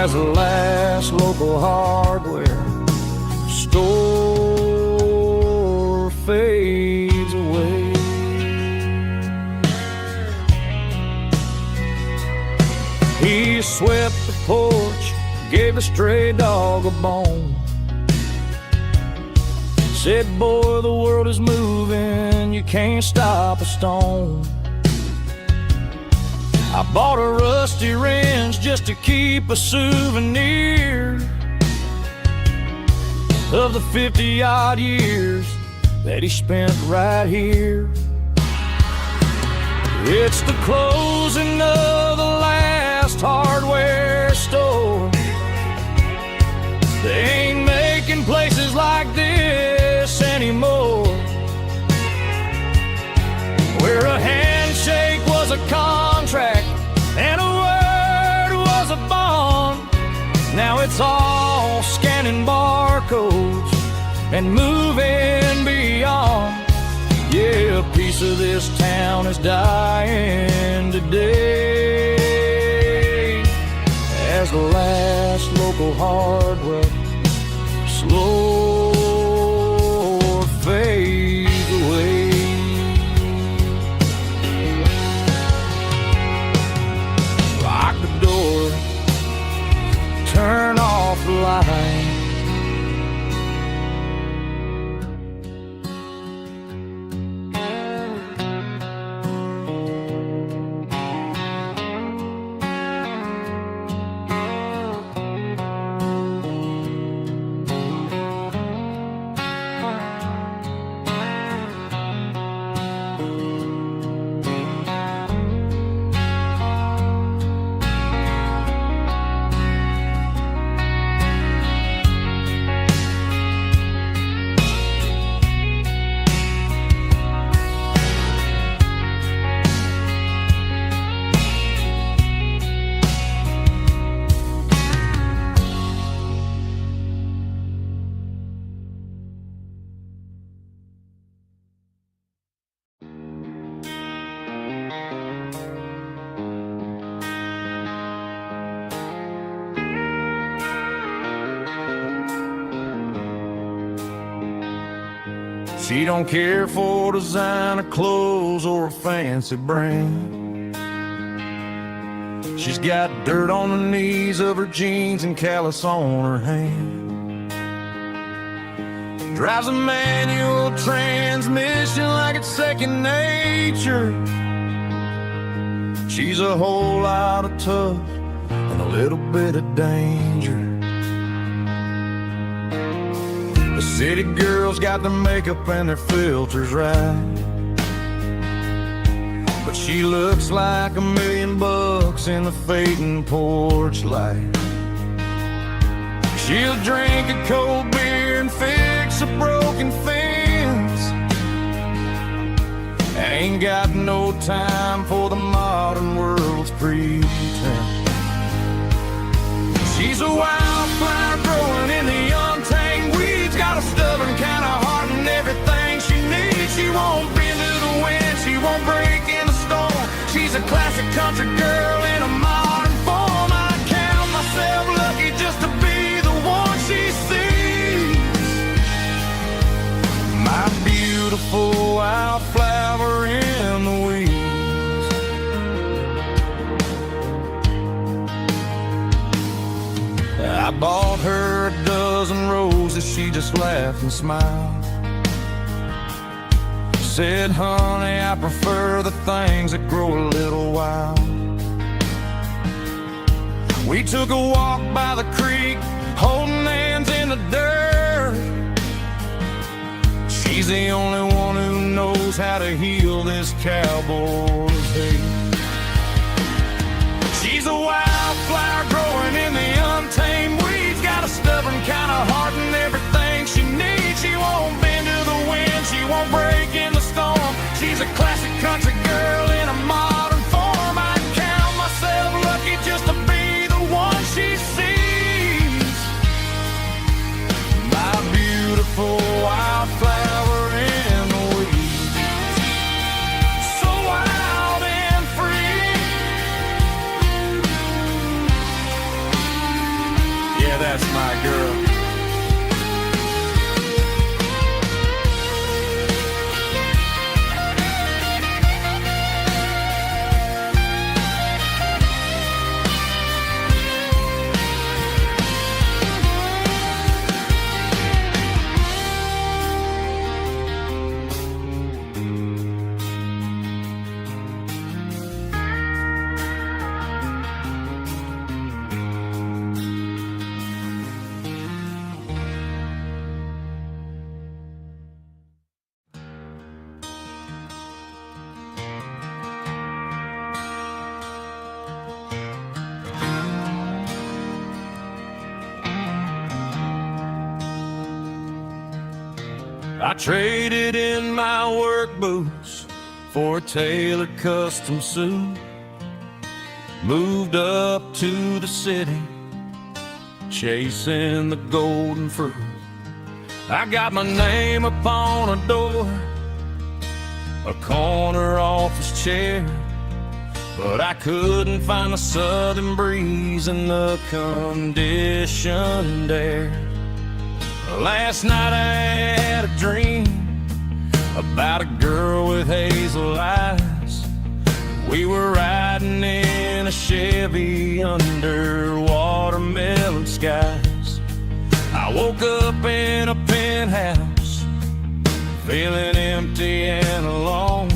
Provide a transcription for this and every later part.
as the last local hardware store fades away. He swept the porch, gave the stray dog a bone, said, boy, the world is moving, you can't stop a stone. I bought a rusty wrench just to keep a souvenir of the 50-odd years that he spent right here. It's the closing of the last hardware store. They ain't making places like this anymore, where a handshake was a contract and a word was a bond. Now it's all scanning barcodes and moving beyond. Yeah, a piece of this town is dying today as the last local hardware slow fades away. Lock the door, turn off the light. She don't care for designer clothes or a fancy brand. She's got dirt on the knees of her jeans and callus on her hand. Drives a manual transmission like it's second nature. She's a whole lot of tough and a little bit of danger. The city girls got their makeup and their filters right, but she looks like $1 million in the fading porch light. She'll drink a cold beer and fix a broken fence. Ain't got no time for the modern world's pretense. She's a wildflower growing in the untamed weeds. Got a stubborn kind of heart and everything she needs. She won't bend to the wind, she won't break in the storm. She's a classic country girl in a modern form. I count myself lucky just to be the one she sees. My beautiful wildflower in the weeds. I bought her a dozen roses, she just laughed and smiled. Said, honey, I prefer the things that grow a little wild. We took a walk by the creek, holding hands in the dirt. She's the only one who knows how to heal this cowboy's hate. She's a wildflower growing in the untamed weeds. Got a stubborn kind of heart and everything she needs. She won't bend to the wind, she won't break in the storm. She's a classic country girl in a modern form. I count myself lucky just to be the one she sees. My beautiful wildflower in the weeds. So wild and free. That's my girl. I traded in my work boots for a tailored custom suit. Moved up to the city, chasing the golden fruit. I got my name upon a door, a corner office chair, but I couldn't find the southern breeze in the conditioned air. Last night I had a dream about a girl with hazel eyes. We were riding in a Chevy under watermelon skies. I woke up in a penthouse, feeling empty and alone.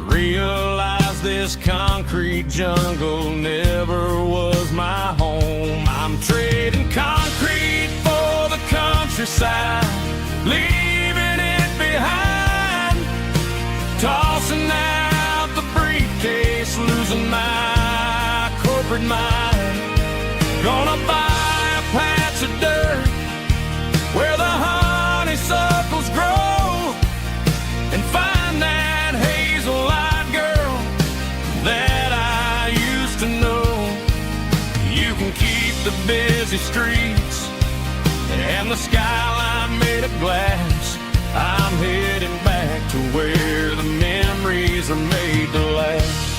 Realized this concrete jungle never was my home. I'm trading concrete for the countryside, leaving it behind. Tossing out the briefcase, losing my corporate mind. Gonna buy a patch of dirt where the honeysuckles grow, and find that hazel-eyed girl that I used to know. You can keep the busy streets and the skyline made of glass. I'm heading back to where the memories are made to last.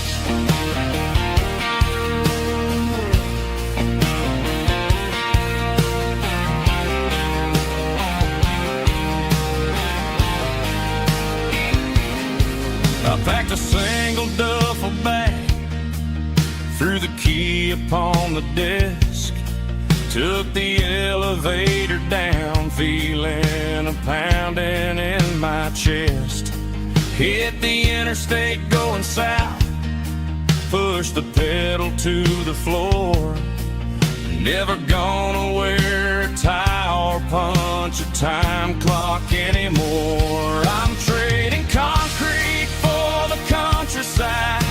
I packed a single duffel bag, threw the key upon the desk, took the elevator down, feeling a pounding in my chest. Hit the interstate going south, pushed the pedal to the floor. Never gonna wear a tie or punch a time clock anymore. I'm trading concrete for the countryside,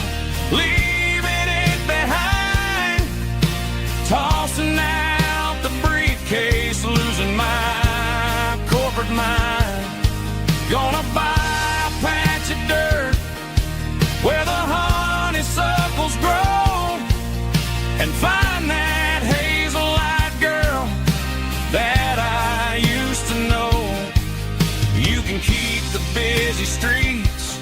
leaving it behind. Tossing out the briefcase, losing my corporate mind. Gonna buy a patch of dirt where the honeysuckles grow, and find that hazel-eyed girl that I used to know. You can keep the busy streets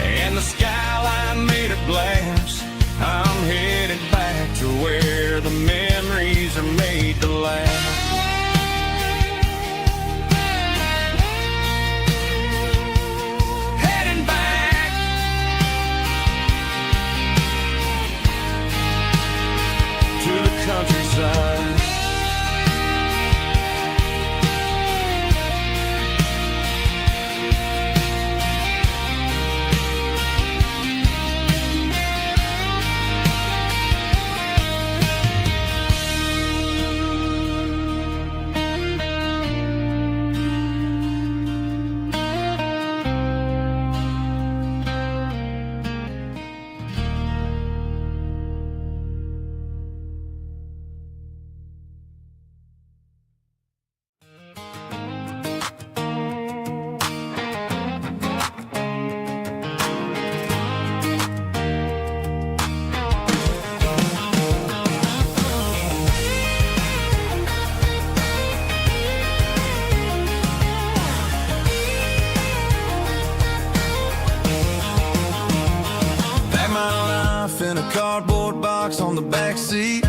and the skyline made of glass. I'm headed back to where the memories are made to last. Heading back to the countryside. In a cardboard box on the back seat,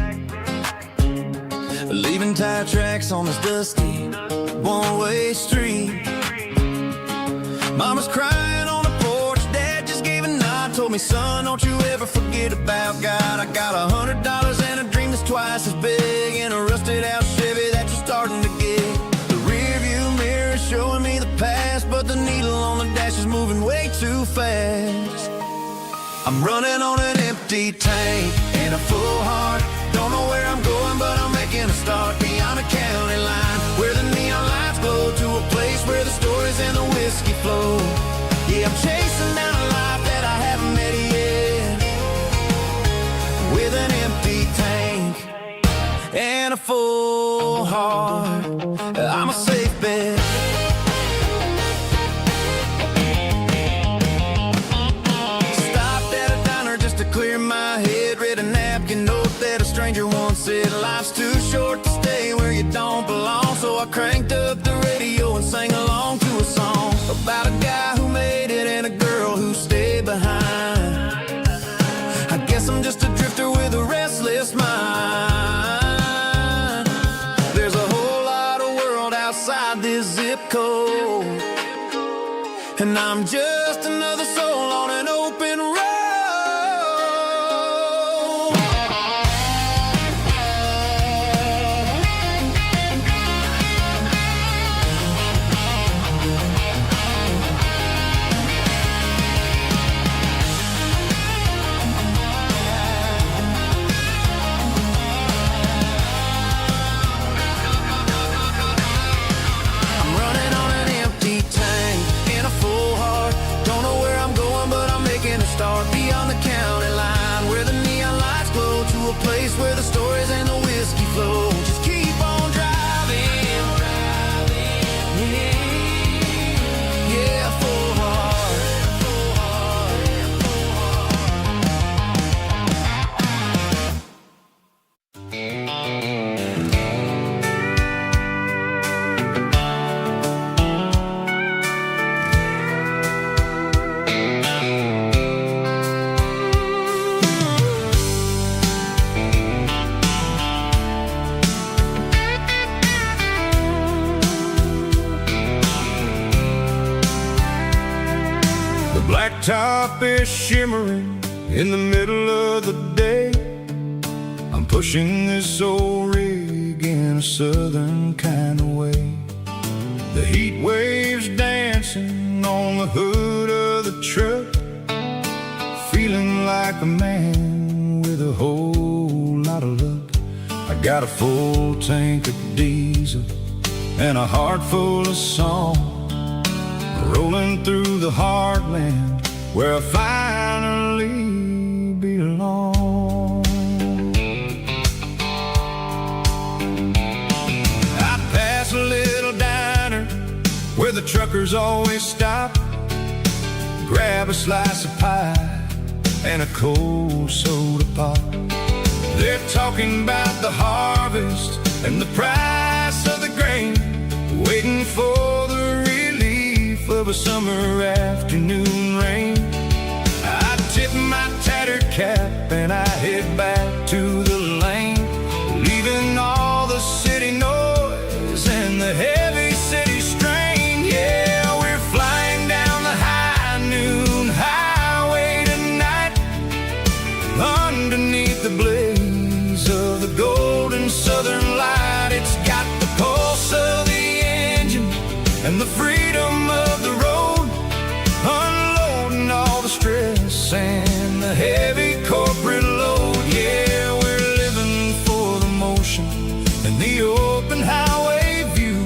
leaving tire tracks on this dusty one-way street. Mama's crying on the porch, Dad just gave a nod, told me, son, don't you ever forget about God. I got $100 and a dream that's twice as big, and a rusted out Chevy that you're starting to get. The rear view mirror is showing me the past, but the needle on the dash is moving way too fast. I'm running on an empty tank and a full heart. Don't know where I'm going, but I'm making a start beyond a county line, where the neon lights glow, to a place where the stories and the whiskey flow. Yeah, I'm chasing down a life that I haven't met yet, with an empty tank and a full heart. I'm a safe bet. Stopped at a diner just to clear my head, read a napkin note that a stranger once said, life's too short to stay where you don't belong. So I cranked up the radio and sang along to a song about a guy who made it and a girl who stayed behind. I guess I'm just a drifter with a restless mind. There's a whole lot of world outside this zip code, and I'm just another soul on an open road. Beyond the county line, where the neon lights glow, to a place where the stories and the whiskey flow. Just keep on driving, yeah, full heart. Blacktop is shimmering in the middle of the day. I'm pushing this old rig in a southern kind of way. The heat waves dancing on the hood of the truck, feeling like a man with a whole lot of luck. I got a full tank of diesel and a heart full of song, rolling through the heartland where I finally belong. I pass a little diner where the truckers always stop, grab a slice of pie and a cold soda pop. They're talking about the harvest and the price of the grain, waiting for the relief of a summer afternoon rain. I tip my tattered cap and I head back to the lane, leaving all the city noise and the heavy city strain. Yeah, we're flying down the high noon highway tonight, underneath the blaze of the golden southern light. It's got the pulse of the engine and the freedom of the road, unloading all the stress and the heavy corporate load. Yeah, we're living for the motion and the open highway view,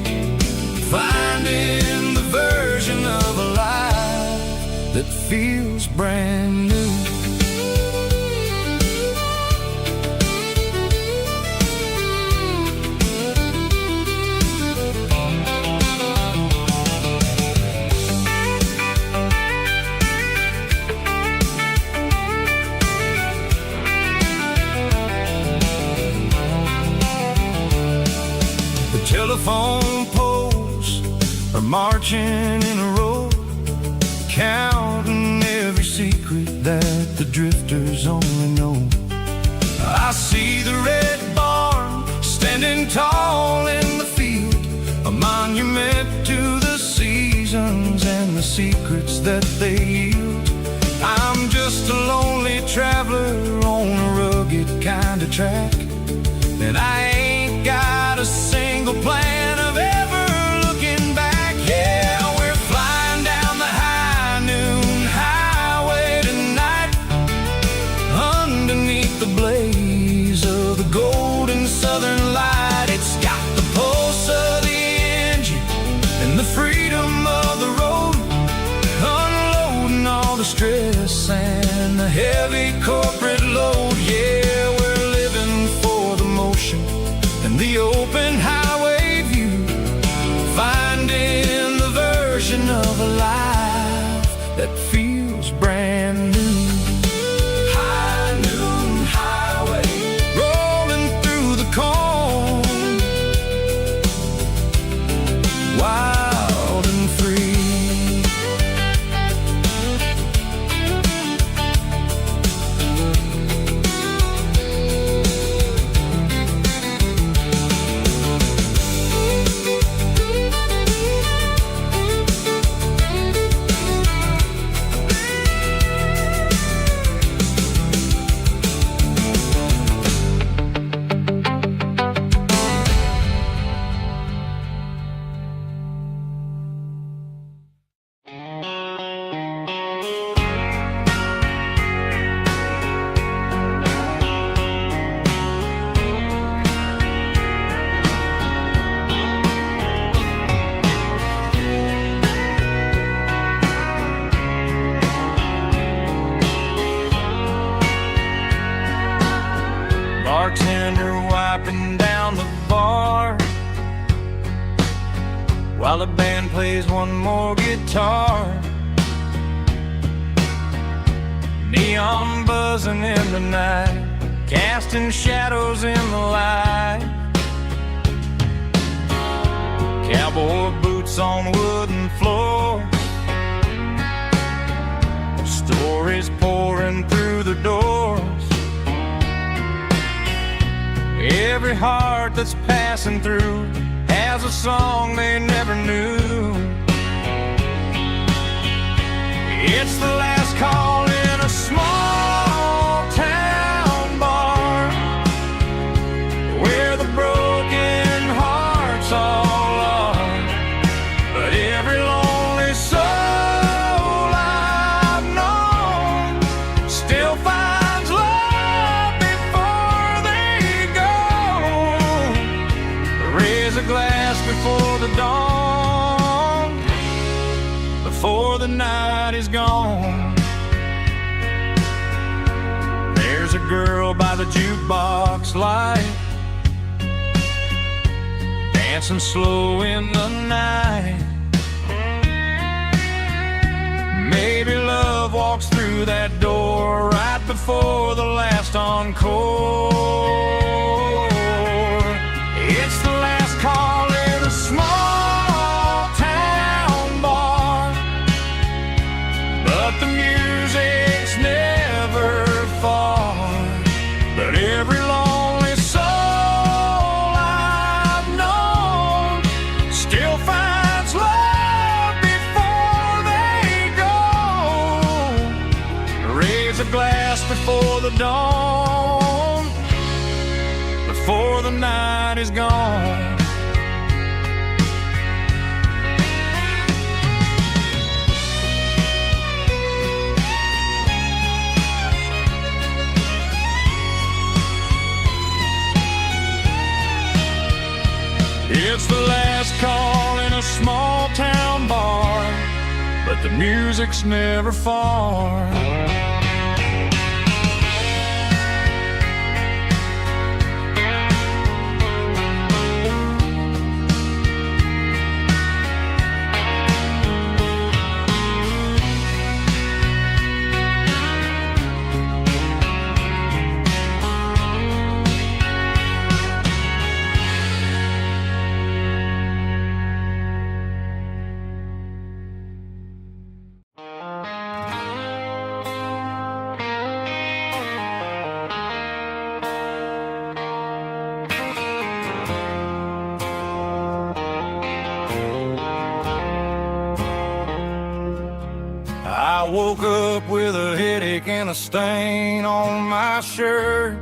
finding the version of a life that feels brand new. Telephone poles are marching in a row, counting every secret that the drifters only know. I see the red barn standing tall secrets that they yield. I'm just a lonely traveler on a rugged kind of track, and I ain't got a single plan of ever looking back. Yeah, we're flying down the high noon highway tonight, underneath the blaze of the golden southern light. It's got the pulse of the engine and the freedom of the road, unloading all the stress and the heavy corporate load. Yeah, we're living for the motion and the open highway view, finding the version of a life that feels brand new. High noon highway, rolling through the corn, wild and free. Bartender wiping down the bar while the band plays one more guitar. Neon buzzing in the night, casting shadows in the light. Cowboy boots on wooden floors, stories pouring through the doors. Every heart that's passing through has a song they never knew. It's the last call in a small town bar, where the broken hearts all are. But every lonely soul I've known still finds love before they go. Raise a glass before the dawn, before the night is gone. There's a girl by the jukebox light, dancing slow in the night. Maybe love walks through that door right before the last encore. It's the last call in a small town bar, but the music's never far. But every lonely soul I've known still finds love before they go. Raise a glass before the dawn, before the night is gone. It's the last call in a small town bar, but the music's never far. I woke up with a headache and a stain on my shirt.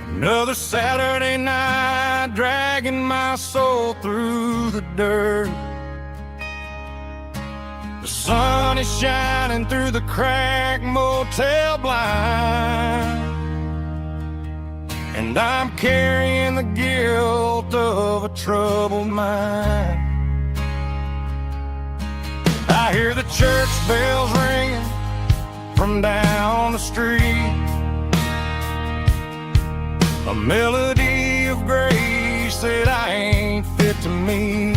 Another Saturday night, dragging my soul through the dirt. The sun is shining through the cracked motel blind, and I'm carrying the guilt of a troubled mind. I hear the church bells ringing from down the street, a melody of grace that I ain't fit to meet.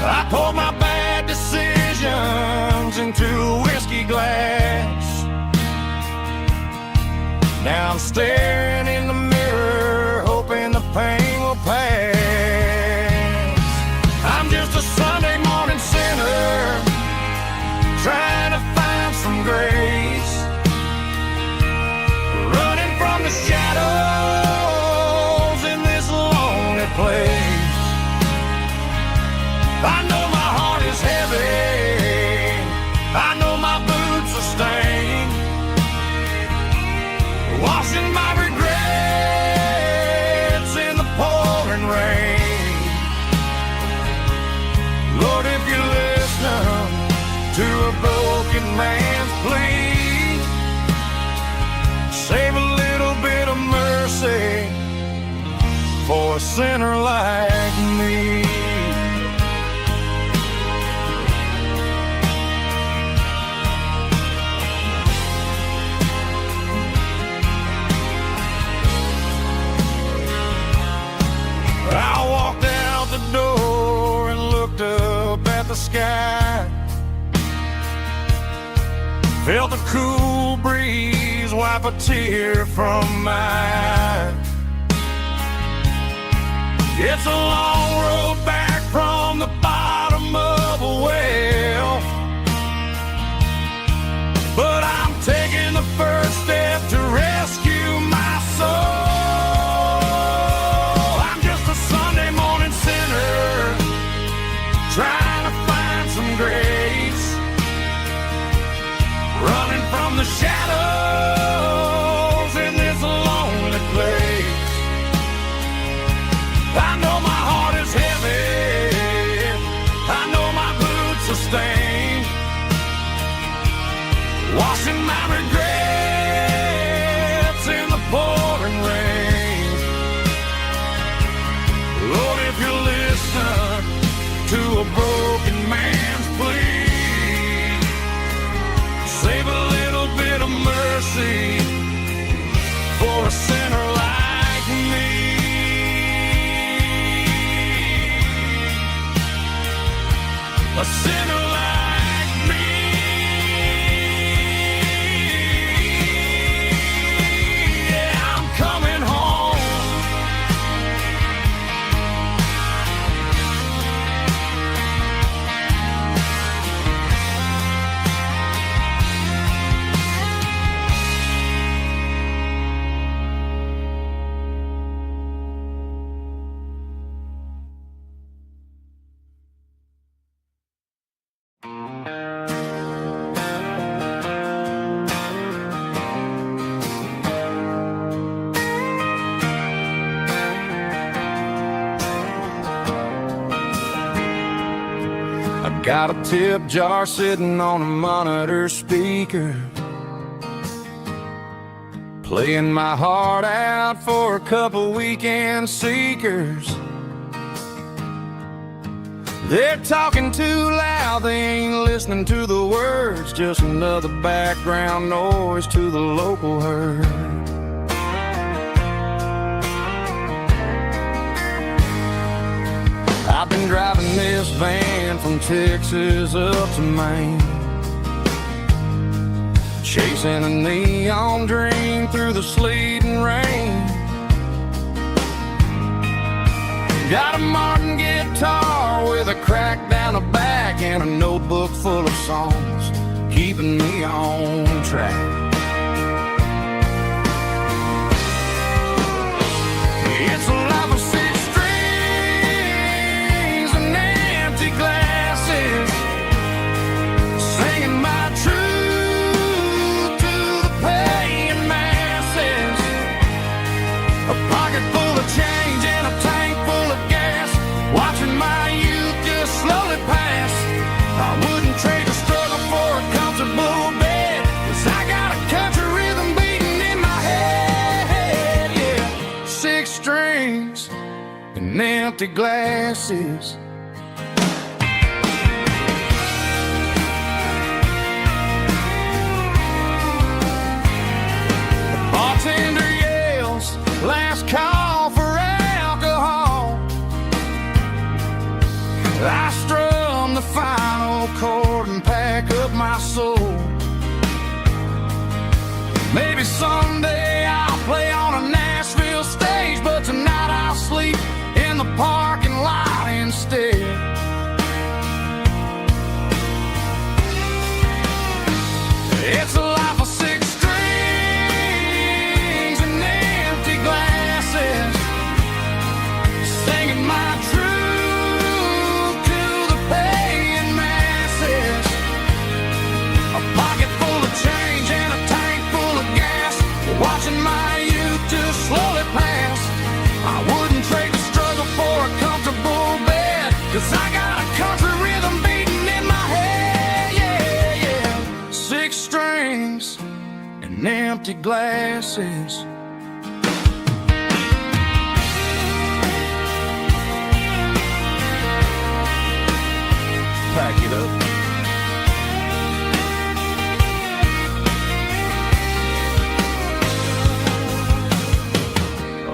I poured my bad decisions into a whiskey glass. Now I'm staring in the mirror, hoping the pain will pass. I'm just a Sunday morning sinner, trying to find some grace, running from the shadows in this lonely place. I know my heart is heavy, I know my boots are stained, washing my regrets in the pouring rain. Lord, if you listen to a broken man's plea, save a little bit of mercy for a sinner like me. I walked out the door and looked up at the sky, felt a cool breeze wipe a tear from my eye. It's a long road back from the bottom of a well, but I'm taking the first step to rescue my soul. Trying to find some grace, running from the shadows in this lonely place. I know my heart is heavy, I know my boots are stained, washing my regrets in the pouring rain. Lord, if you listen to a broken man's plea, save a little bit of mercy for a sinner like me. A sinner like me. Yeah, I'm coming home. Got a tip jar sitting on a monitor speaker, playing my heart out for a couple weekend seekers. They're talking too loud, they ain't listening to the words, just another background noise to the local herd. I've been driving this van from Texas up to Maine, chasing a neon dream through the sleet and rain. Got a Martin guitar with a crack down the back and a notebook full of songs, keeping me on track. It's a life of six strings, an empty glass. and empty glasses. The bartender yells, last call for alcohol. I strum the final chord and pack up my soul. Maybe someday I'll play on a Nashville stage, but tonight I'll sleep in the parking lot instead. It's a life of six strings and empty glasses, singing my truth to the paying masses. A pocket full of change and a tank full of gas, watching my youth just slowly pass. I wouldn't trade the struggle for a comfortable bed, 'cause I got a country rhythm beating in my head, yeah, yeah. Six strings and empty glasses. Pack it up.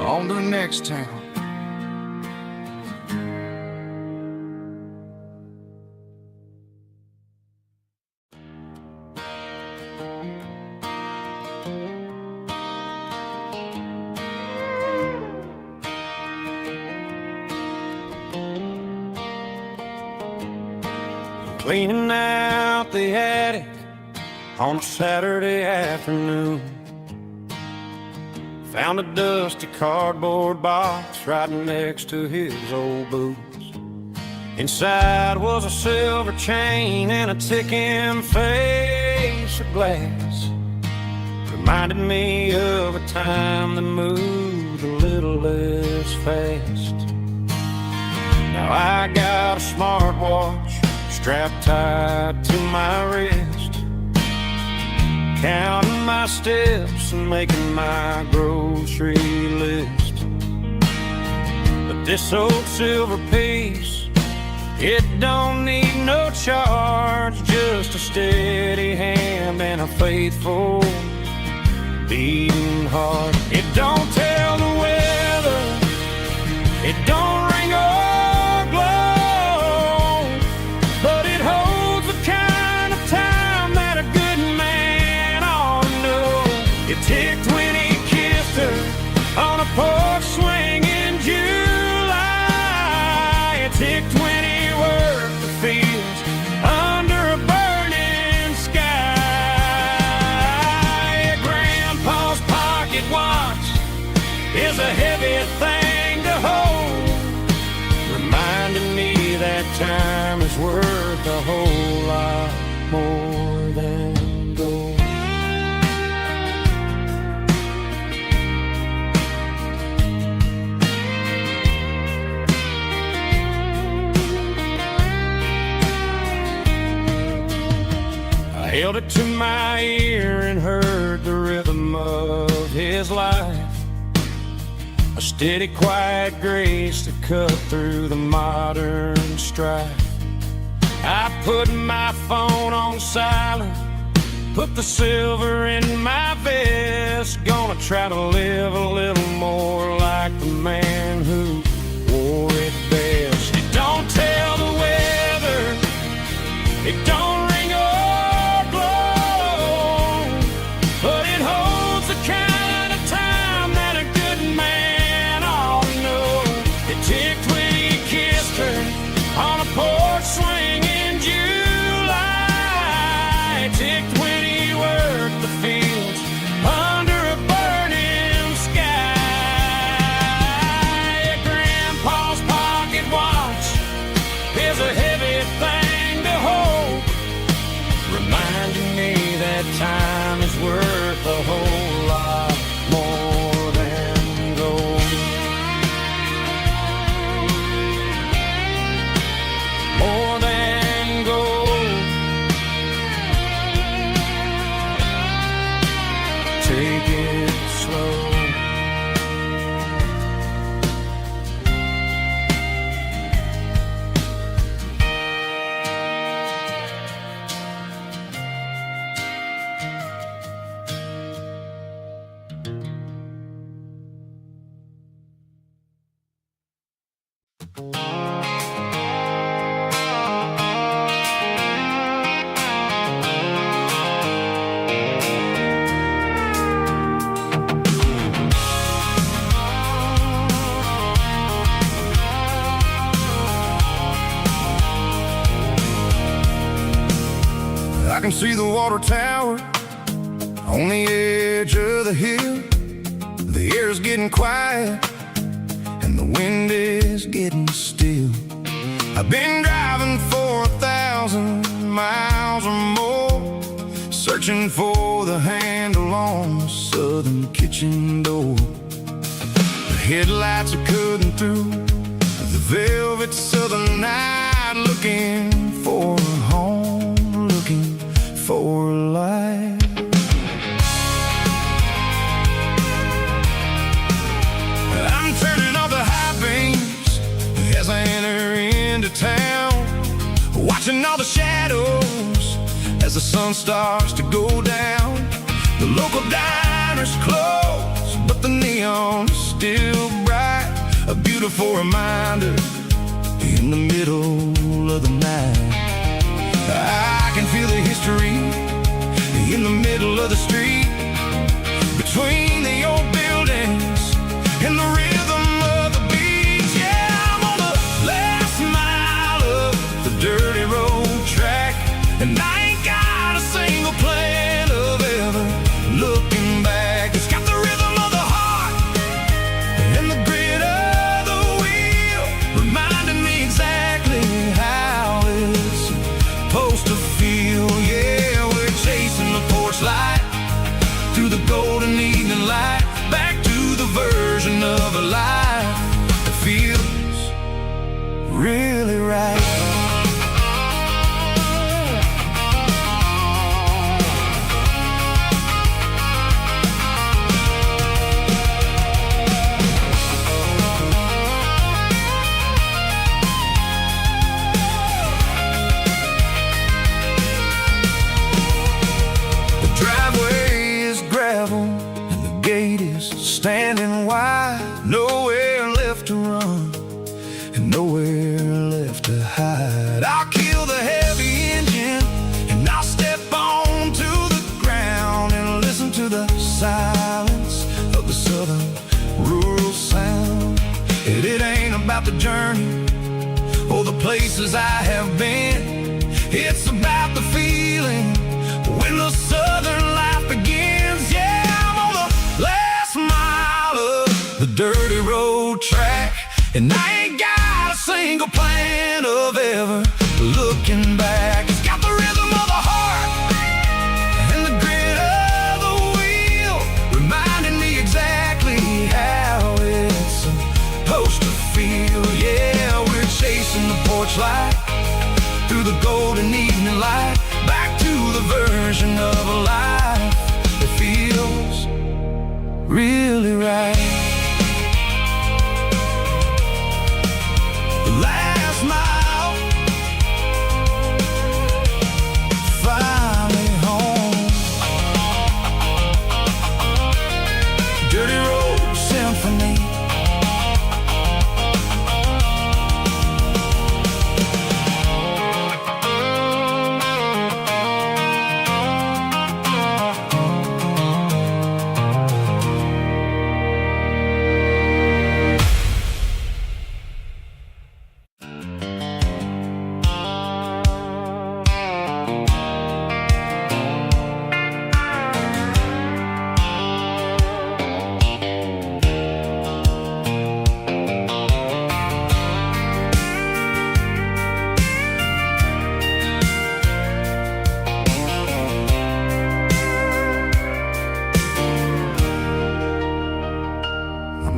On to the next town. Cleaning out the attic on a Saturday afternoon. Found a dusty cardboard box right next to his old boots. Inside was a silver chain and a ticking face of glass. Reminded me of a time that moved a little less fast. Now I got a smartwatch strapped tight to my wrist, counting my steps and making my grocery list. But this old silver piece, it don't need no charge, just a steady hand and a faithful beating heart. It don't tell the weather, it don't ring or glow, but it holds the kind of time that a good man ought to know. It ticked when he kissed her on a porch swing in July. It ticked when he worked the fields under a burning sky. Grandpa's pocket watch is a heavy thing to hold, reminding me that time is worth a whole lot more than gold. I held it to my ear and heard the rhythm of his life, a steady, quiet grace that cut through the modern strife. I put my phone on silent, put the silver in my vest. Gonna try to live a little more like the man who wore it best. It don't tell the weather, it don't ring or glow, but it holds the kind of time that a good man ought to know. It ticked when he kissed her on a porch swing in July. It ticked when he worked the fields under a burning sky. Grandpa's pocket watch is a heavy thing to hold, reminding me that time is worth a whole lot more than gold. More than gold. Take it slow. can see the water tower on the edge of the hill. The air's getting quiet and the wind is getting still. I've been driving for 1,000 miles or more, searching for the handle on the southern kitchen door. The headlights are cutting through the velvet southern night, looking for a home, looking for a life. I'm turning off the high beams as I enter into town, watching all the shadows as the sun starts to go down. The local diner's closed, but the neon is still bright, a beautiful reminder in the middle of the night. I can feel the history in the middle of the street, between the old buildings and the rhythm of the beat. Yeah, I'm on the last mile of the dirty road track, and I ain't got a single plan of ever looking back. It's got the rhythm of the heart and the grit of the wheel, reminding me exactly how it's supposed to feel. Yeah, we're chasing the porch light through the golden evening light, back to the version of a life that feels really right. Standing wide, nowhere left to run and nowhere left to hide. I'll kill the heavy engine and I'll step onto the ground and listen to the silence of the southern rural sound. It ain't about the journey or the places I have been, it's about the feeling when the southern life begins. Yeah, I'm on the last mile of the dirty road track, and I ain't got a single plan of ever looking back. It's got the rhythm of the heart and the grit of the wheel, reminding me exactly how it's supposed to feel. Yeah, we're chasing the porch light through the golden evening light, back to the version of a life that feels really right. The last mile, finally home. Dirty road symphony.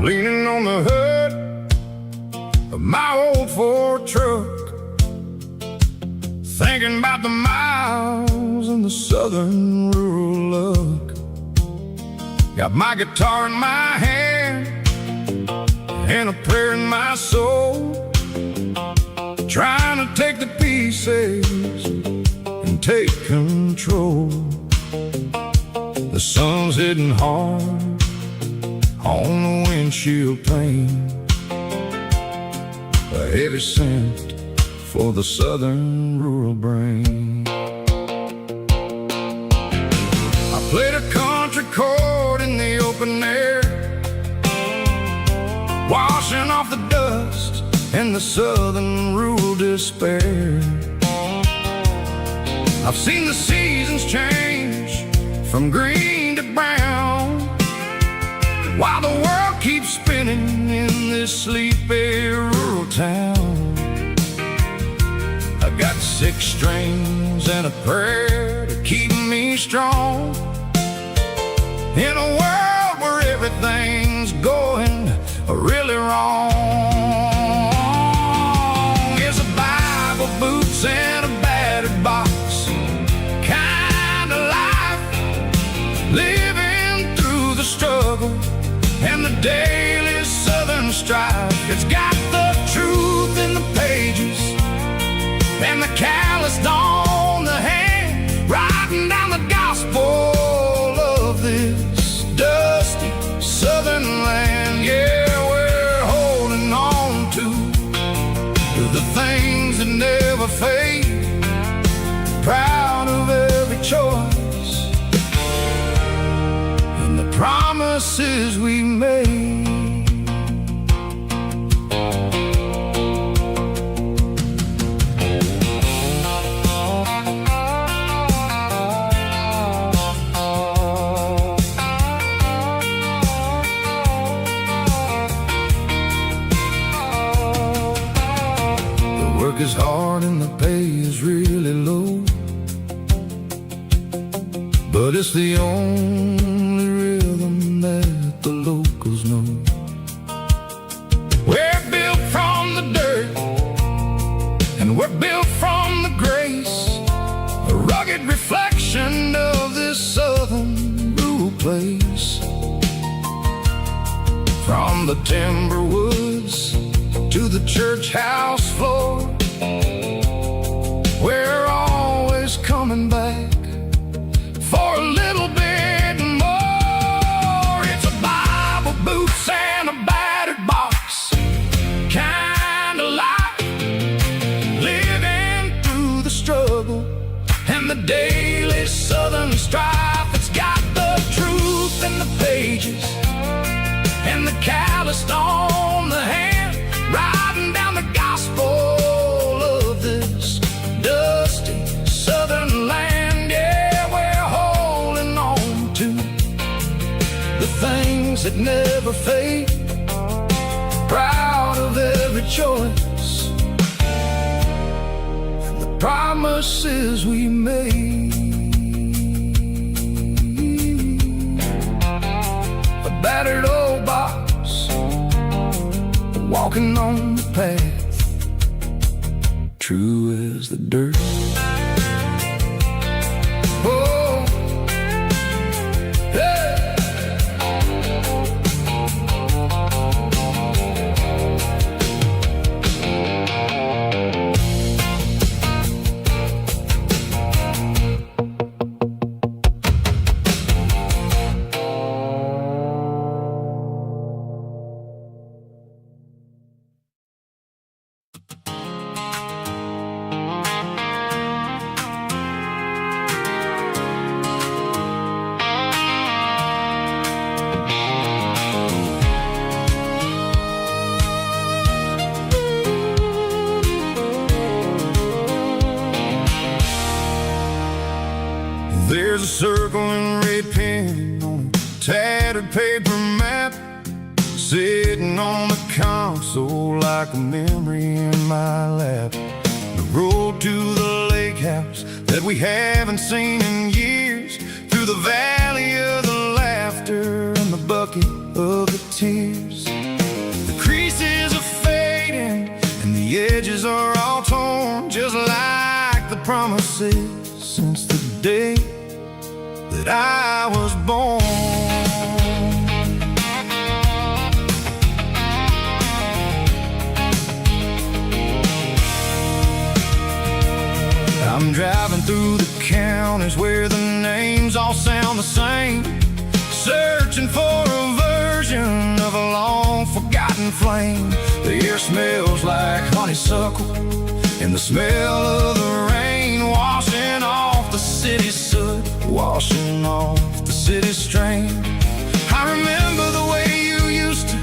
Leaning on the hood of my old Ford truck, thinking about the miles and the southern rural look. Got my guitar in my hand and a prayer in my soul, trying to take the pieces and take control. The sun's hitting hard on the windshield pane, a heavy scent for the southern rural brain. I played a country chord in the open air, washing off the dust and the southern rural despair. I've seen the seasons change from green to brown, while the world keeps spinning in this sleepy rural town. I got 6 strings and a prayer to keep me strong in a world where everything's going really wrong. It's a Bible, boots, and a battered box kind of life, living through the struggle and the daily southern strife. It's got the truth in the pages and the calloused on the hand, writing down the gospel of this dusty southern land. Yeah, we're holding on to the things that never fade, proud of every choice and the promises we made. Work is hard and the pay is really low, but it's the only rhythm that the locals know. We're built from the dirt and we're built from the grace, a rugged reflection of this southern rural place. From the timber woods to the church house floor, we're always coming back for a little bit more. It's a Bible, boots, and a battered box kind of life, living through the struggle and the daily southern strife. It's got the truth in the pages and the calloused on the hand, writing down the gospel of this dusty southern land. Yeah, we're holding on to the things that never fade, proud of every choice and the promises we made. A battered old box, walking on the path, true as the dirt. Oh, hey. There's a circle in red pen on a tattered paper map, sitting on the console like a memory in my lap. The road to the lake house that we haven't seen in years, through the valley of the laughter and the bucket of the tears. The creases are fading and the edges are all torn, just like the promises since the day that I was born. I'm driving through the counties where the names all sound the same, searching for a version of a long forgotten flame. The air smells like honeysuckle and the smell of the rain, washing off the city's soot, washing off the city's strain. I remember the way you used to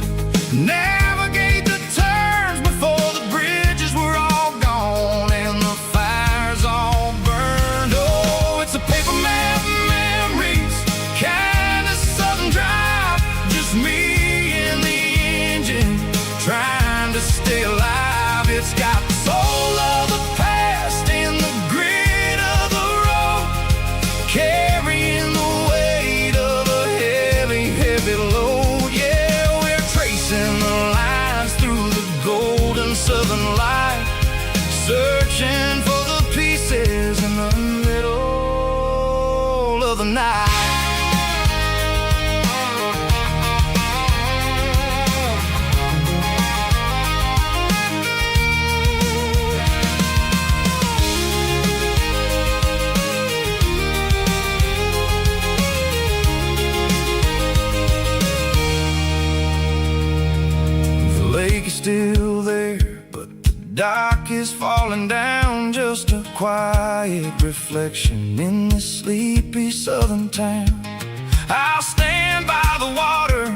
navigate the turns before the bridges were all gone and the fires all burned. Oh, still there, but the dock is falling down, just a quiet reflection in this sleepy southern town. I'll stand by the water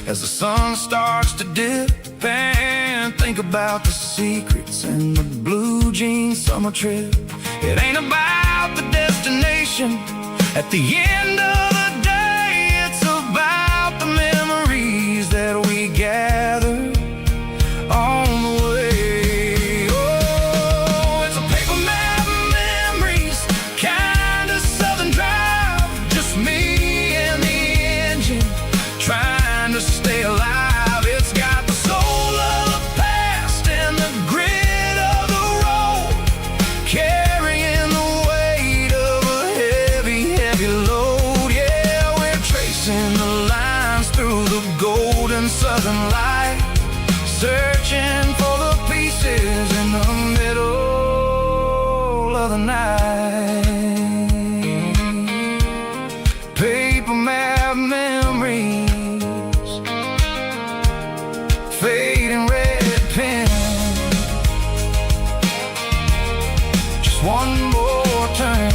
as the sun starts to dip and think about the secrets and the blue jean summer trip. It ain't about the destination at the end of the day, it's about the memories that we gather on the way. Oh, it's a paper map of memories, kind of southern drive, just me and the engine trying to stay alive. It's got the soul of the past and the grit of the road, carrying the weight of a heavy, heavy load. Yeah, we're tracing the lines through the golden southern light, searching for the pieces in the middle of the night. Paper map memories, fading red pen, just one more turn.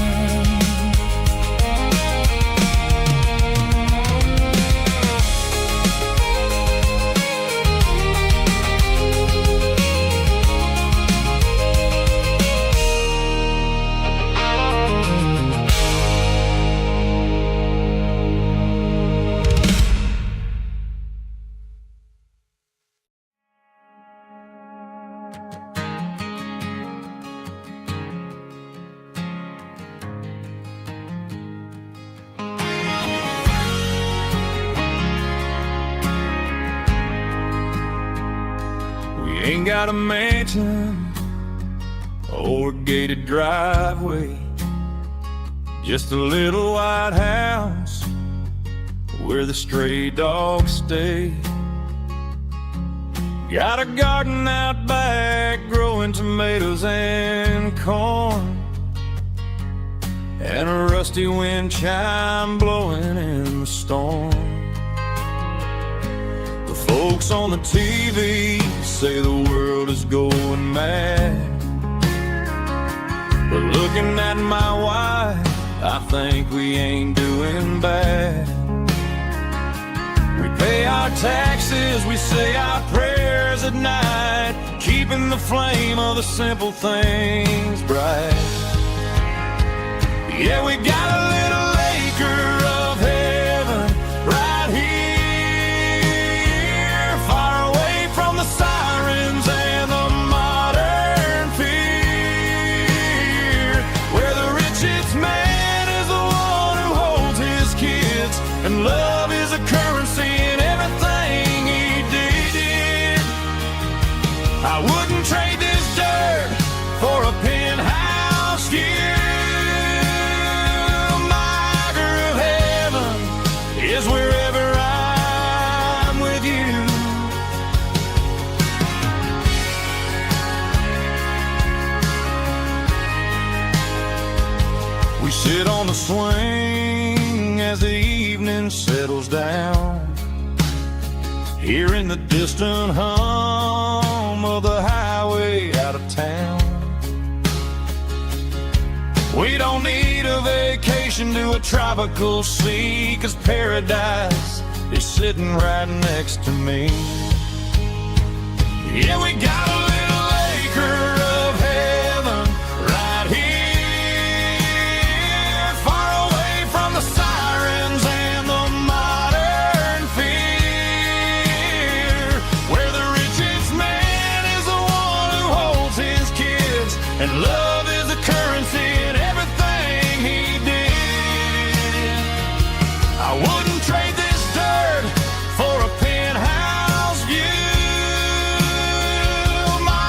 Ain't got a mansion or a gated driveway, just a little white house where the stray dogs stay. Got a garden out back growing tomatoes and corn, and a rusty wind chime blowing in the storm. Folks on the TV say the world is going mad, but looking at my wife, I think we ain't doing bad. We pay our taxes, we say our prayers at night, keeping the flame of the simple things bright. Yeah, we got a little acre of heaven right here, sirens and the modern fear, where the richest man is the one who holds his kids, and love is a currency in everything he did. I wouldn't trade this dirt for a penthouse view. My acre of heaven is wherever I'm with you. We sit on the swing as the evening settles down, hearing the distant hum of the highway out of town. We don't need a vacation to a tropical sea, 'cause paradise is sitting right next to me. Yeah, we got a little acre of heaven right here, far away from the sirens and the modern fear, where the richest man is the one who holds his kids, and love is a currency in everything he did. I wouldn't trade this dirt for a penthouse view. My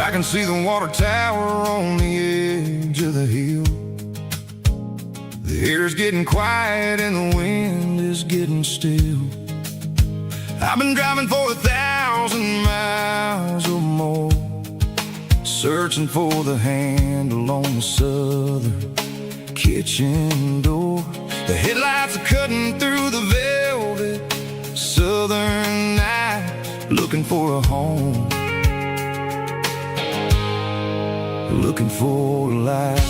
I can see the water tower on the edge of the hill. The air's getting quiet and the wind is getting still. I've been driving for 1,000 miles or more, searching for the handle on the southern kitchen door. The headlights are cutting through the velvet southern night, looking for a home, looking for a life.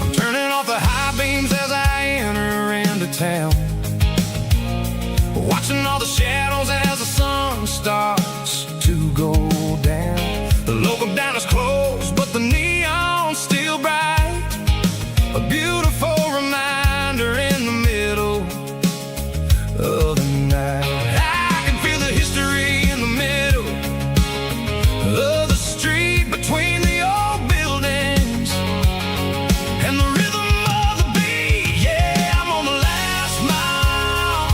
I'm turning off the high beams as I enter into town, watching all the shadows as the sun starts to go down. The local diner's closed, but the neon's still bright, a beautiful reminder in the middle of the night. I can feel the history in the middle of the street between the old buildings and the rhythm of the beat. Yeah, I'm on the last mile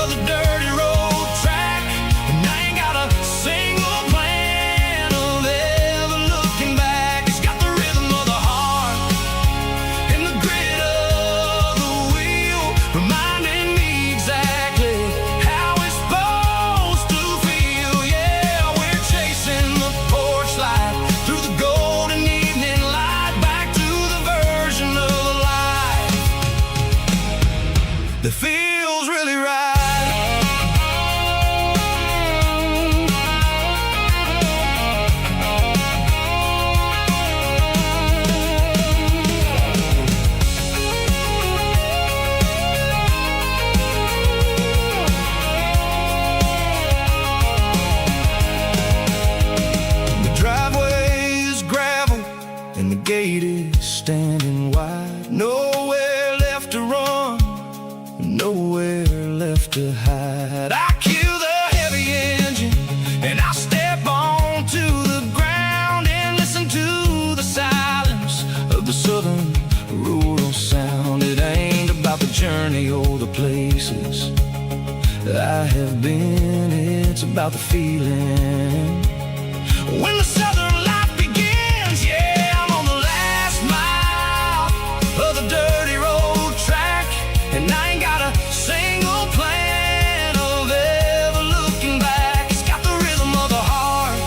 of the dirty road track, and I ain't got a single plan of ever looking back. It's got the rhythm of the heart and the grit of the wheel, reminding me exactly how it's supposed to feel. Yeah, we're chasing the porch light through the golden evening light, back to the version of life that feels really right. The driveway is gravel and the gate is standing wide. Nowhere left to run, nowhere left to hide. I kill the heavy engine and I step onto the ground and listen to the silence of the southern rural sound. It ain't about the journey or the places I have been, it's about the feeling when the southern life begins. Yeah, I'm on the last mile of the dirty road track, and I ain't got a single plan of ever looking back. It's got the rhythm of the heart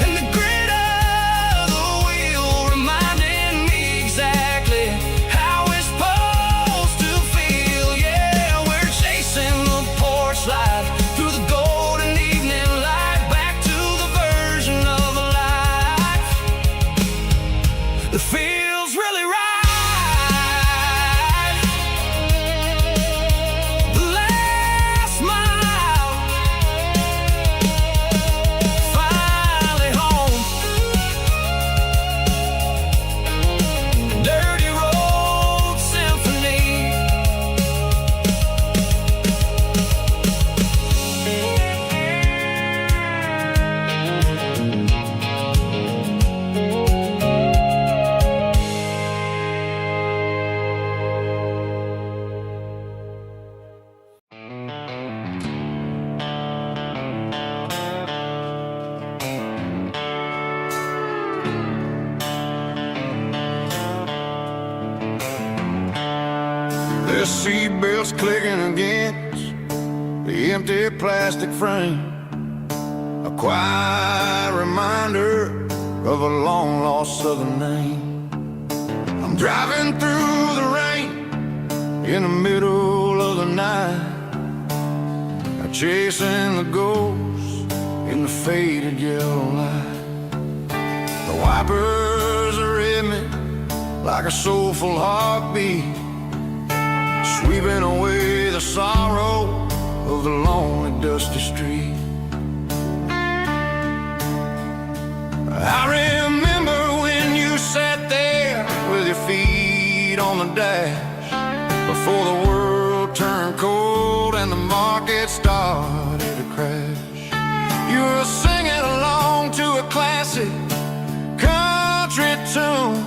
and the grit of the wheel, reminding me exactly how it's supposed to feel. Yeah, we're chasing the porch light through the golden evening light, back to the version of life that feels really right. The last mile, finally home. Dirty road symphony. The seatbelts clicking against the empty plastic frame, a quiet reminder of a long lost southern name. I'm driving through the rain in the middle of the night, chasing the ghosts in the faded yellow light. The wipers are in me like a soulful heartbeat, sweeping away the sorrow of the lonely dusty street. I remember when you sat there with your feet on the the dash before the world turned cold and the market started to crash. You were singing along to a classic country tune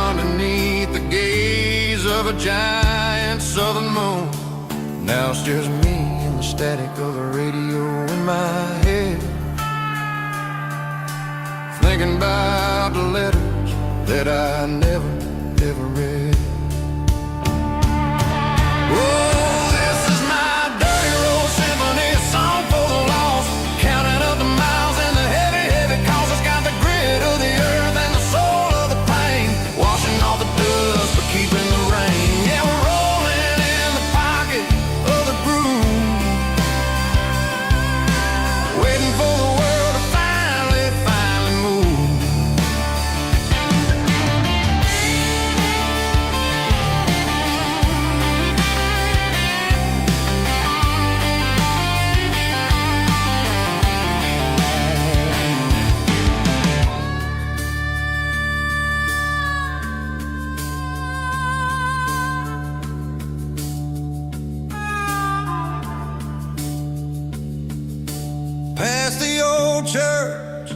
underneath the gaze of a giant southern moon. Now it's just me and the static of the radio in my head, thinking about the letters that I never, ever read. Oh, this is my dirty road symphony, a song for the lost, counting up the miles and the heavy, heavy calls. It's got the grit of the earth and the soul of the pain, washing off the dust but keeping the rain. Yeah, we're rolling in the pocket of the groove, waiting for the world to finally move. Past the old church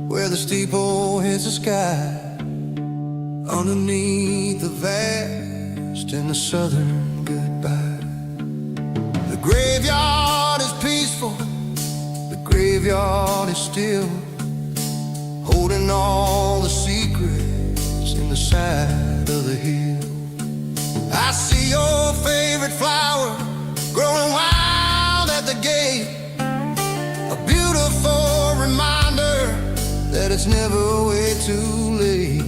where the steeple hits the sky, underneath the vast and the southern goodbye. The graveyard is peaceful, the graveyard is still, holding all the secrets in the side of the hill. I see your favorite flower growing wild at the gate, a beautiful reminder that it's never way too late.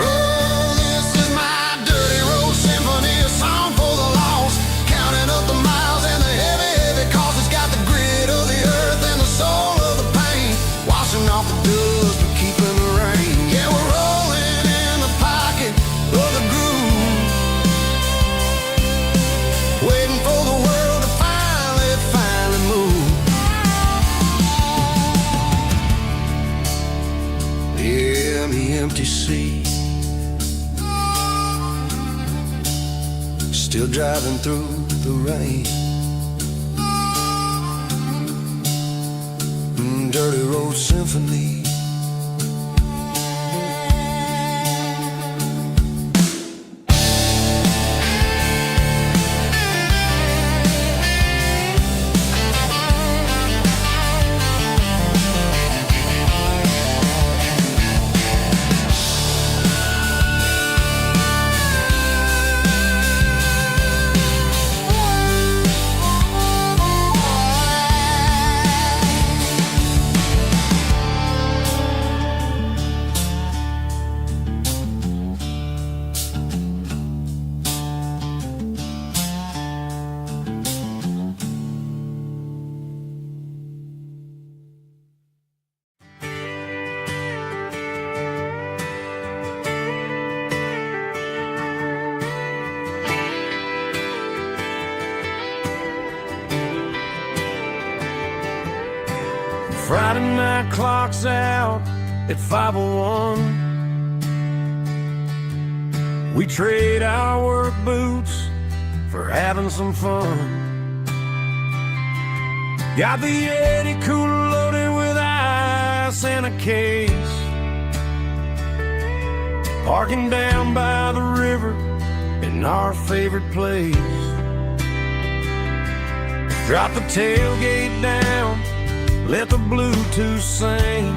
Oh, this is my dirty road symphony, a song for the lost, counting up the miles and the heavy, heavy calls. It's got the grit of the earth and the soul of the pain, washing off the dust but keeping the rain. Yeah, we're rolling in the pocket of the groove, waiting for the world to finally move. Yeah, the empty sea, still driving through the rain. Dirty road symphony. Friday night clock's out at 5:01. We trade our work boots for having some fun. Got the Yeti cooler loaded with ice and a case, parking down by the river in our favorite place. Drop the tailgate down, let the Bluetooth sing.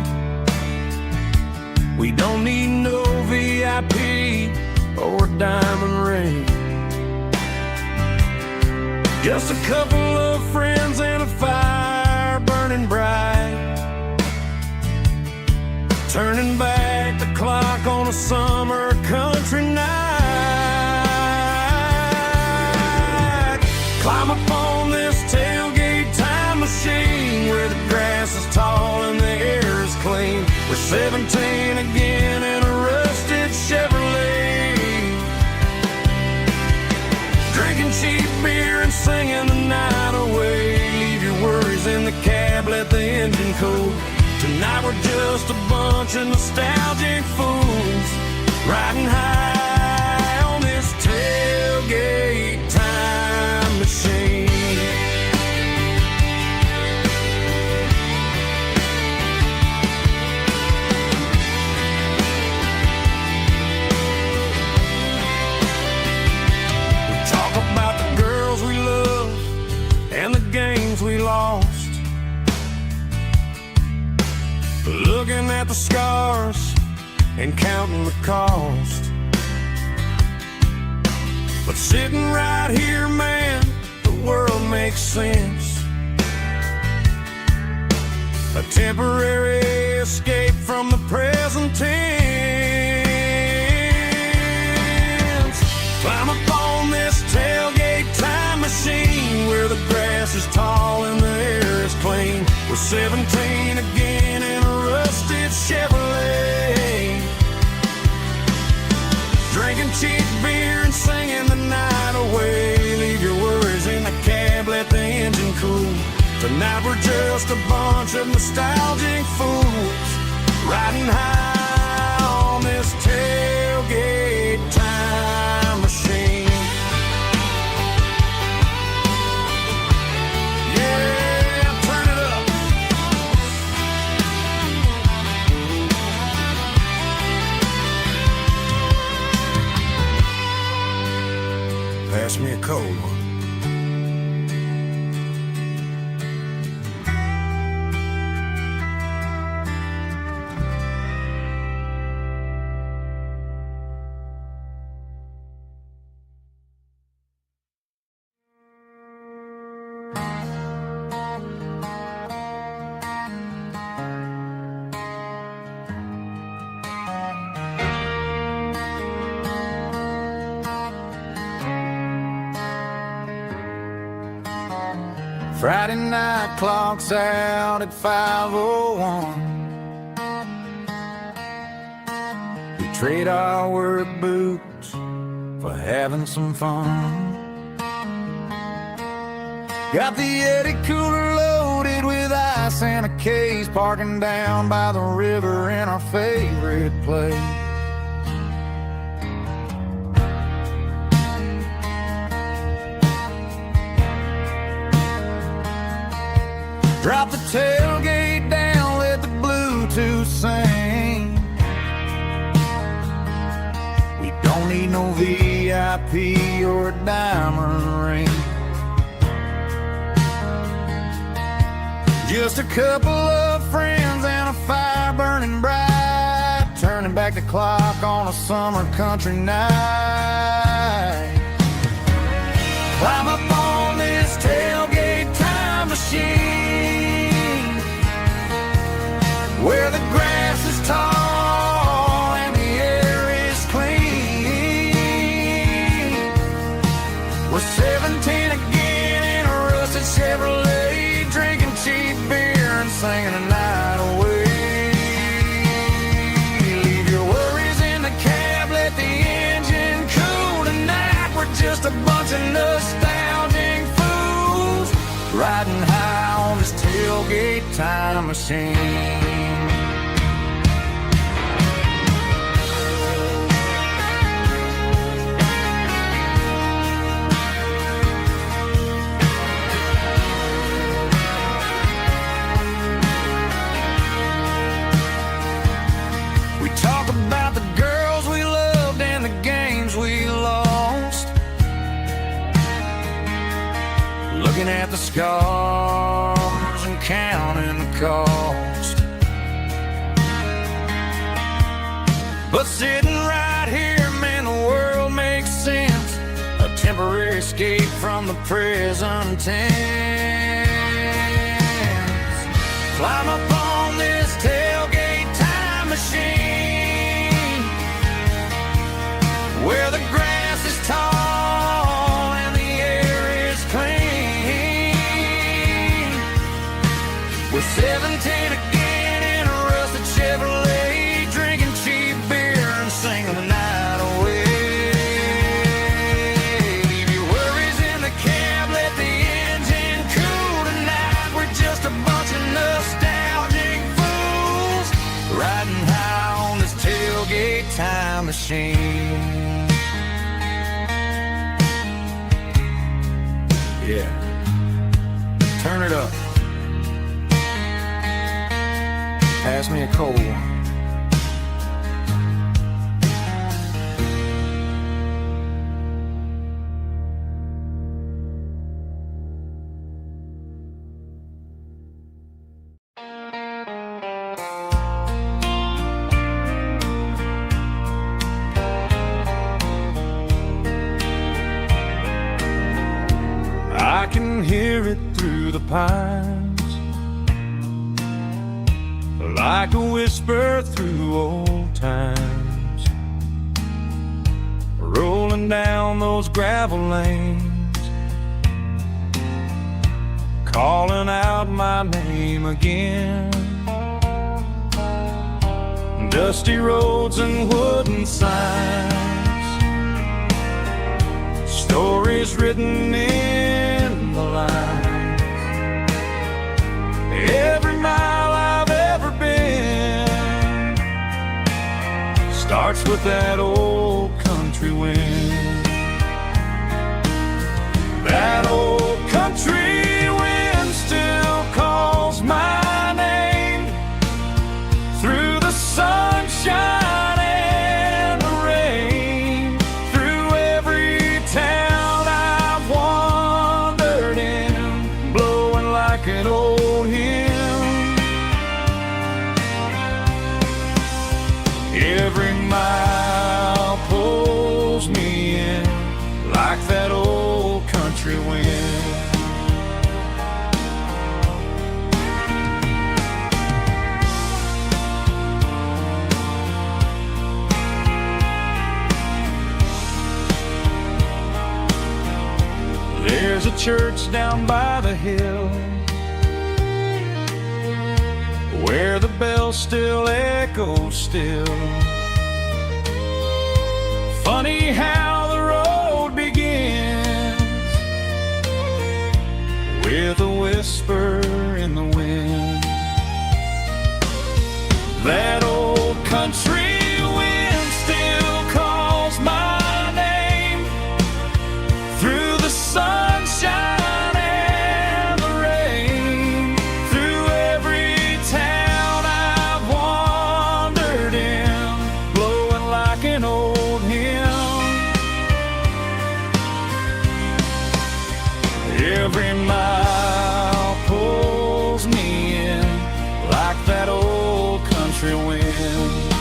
We don't need no VIP or a diamond ring, just a couple of friends and a fire burning bright, turning back the clock on a summer country night. Climb up on this tailgate time machine where the grass is tall and the air is clean. We're 17 again in a rusted Chevrolet, drinking cheap beer and singing the night away. Leave your worries in the cab, let the engine cool. Tonight we're just a bunch of nostalgic fools, riding high on this tailgate time machine. We talk about the girls we love and the games we lost, looking at the scars and counting the cost. But sitting right here, man, the world makes sense. A temporary escape from the present tense. Climb up on this tailgate time machine where the grass is tall and the air is clean. We're 17 again in a rusted Chevrolet, drinking cheap beer and singing the night away. Leave your worries in the cab, let the engine cool. Tonight we're just a bunch of nostalgic fools, riding high on this tailgate time machine. Yeah, turn it up. Pass me a cold one. Friday night clock's out at 5:01. We trade our work boots for having some fun. Got the Yeti cooler loaded with ice and a case, parking down by the river in our favorite place. Drop the tailgate down, let the Bluetooth sing. We don't need no VIP or a diamond ring. Just a couple of friends and a fire burning bright, turning back the clock on a summer country night. Climb up on this tailgate time machine where the grass is tall and the air is clean. We're 17 again in a rusted Chevrolet, drinking cheap beer and singing the night away. Leave your worries in the cab, let the engine cool. Tonight we're just a bunch of nostalgic fools, riding high on this tailgate time machine. We talk about the girls we loved and the games we lost, looking at the scars and counting the cost. But sitting right here, man, the world makes sense. A temporary escape from the present tense. Climb up on this tailgate time machine where the grass is tall and the air is clean. We're 17 again in a rusted Chevrolet, drinking cheap beer and singing the night away. Leave your worries in the cab, let the engine cool. Tonight we're just a bunch of nostalgic fools, riding high on this tailgate tailgate time machine. Yeah, turn it up. Pass me a cold one. I can hear it through the pines, like a whisper through old times, rolling down those gravel lanes, calling out my name again. Dusty roads and wooden signs, stories written in the lines. Every mile I've ever been starts with that old country wind. That old country wind still calls my name through the sunshine and the rain, through every town I've wandered in, blowing like an old hymn. Every mile pulls me in like that old country wind. There's a church down by the hill where the bell still echoes still. Funny how the road begins with a whisper in the wind. That old country wind still calls my name through the sunshine and the rain, through every town I've wandered in, blowing like an old hymn. Every mile pulls me in like that old country wind.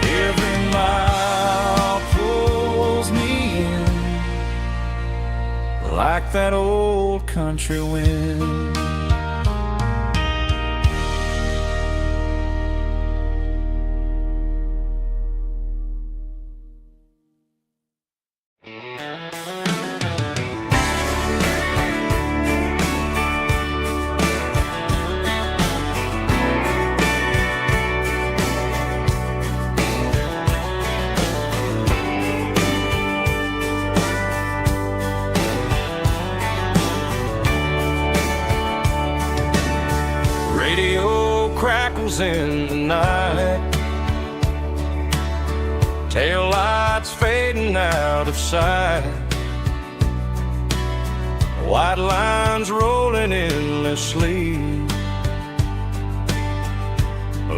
Every mile pulls me in like that old country wind. Radio crackles in the night, tail lights fading out of sight, white lines rolling endlessly,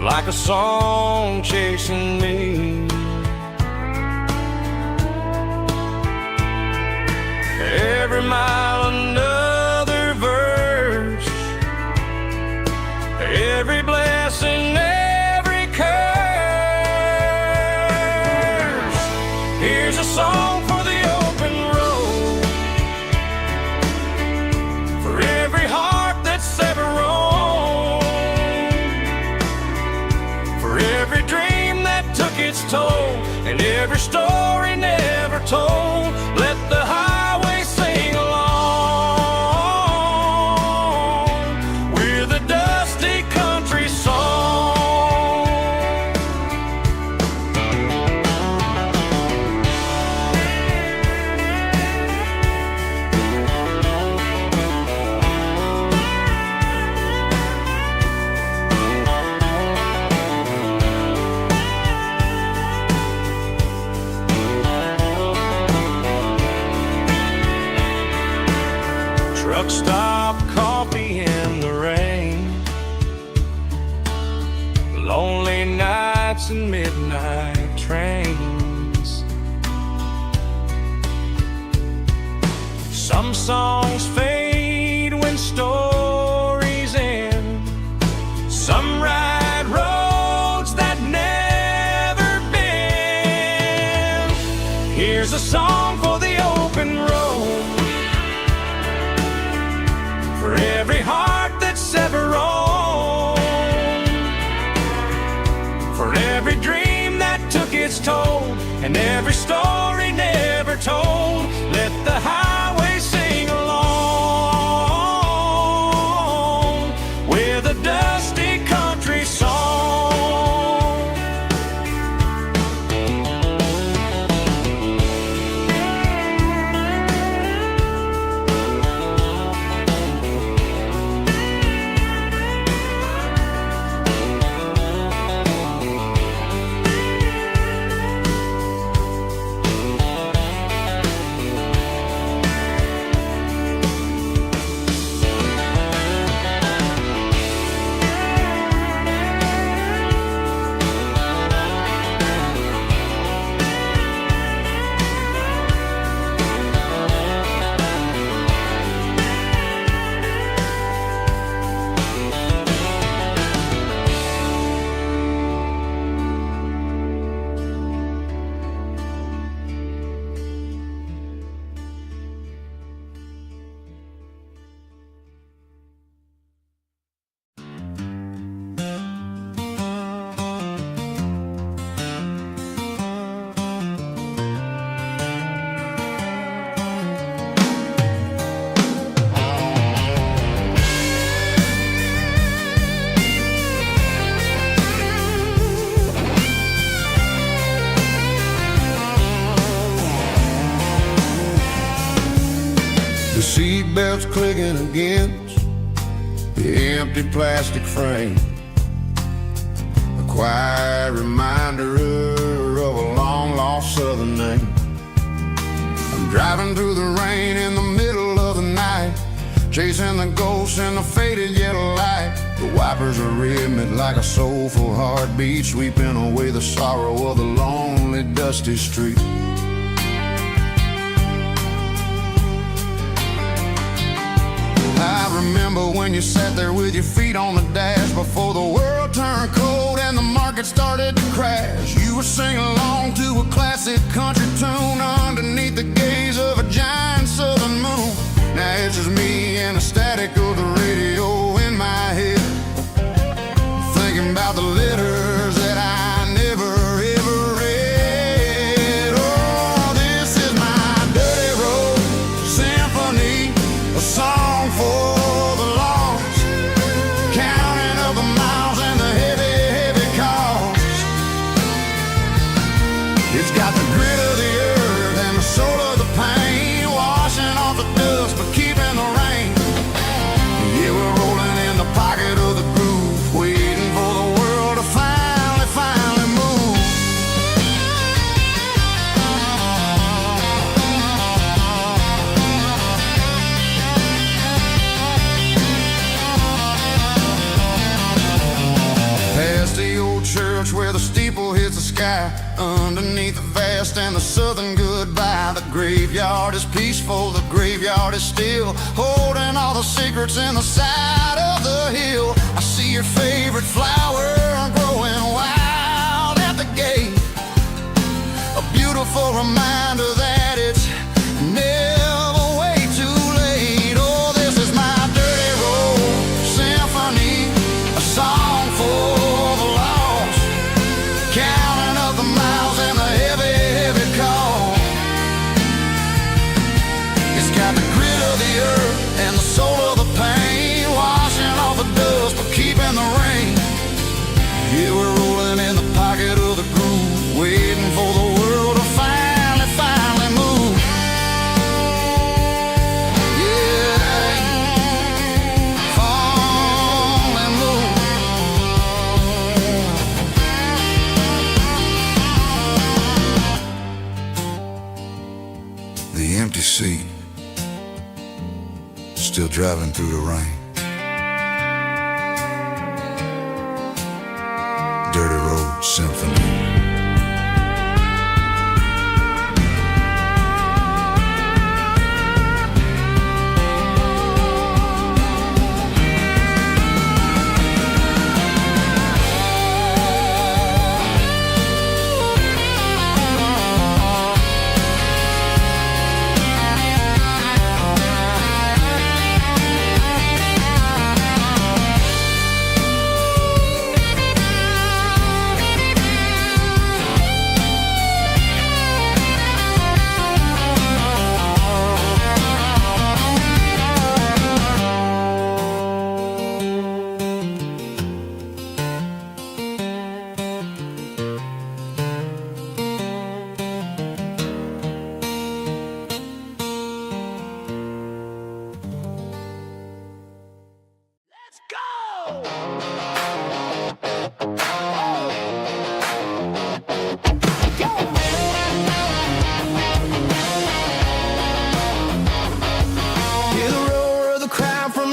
like a song chasing me. Every mile another verse, every blessing, every curse. Here's a song for the open road, for every heart that's ever roamed, for every dream that took its toll, and every story never told. Let the highway sing along with a dusty country song. nights and midnight trains. Some songs fade when stories end. Some ride roads that never bend. Here's a song for the open road, for every heart that's ever roamed, for every dream that took its toll, and every story never told. Let the highway sing along with a dusty country song. Seatbelts clicking against the empty plastic frame, a quiet reminder of a long-lost southern name. I'm driving through the rain in the middle of the night, chasing the ghosts in the faded yellow light. The wipers are rhythmic like a soulful heartbeat, sweeping away the sorrow of the lonely, dusty street. I remember when you sat there with your feet on the dash before the world turned cold and the market started to crash. You were singing along to a classic country tune underneath the gaze of a giant southern moon. Now it's just me and the static of the radio in my head, thinking about the letters that I never ever read. Oh, this is my dirty road symphony, a song for the lost, counting up the miles and the heavy, heavy cost. It's got the grit of the earth and the soul of the pain, washing off the dust but keeping the rain. Yeah, we're rolling in the pocket of the groove, waiting for the world to finally move. Past the old church where the steeple hits the sky, underneath the vast and the southern goodbye. The graveyard is peaceful, the graveyard is still, holding all the secrets in the side of the hill. I see your favorite flower growing wild at the gate, a beautiful reminder that it's never way too late. Oh, this is my dirty road symphony, a song for the lost, counting up the miles and the heavy, heavy cost. It's got the grit of the earth and the soul of the pain, washing off the dust but keeping the rain. Yeah, we're rolling in the pocket of the groove, waiting for the world to finally move. Yeah, finally move. The empty seat, still driving through the rain. Dirty road symphony.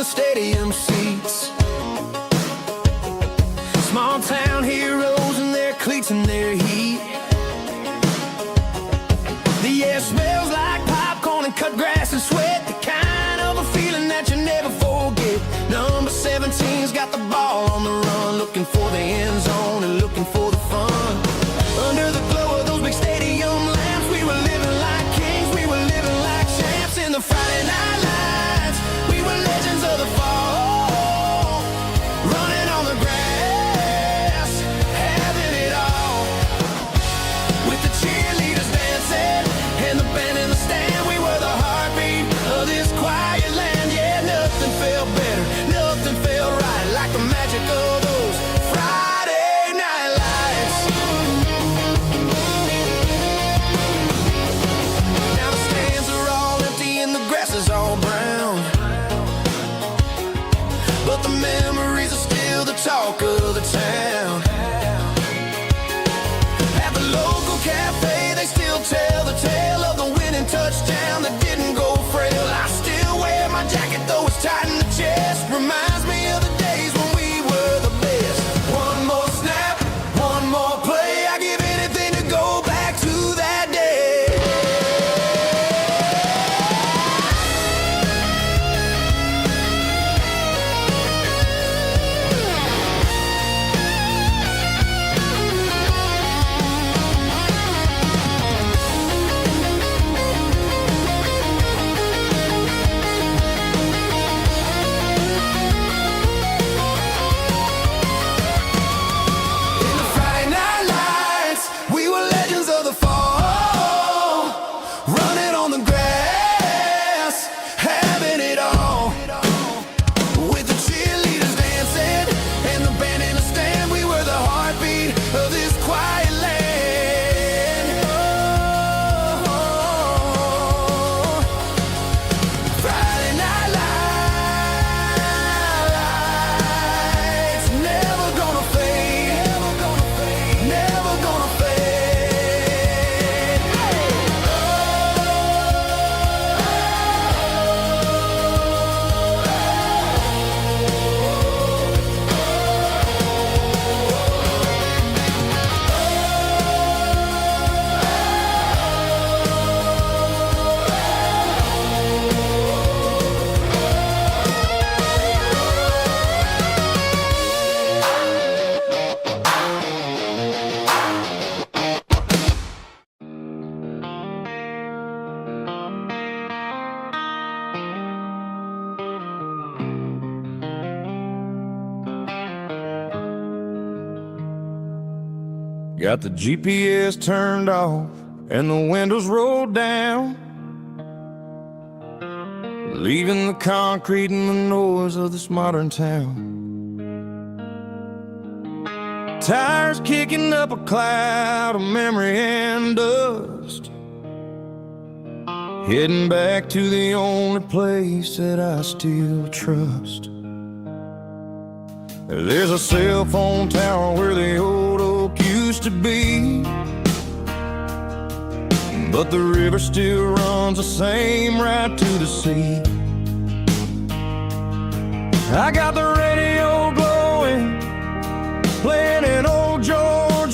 Stadium seats, small town heroes in their cleats and their heat. The air smells like popcorn and cut grass and sweat, the kind of a feeling that you never forget. Number 17's got the ball on the run, looking for the end zone and looking for the fun. Under the glow of those big stadium lamps, we were living like kings, we were living like champs in the Friday night lights. We were legends of the fall, running on the grass, having it all. With the cheerleaders dancing and the band in the stand, we were the heartbeat of this quiet land. Yeah, nothing felt better, nothing felt right like the magic of those Friday night lights. Now the stands are all empty and the grass is all brown, but the memories are still the talk of the town. At the local cafe, they still tell the tale of the winning touchdown that didn't go frail. I still wear my jacket, though it's tight in the chest. Reminds me of the days when we were the best. One more snap, one more play. I give anything to go back to that day. In the Friday night lights, we were legends of the fall, running on the grass, having it all. With the cheerleaders dancing and the band in the stand, we were the heartbeat of this quiet land. Oh, Friday night lights, never gonna fade, never gonna fade, never gonna fade. Got the GPS turned off and the windows rolled down, leaving the concrete and the noise of this modern town. Tires kicking up a cloud of memory and dust, heading back to the only place that I still trust. There's a cell phone tower where the old oak used to be, but the river still runs the same right to the sea. I got the radio glowing, playing an old George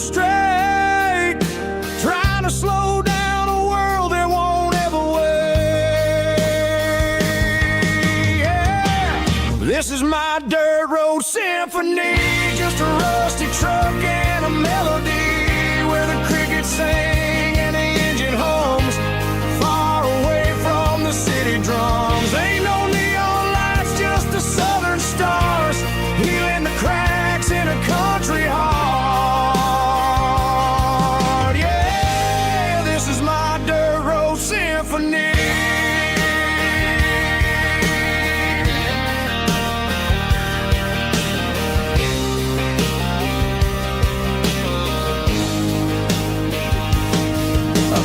is my dirt road symphony, just a rusty truck and a melody where the crickets sing and the engine hums, far away from the city drums. Ain't no neon lights, just the southern stars, healing the cracks in a country heart. Yeah, this is my dirt road symphony.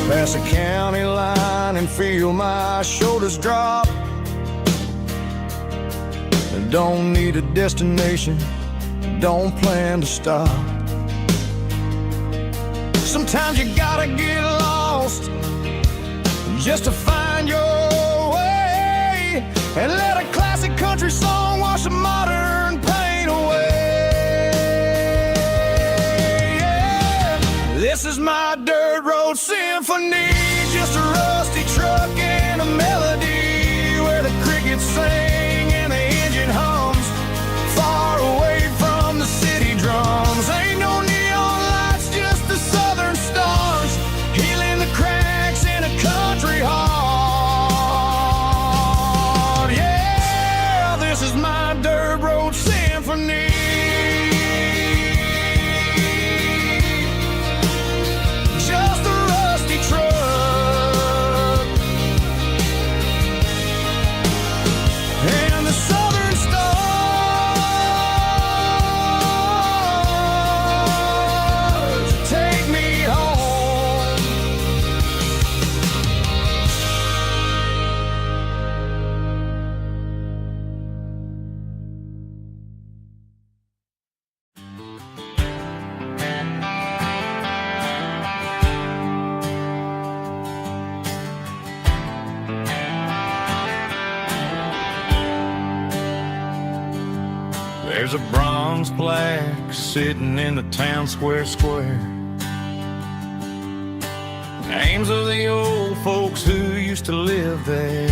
Pass a county line and feel my shoulders drop. Don't need a destination, don't plan to stop. Sometimes you gotta get lost just to find your way, and let a classic country song wash a modern pain away. Yeah. This is my dirt road symphony, just a rusty truck and a melody where the crickets sing and the engine hums, far away from the city drums. Ain't no neon lights, just the southern stars, healing the cracks in a country heart. Yeah, this is my dirt road symphony. There's a bronze plaque sitting in the town square. Names of the old folks who used to live there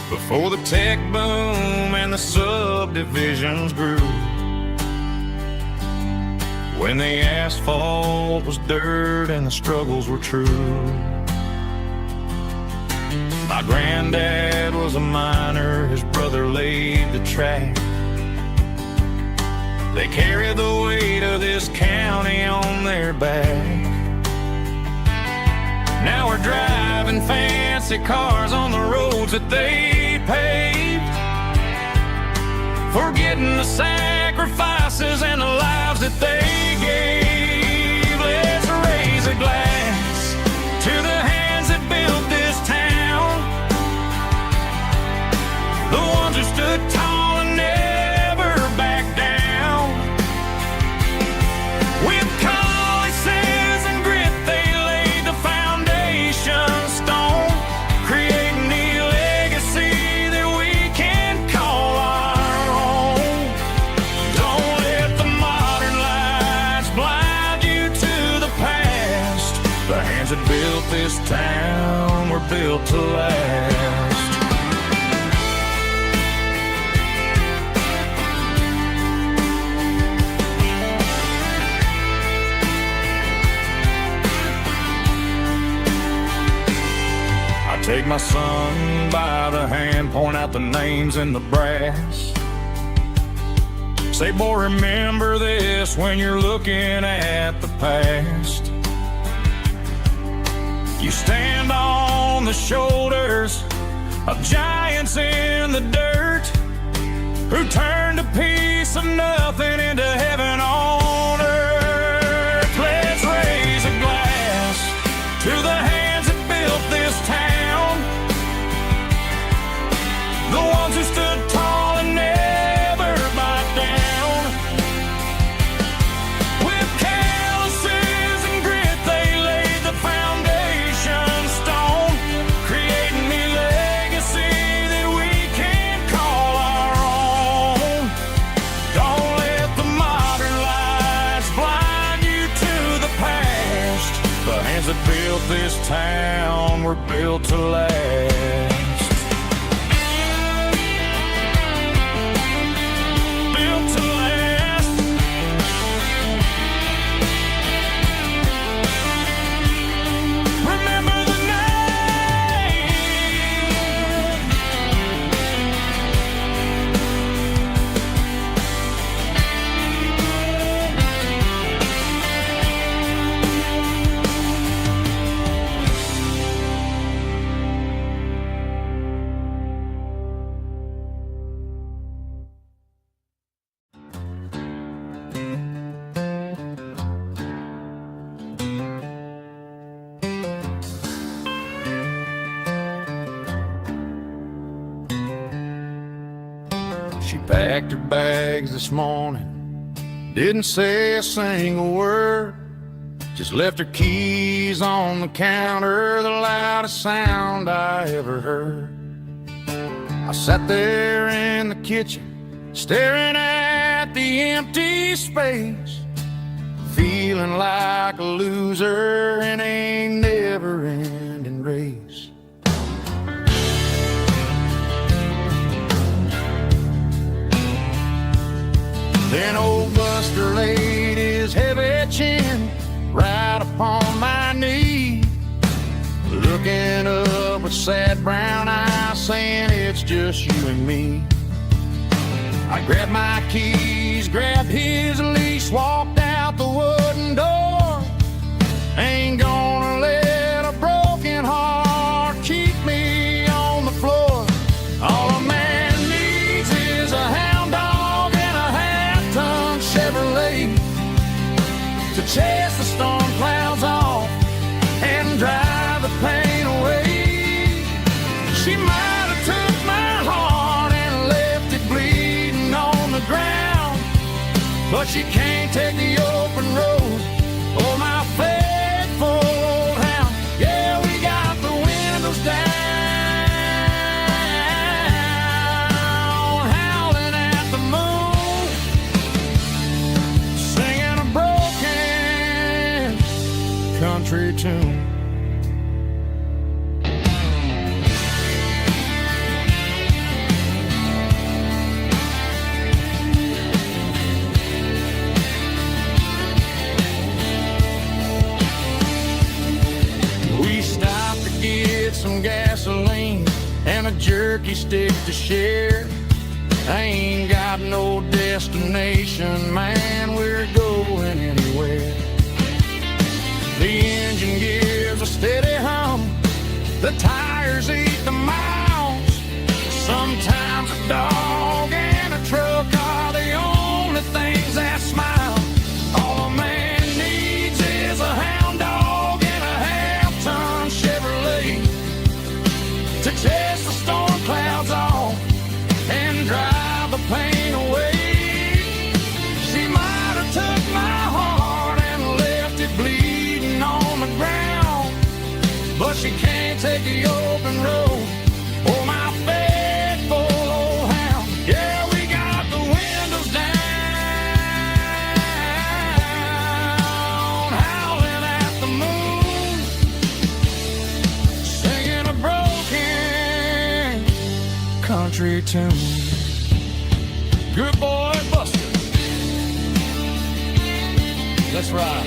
before the tech boom and the subdivisions grew, when the asphalt was dirt and the struggles were true. My granddad was a miner, his brother laid the track. They carried the weight of this county on their back. Now we're driving fancy cars on the roads that they paved, forgetting the sacrifices and the lives that they gave. Let's raise a glass to the hands that built this town, the ones who stood tall and never backed down. With calluses and grit, they laid the foundation stone, creating the legacy that we can call our own. Don't let the modern lights blind you to the past. The hands that built this town were built to last. Take my son by the hand, point out the names in the brass. Say, boy, remember this when you're looking at the past. You stand on the shoulders of giants in the dirt, who turned a piece of nothing into heaven on earth. Let's raise a glass to the hands that built this town, the ones who stood tall and never backed down. With calluses and grit, they laid the foundation stone, creating the legacy that we can call our own. Don't let the modern lights blind you to the past. The hands that built this town were built to last. packed her bags this morning, didn't say a single word, just left her keys on the counter, the loudest sound I ever heard. I sat there in the kitchen, staring at the empty space, feeling like a loser in a never-ending race. Then old Buster laid his heavy chin right upon my knee, looking up with sad brown eyes, saying it's just you and me. I grabbed my keys, grabbed his leash, walked out the wooden door. Ain't gonna let a broken heart keep me on the floor. All a man needs is a hound dog and a half-ton Chevrolet to chase the storm clouds off and drive the pain away. She might have took my heart and left it bleeding on the ground, but she can't take the open road or my faithful old hound. Yeah, we got the windows down, howling at the moon, singing a broken country tune. Some gasoline and a jerky stick to share. I ain't got no destination, man, we're going anywhere. The engine gives a steady hum, the tires eat the miles. Sometimes a dog and a truck are the only things that smile. All a man needs is a hound dog and a half-ton Chevrolet to chase the storm clouds off and drive the pain away. She might have took my heart and left it bleeding on the ground, but she can't take the open road or my faithful old hound. Yeah, we got the windows down, howling at the moon, singing a broken country tune. Good boy, Buster. Let's ride.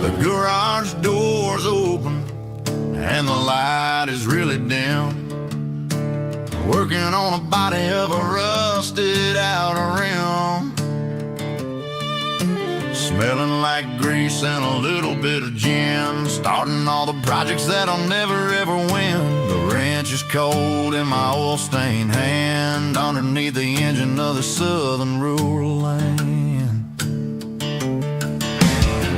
The garage door's open and the light is really dim. Working on a body of a rusted out rim, smelling like grease and a little bit of gin. Starting all the projects that I'll never ever win. The wrench is cold in my oil-stained hand, underneath the engine of the southern rural land.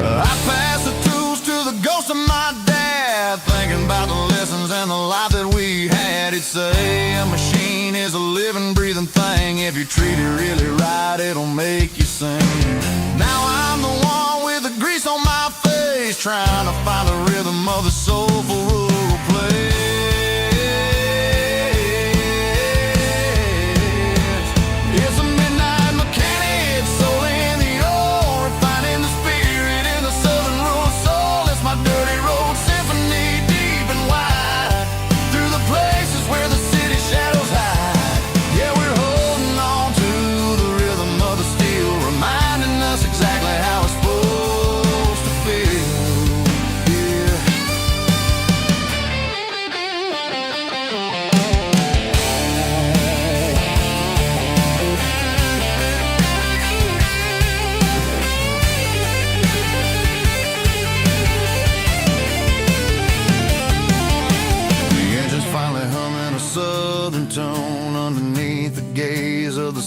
I pass the tools to the ghost of my dad, thinking about the lessons and the life that we had. He'd say a machine is a living, breathing thing. If you treat it really right, it'll make you sing. Now I'm the one with the grease on my face, trying to find the rhythm of the soulful rural place. It's a midnight mechanic, soul in the ore, refining the spirit in the southern rural soul. It's my dirty road symphony, deep and wide, through the places where the city shadows hide. Yeah, we're holding on to the rhythm of the steel, reminding us exactly how it's supposed to feel. Yeah.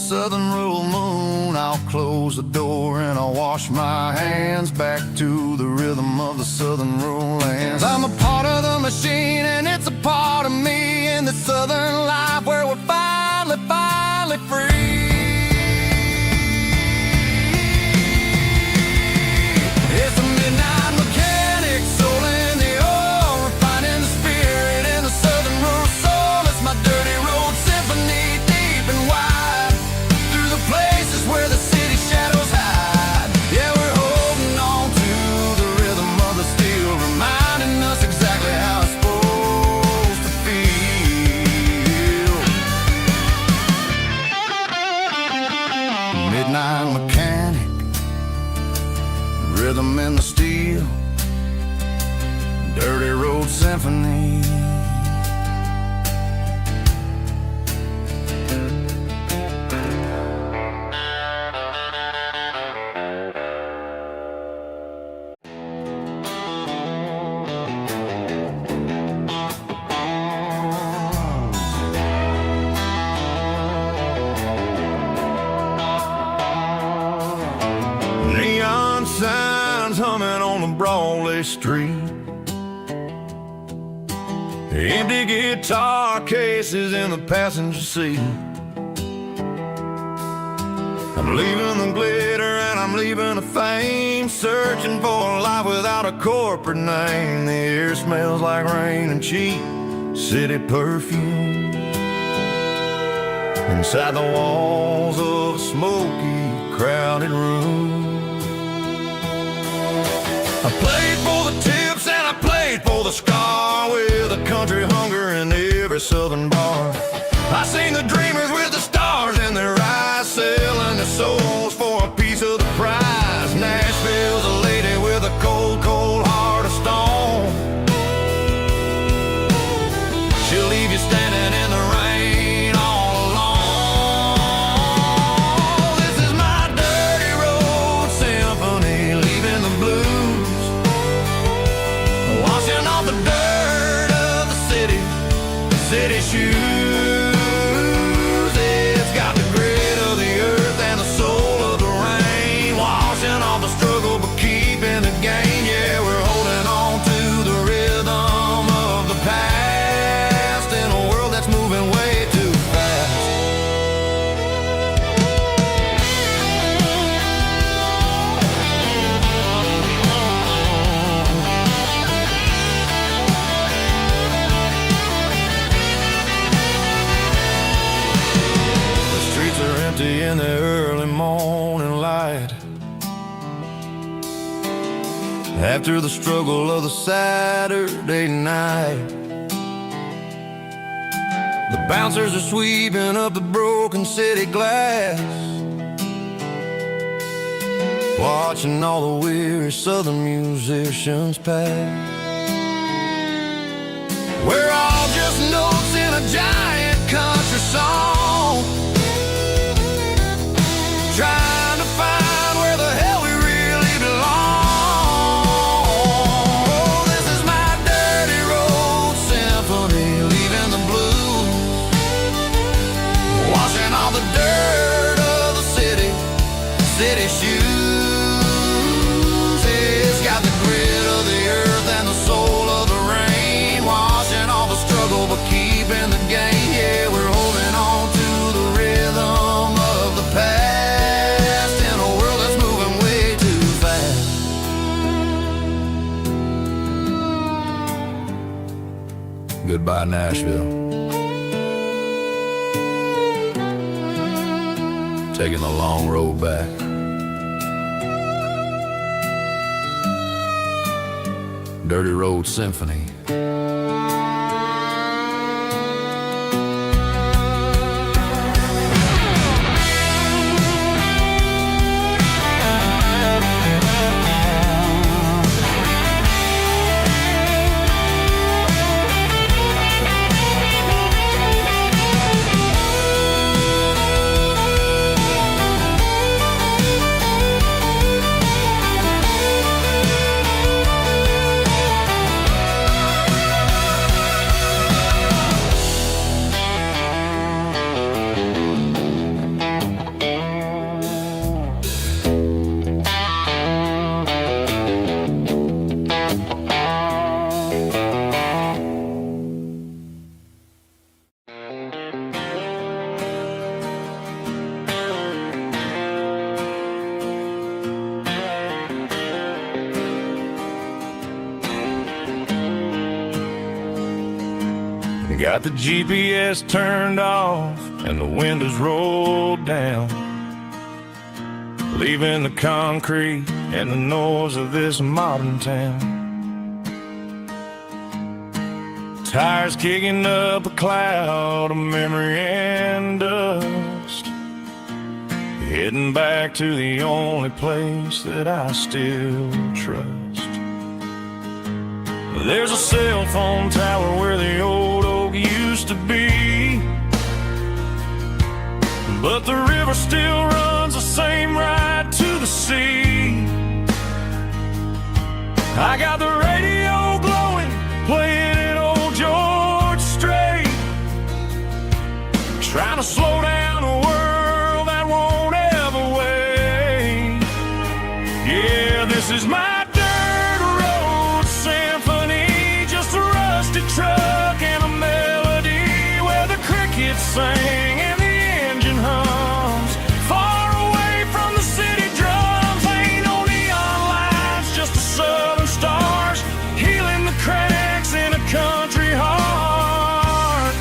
southern rural moon, I'll close the door and I'll wash my hands back to the rhythm of the southern rural lands. I'm a part of the machine and it's a part of me in the southern life where we're finally free. It's a midnight mechanic, soul in the oil, refining the spirit in the southern rural soul. It's my dirty road symphony, deep and wide, through the places where the city shadows hide. Yeah, we're holding on to the rhythm of the steel, reminding us exactly how it's supposed to feel. Midnight mechanic, rhythm in the steel, dirty road symphony. Neon signs humming on the Broadway street, empty guitar cases in the passenger seat. I'm leaving the glitter and I'm leaving the fame, searching for a life without a corporate name. The air smells like rain and cheap city perfume inside the walls of a smoky, crowded room. I played for the tips and I played for the scar, with a country hunger in every southern bar. I seen the dreamers with the stars in their eyes, selling their souls for a piece of the prize. Nashville's a lady with a cold, cold heart of stone. She'll leave you standing in the rain all alone. This is my dirty road symphony, leaving the blues, washing off the dirt of the city shoes. It's got the grit of the earth and the soul of the rain, washing off the struggle but keeping the gain. Yeah, we're holding on to the rhythm of the past in a world that's moving way too fast. The streets are empty in the early morning light, after the struggle of the Saturday night. The bouncers are sweeping up the broken city glass, watching all the weary southern musicians pass. We're all just notes in a giant country song, trying to find where the hell we really belong. Oh, this is my dirty road symphony, leaving the blues, washing all the dirt of the city shoes. It's got the grit of the earth and the soul of the rain, washing all the struggle but keeping the gain. Yeah, we're holding on to the rhythm of the past in a world that's moving way too fast. Goodbye, Nashville. Taking the long road back. Dirty Road Symphony. Got the GPS turned off and the windows rolled down, leaving the concrete and the noise of this modern town. Tires kicking up a cloud of memory and dust, heading back to the only place that I still trust. There's a cell phone tower where the old oak used to be, but the river still runs the same right to the sea. I got the radio glowing, playing an old George Strait, trying to slow down a world that won't ever wait. Yeah, this is my truck and a melody where the crickets sing and the engine hums, far away from the city drums. Ain't no neon lights, just the southern stars healing the cracks in a country heart.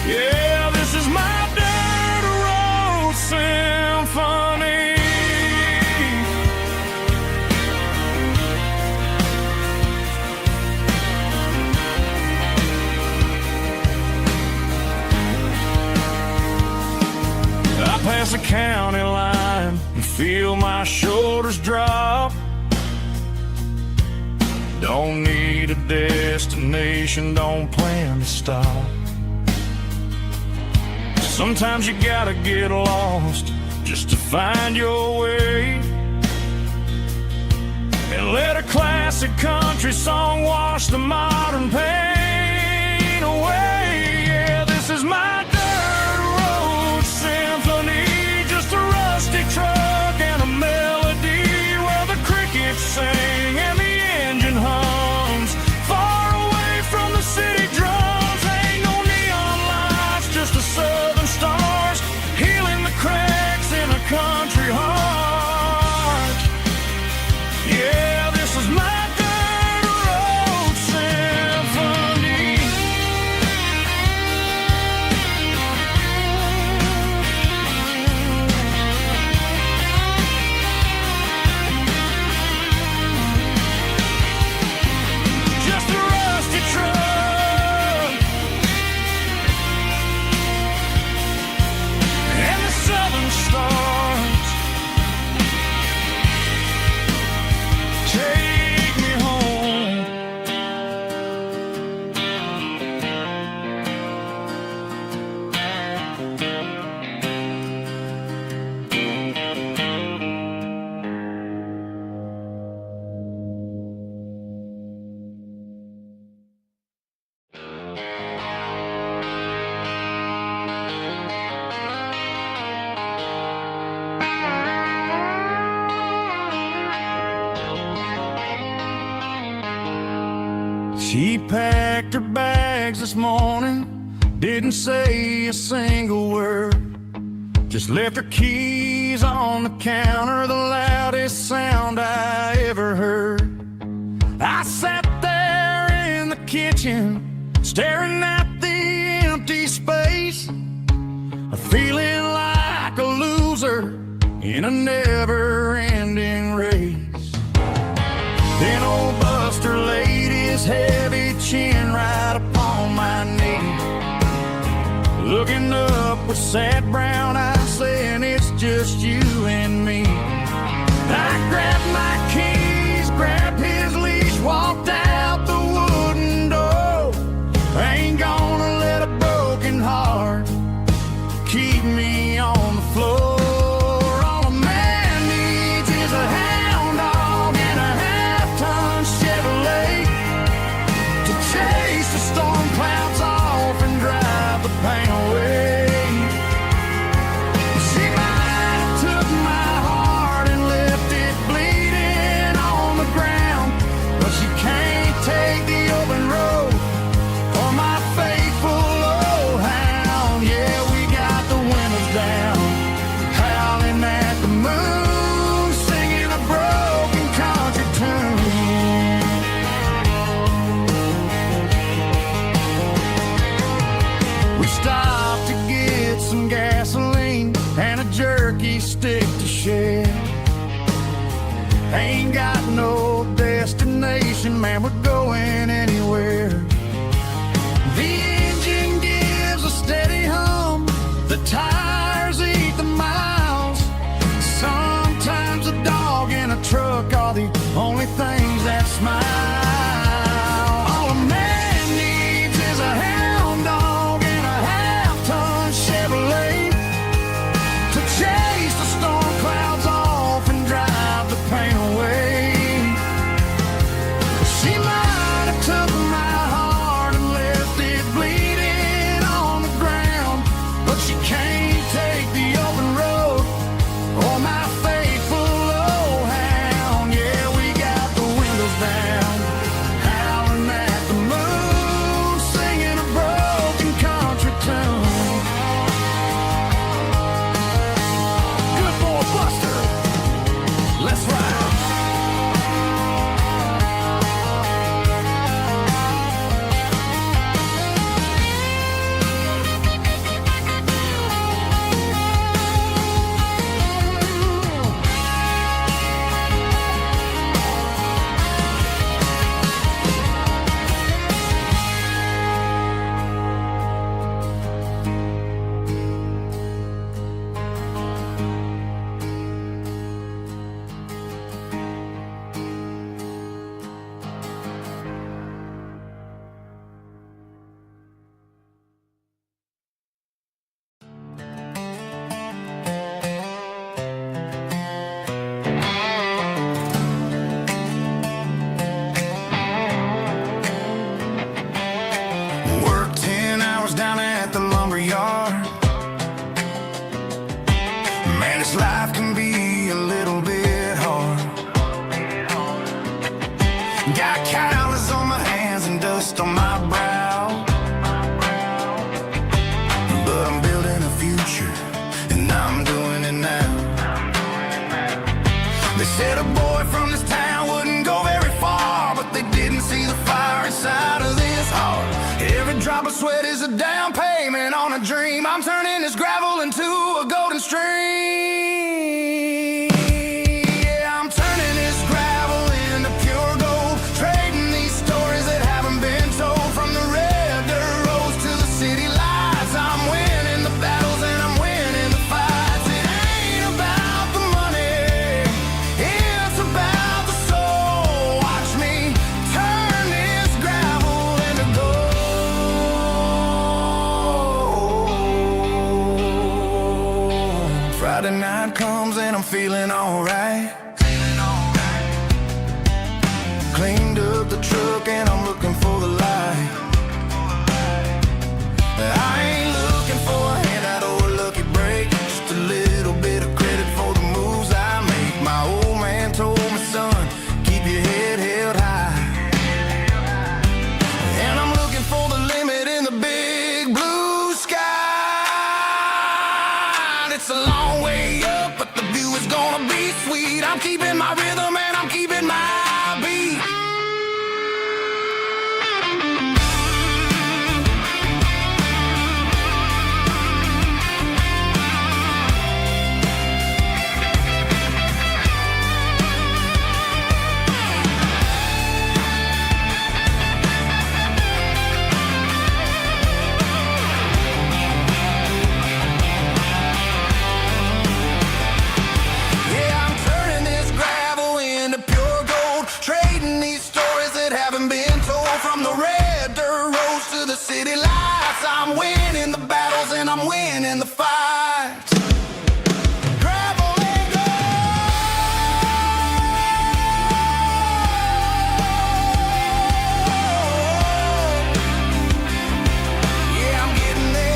Yeah, this is my dirt road symphony. Past the county line and feel my shoulders drop. Don't need a destination, don't plan to stop. Sometimes you gotta get lost just to find your way, and let a classic country song wash the modern pain away. Yeah, this is my truck and a melody where the crickets sing and the engine hums, far away from the city drums. Ain't no neon lights, just the southern stars healing the cracks in a country heart. Yeah, this is my dirt road symphony. She packed her bags this morning, didn't say a single word, just left her keys on the counter, the loudest sound I ever heard. I sat there in the kitchen, staring at the empty space, feeling like a loser in a never-ending race. Then old Buster laid his heavy chin right upon my knee, looking up with sad brown eyes, saying it's just you and me. I grabbed my keys, grabbed his leash, walked out the wooden door. I ain't gonna let a broken heart keep me on the floor. All a man needs is a hound dog and a half-ton Chevrolet to chase the storm clouds off and drive the pain away. empty stick to share. Ain't got no destination, man, we're going anywhere. The engine gives a steady hum, the tires eat the miles. Sometimes a dog in a truck are the only things that smile. All a man needs is a hound dog and a half-ton Chevrolet to chase the storm clouds off and drive the pain away. She might have took my heart and left it bleeding on the ground, but she can't take the open road or my faithful old hound. Yeah, we got the windows down, howling at the moon, singing a broken country tune. Good boy Buster, let's ride. Worked 10 hours down at the lumber yard. Man, this life can be a little bit hard. Got calluses on my hands and dust on my brow, but I'm building a future and I'm doing it now. They said a boy from this town wouldn't go very far, but they didn't see the fire inside of this heart. Every drop of sweat is a down payment on a dream. I'm turning this gravel into a golden stream. Yeah, I'm turning this gravel into pure gold, trading these stories that haven't been told. From the red dirt roads to the city lights, I'm winning the battles and I'm winning the fights. It ain't about the money, it's about the soul. Watch me turn this gravel into gold. Friday night comes and I'm feeling alright. Cleaned up the truck and I'm looking for the light. I ain't looking for a handout or a lucky break, just a little bit of credit for the moves I make. My old man told me, son, keep your head held high. And I'm looking for the limit in the big blue sky. It's a long way up, but the view is gonna be sweet. I'm keeping my rhythm and I'm keeping my beat. Yeah, I'm turning this gravel into pure gold, trading these stories that haven't been told. From the red dirt roads to the city lights, I'm winning the battles and I'm winning the fights. Gravel and gold. Yeah, I'm getting there.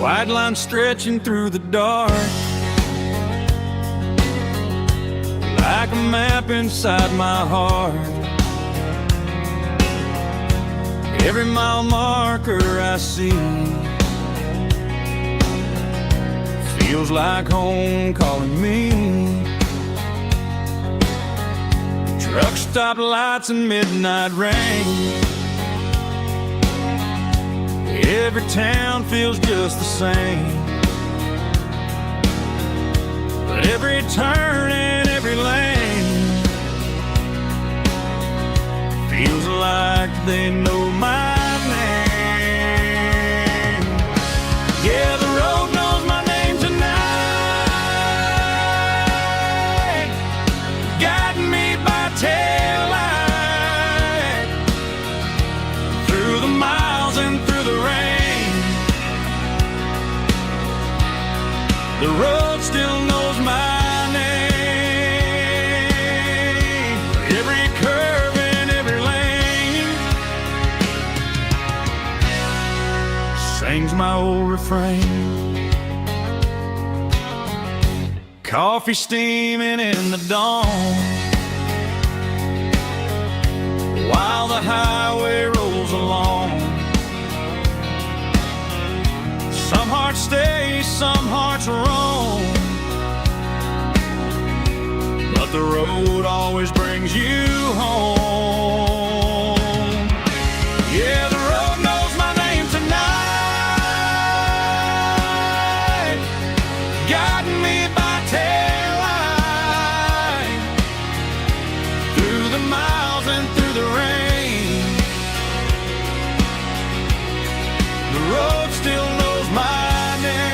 White line stretching through the dark, like a a map inside my heart. Every mile marker I see feels like home calling me. Truck stop lights and midnight rain. Every town feels just the same. But every turn and every lane feels like they know my name. Yeah, the road knows my name tonight, guiding me by taillight through the miles and through the rain. The road still knows my name. Every curve and every lane sings my old refrain. Coffee steaming in the dawn, while the highway rolls along. Some hearts stay, some hearts roam, but the road always brings you home. Yeah, the road knows my name tonight, guiding me by taillight through the miles and through the rain. The road still knows my name.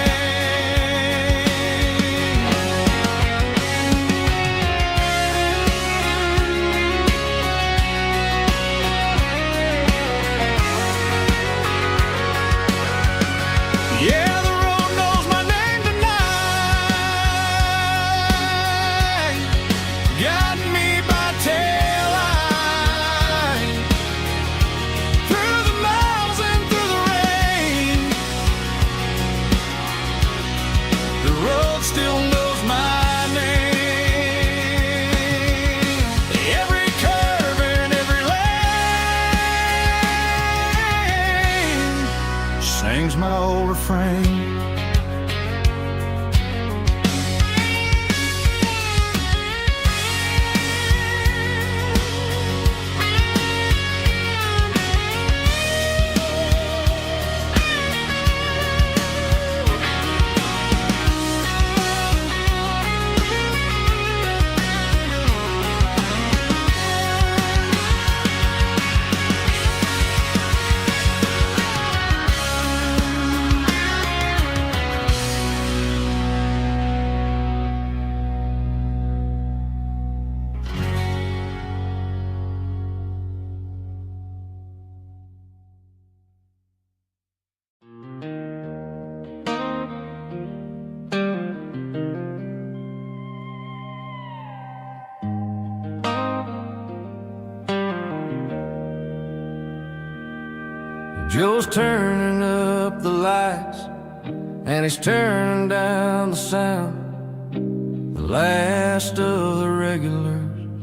Yeah, the road knows my name tonight, guiding me by taillight through the miles and through the rain. The road still knows my name. Every curve and every lane sings my old refrain. Joe's turning up the lights, and he's turning down the sound. The last of the regulars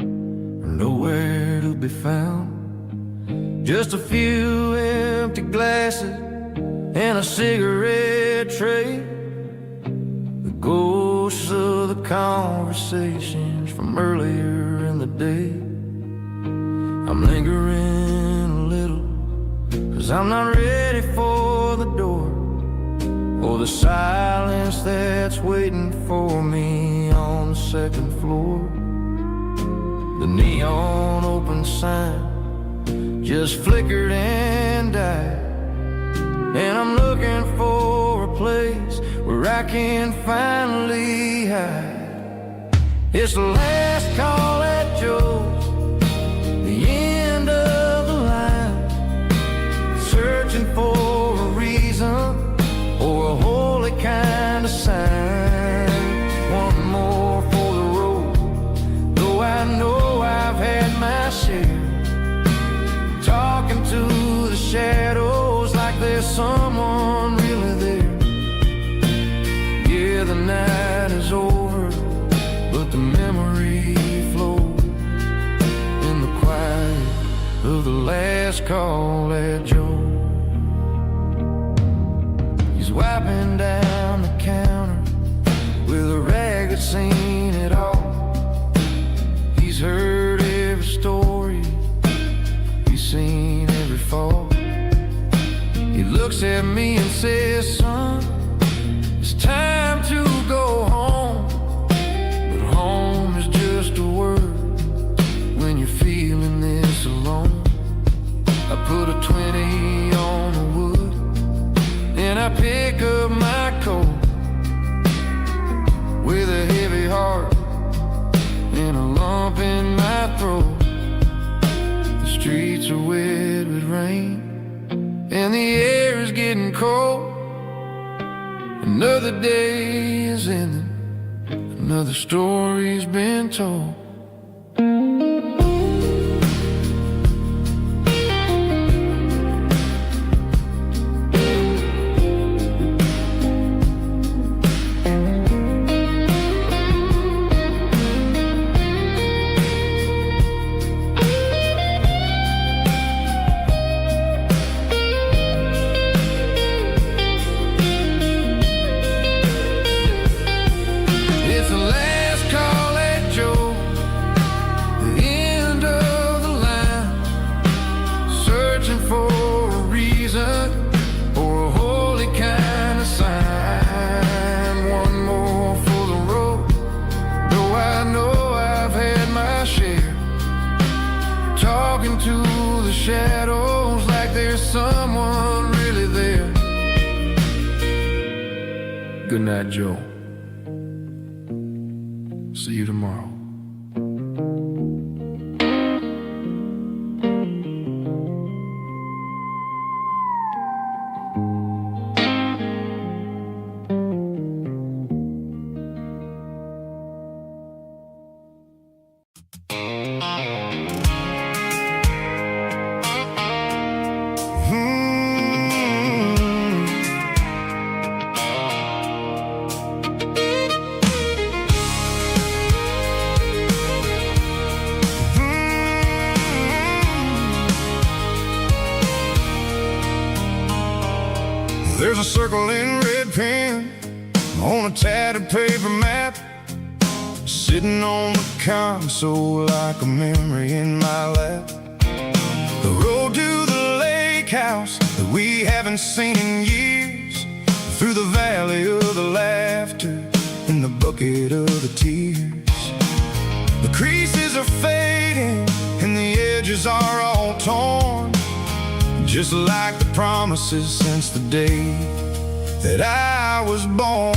are nowhere to be found. Just a few empty glasses and a cigarette tray, the ghosts of the conversations from earlier in the day. I'm lingering a little, 'cause I'm not ready for the door, or the silence that's waiting for me on the second floor. The neon open sign just flickered and died, and I'm looking for a place where I can finally hide. It's the last call at Joe's, the end of the line, searching for a reason or a holy kind of sign. One more for the road, though I know I've had my share, talking to the shadows like there's someone really there. Yeah, the night is over, but the memory flows last call at Joe. He's wiping down the counter with a rag that's seen it all. He's heard every story, he's seen every fall. He looks at me and says, son, it's time to go home. But home is just a word when you're feeling this alone. I put a 20 on the wood and I pick up my coat with a heavy heart and a lump in my throat. The streets are wet with rain and the air is getting cold. Another day is ending, another story's been told. To the shadows like there's someone really there. Good night, Joe. See you tomorrow. There's a circle in red pen on a tattered paper map, sitting on the console like a memory in my lap. The road to the lake house that we haven't seen in years, through the valley of the laughter and the bucket of the tears. The creases are fading and the edges are all torn, just like the promises since the day that I was born.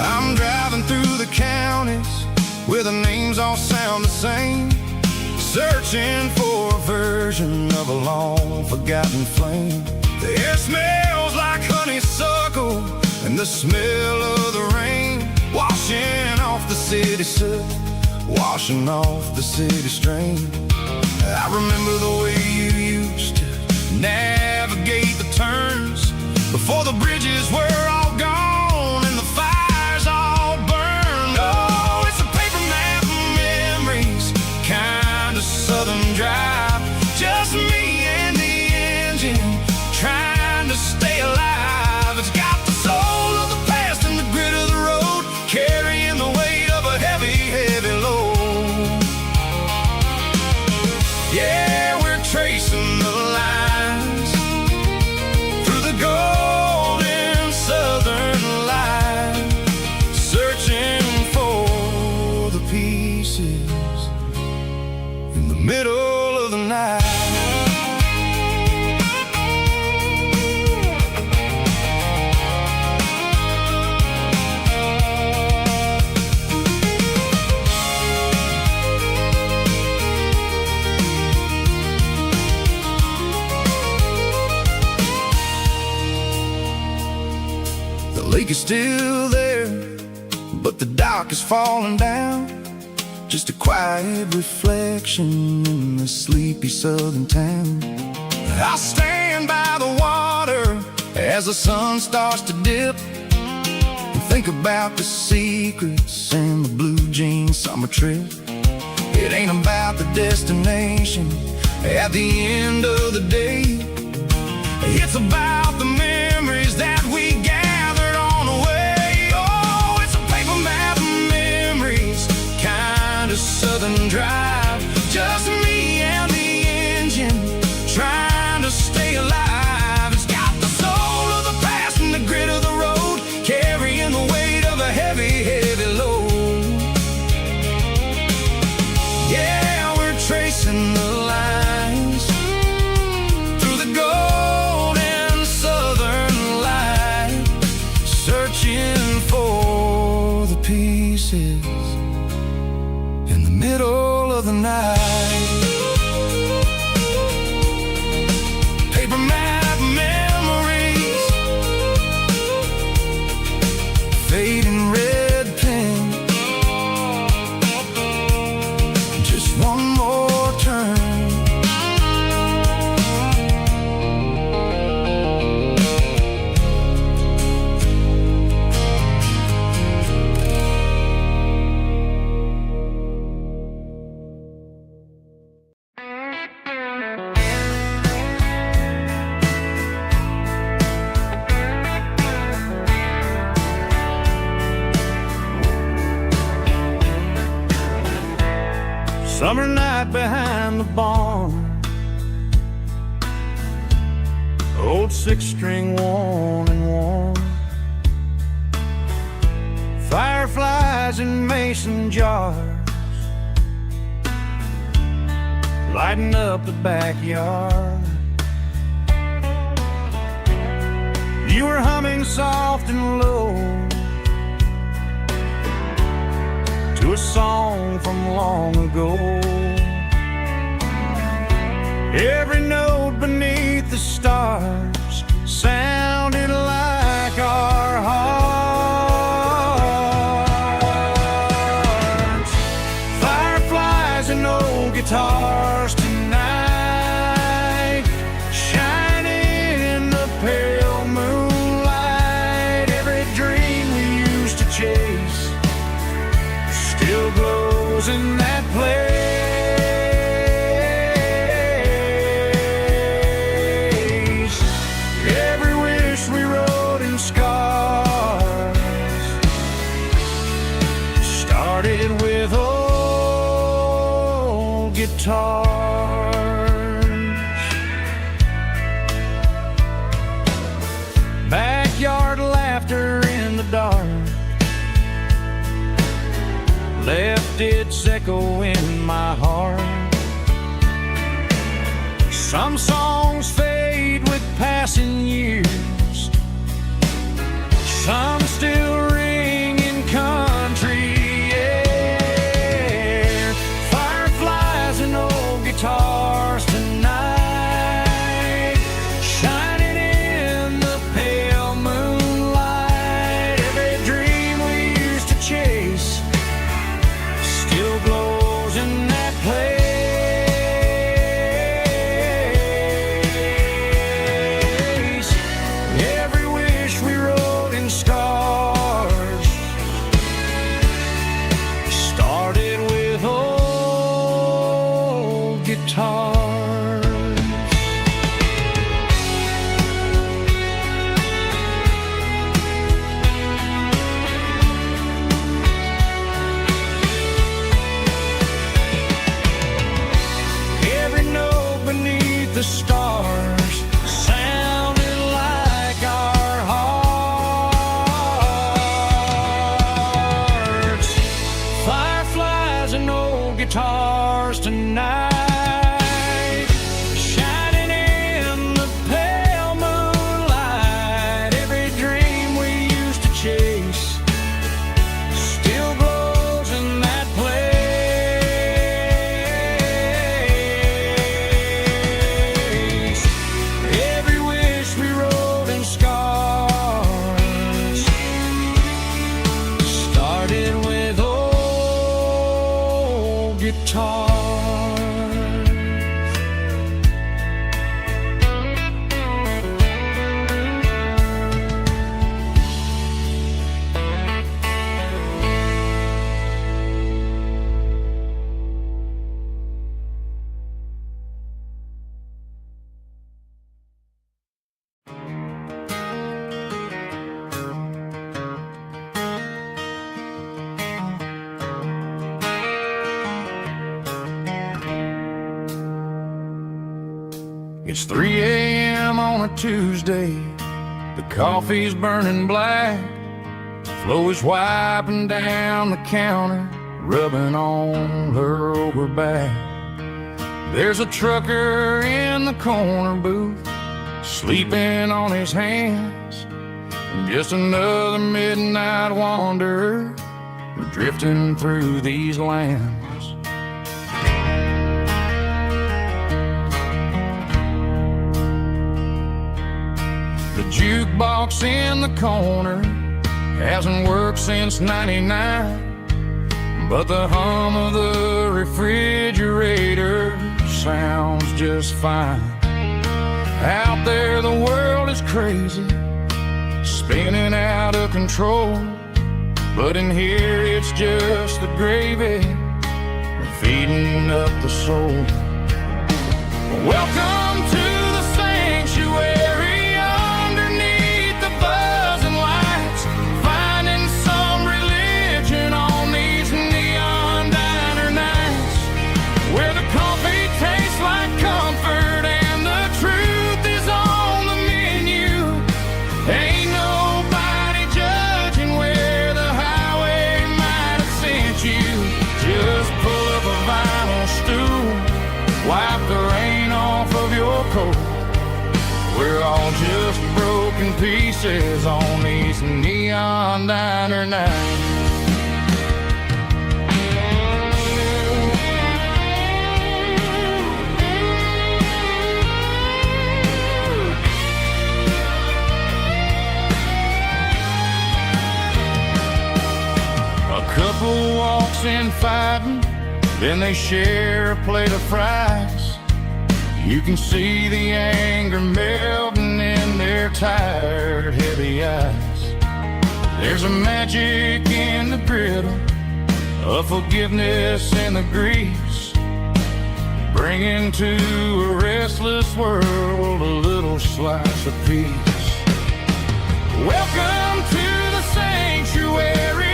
I'm driving through the counties where the names all sound the same, searching for a version of a long forgotten flame. The air smells like honeysuckle and the smell of the rain, washing off the city soot, washing off the city strain. I remember the way you used to navigate the turns before the bridges were all gone and the fires all burned. Oh, it's a paper map of memories, kind of southern drive, just me and the engine trying to stay alive. It's got the soul of the past and the grit of the road, carrying the weight of a heavy, heavy load. Yeah, we're tracing the lines through the golden southern light, searching for the pieces in the middle of the night. The lake is still there, but the dock is falling down, just a quiet reflection in the sleepy southern town. I'll stand by the water as the sun starts to dip, about the secrets and the blue jean summer trip. It ain't about the destination at the end of the day. It's about the memories that we gathered on the way. Oh, it's a paper map of memories, kind of southern drive. Just me and the engine, trying to stay alive. It's got the soul of the past and the grit of the road, carrying the weight of a heavy, heavy load. Yeah, we're tracing the lines through the golden southern light, searching for the pieces in the middle of the night. Paper map memories, fading red pen, just one more turn. Summer night behind the barn, old six-string worn and worn, fireflies in mason jars, lighting up the backyard. You were humming soft and low to a song from long ago. Every note beneath the stars sounded like our hearts. Fireflies and old guitars tonight, shining in the pale moonlight. Every dream we used to chase still glows in that place. Every wish we wrote in scars started with old guitars. Backyard laughter in the dark left its echo in my heart. Some songs fade with passing years, some still ring in country air. Fireflies and old guitars tonight, shining in the pale moonlight. Every dream we used to chase still glows in that place. Every wish we wrote in scars started with old guitars. Every note beneath the stars sounded like our hearts. Fireflies and old guitars tonight, shining in the pale moonlight. Every dream we used to chase still glows in that place. Every wish we wrote in scars started with old guitars. It's 3 a.m. on a Tuesday. The coffee's burning black. Flo is wiping down the counter, rubbing on her over back. There's a trucker in the corner booth, sleeping on his hands. Just another midnight wanderer, drifting through these lands. The jukebox in the corner hasn't worked since '99, but the hum of the refrigerator sounds just fine. Out there the world is crazy, spinning out of control, but in here it's just the gravy feeding up the soul. Welcome to the sanctuary underneath the buzzing lights, finding some religion on these neon diner nights, where the coffee tastes like comfort and the truth is on the menu. Ain't nobody judging where the highway might have sent you. Just pull up a vinyl stool, wipe the rain off of your coat. We're all just broken pieces on these neon diner nights. A couple walks in fighting, then they share a plate of fries. You can see the anger melting in their tired, heavy eyes. There's a magic in the griddle, a forgiveness in the grease, bringing to a restless world a little slice of peace. Welcome to the sanctuary.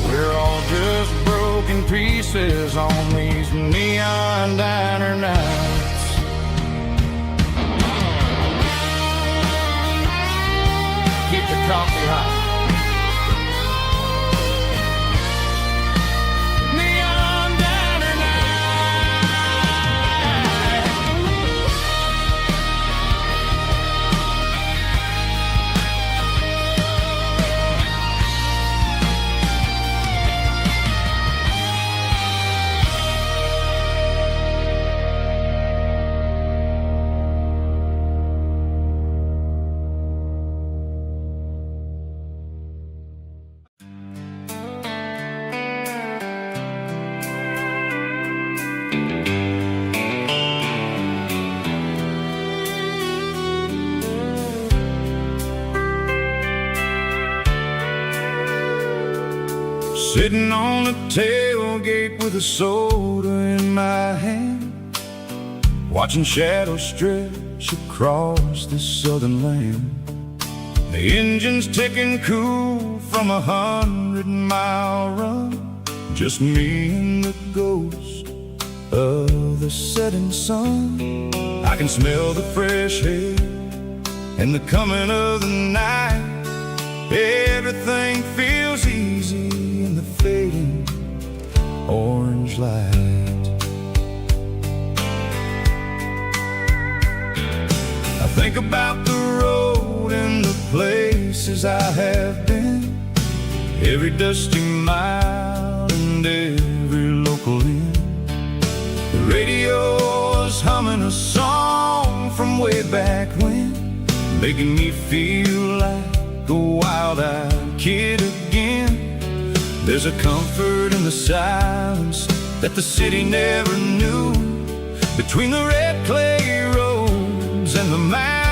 We're all just broken pieces on these neon diner nights. Keep the coffee hot. Neon diner sitting on the tailgate with a soda in my hand, watching shadows stretch across this southern land. The engine's ticking cool from 100-mile run, just me and the ghost of the setting sun. I can smell the fresh air and the coming of the night. Everything feels easy in the fading orange light. I think about the road and the places I have been, every dusty mile and every local inn. The radio is humming a song from way back when, making me feel like a wild-eyed kid again. There's a comfort in the silence that the city never knew, between the red clay roads and the mountains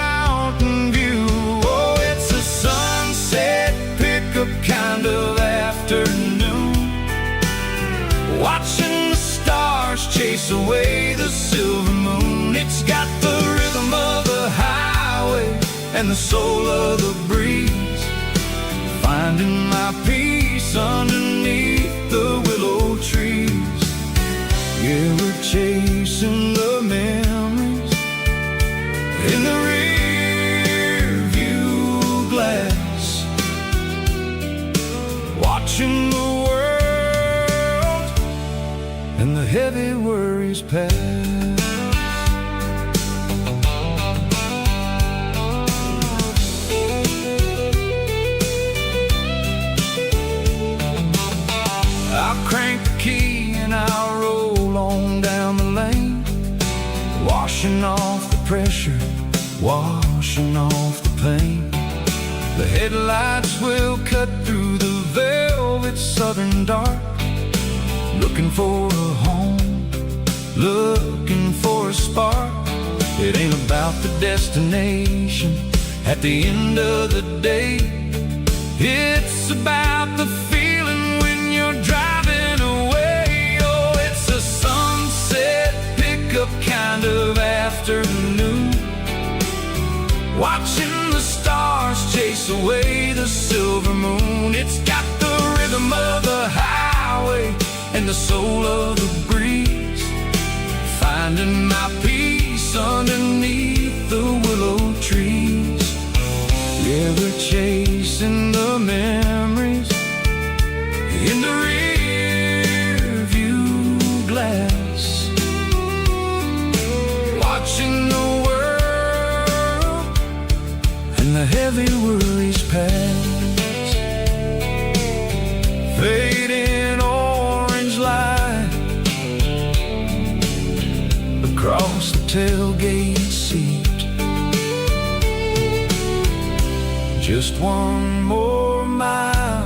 chase away the silver moon. It's got the rhythm of the highway and the soul of the breeze, finding my peace underneath the willow trees. Yeah, we're chasing the memories in the rear view glass, watching the world and the heavy worries pass. I'll crank the key and I'll roll on down the lane, washing off the pressure, washing off the pain. The headlights will cut through the velvet southern dark, looking for a home, looking for a spark. It ain't about the destination at the end of the day, it's about the feeling when you're driving away. Oh, it's a sunset pickup kind of afternoon, watching the stars chase away the silver moon. It's got the rhythm of the highway and the soul of the breeze, finding my peace underneath the willow trees. Yeah, we're chasing the memories in the rear view glass, watching the world and the heavy worries pass. Fading orange light across the tailgate seat, just one more mile.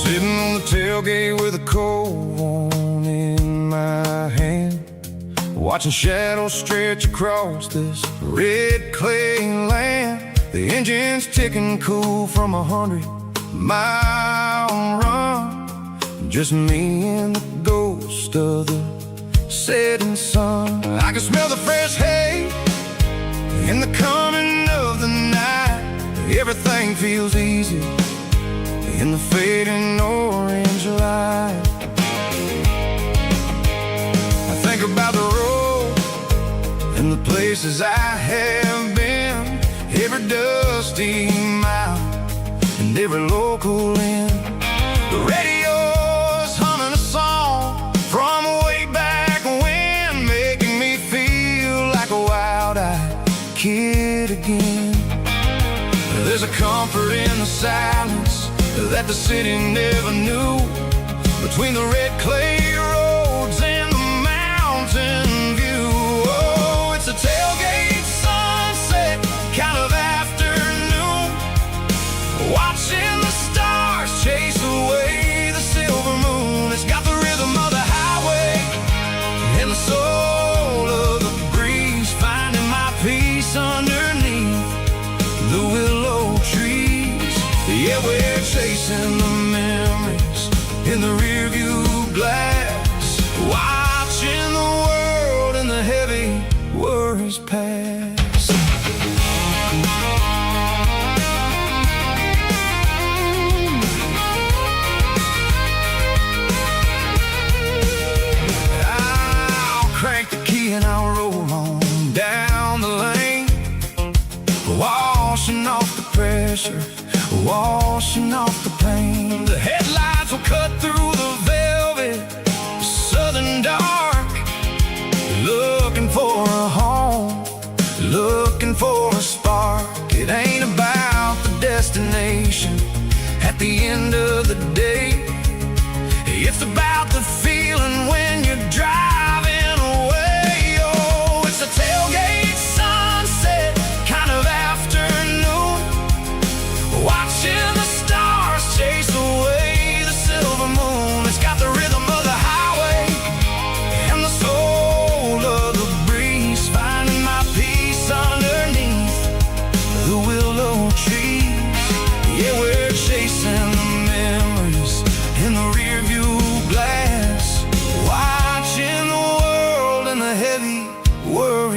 Sitting on the tailgate with a cold one in my hand, watching shadows stretch across this red clay land. The engine's ticking cool from 100-mile run, just me and the ghost of the setting sun. I can smell the fresh hay in the coming of the night. Everything feels easy in the fading orange light. I think about the road and the places I have been, every dusty mile and every local inn. The radio's humming a song from way back when, making me feel like a wild-eyed kid again. There's a comfort in the silence that the city never knew, between the red clay roads and the mountain view. Oh, it's a tailgate sunset kind of afternoon, watching the stars chase away the silver moon. It's got the rhythm of the highway and the soul of the breeze, finding my peace underneath the willow trees. Yeah, we're chasing the memories in the rearview glass, watching the world and the heavy worries pass. I'll crank the key and I'll roll on down the lane, washing off the pressure, washing off the pain. The headlights will cut through the velvet southern dark, looking for a home, looking for a spark.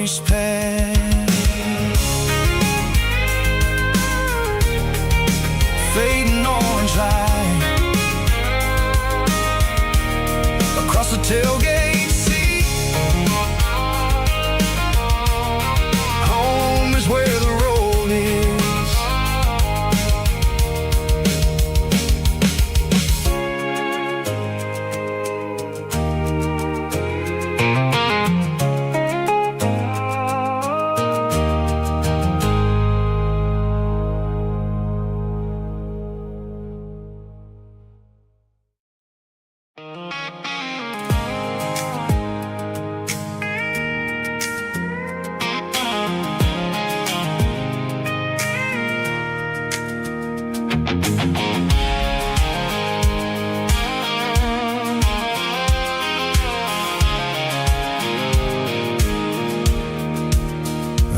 memories pass, fading orange light across the tailgate seat. Home is where the road is.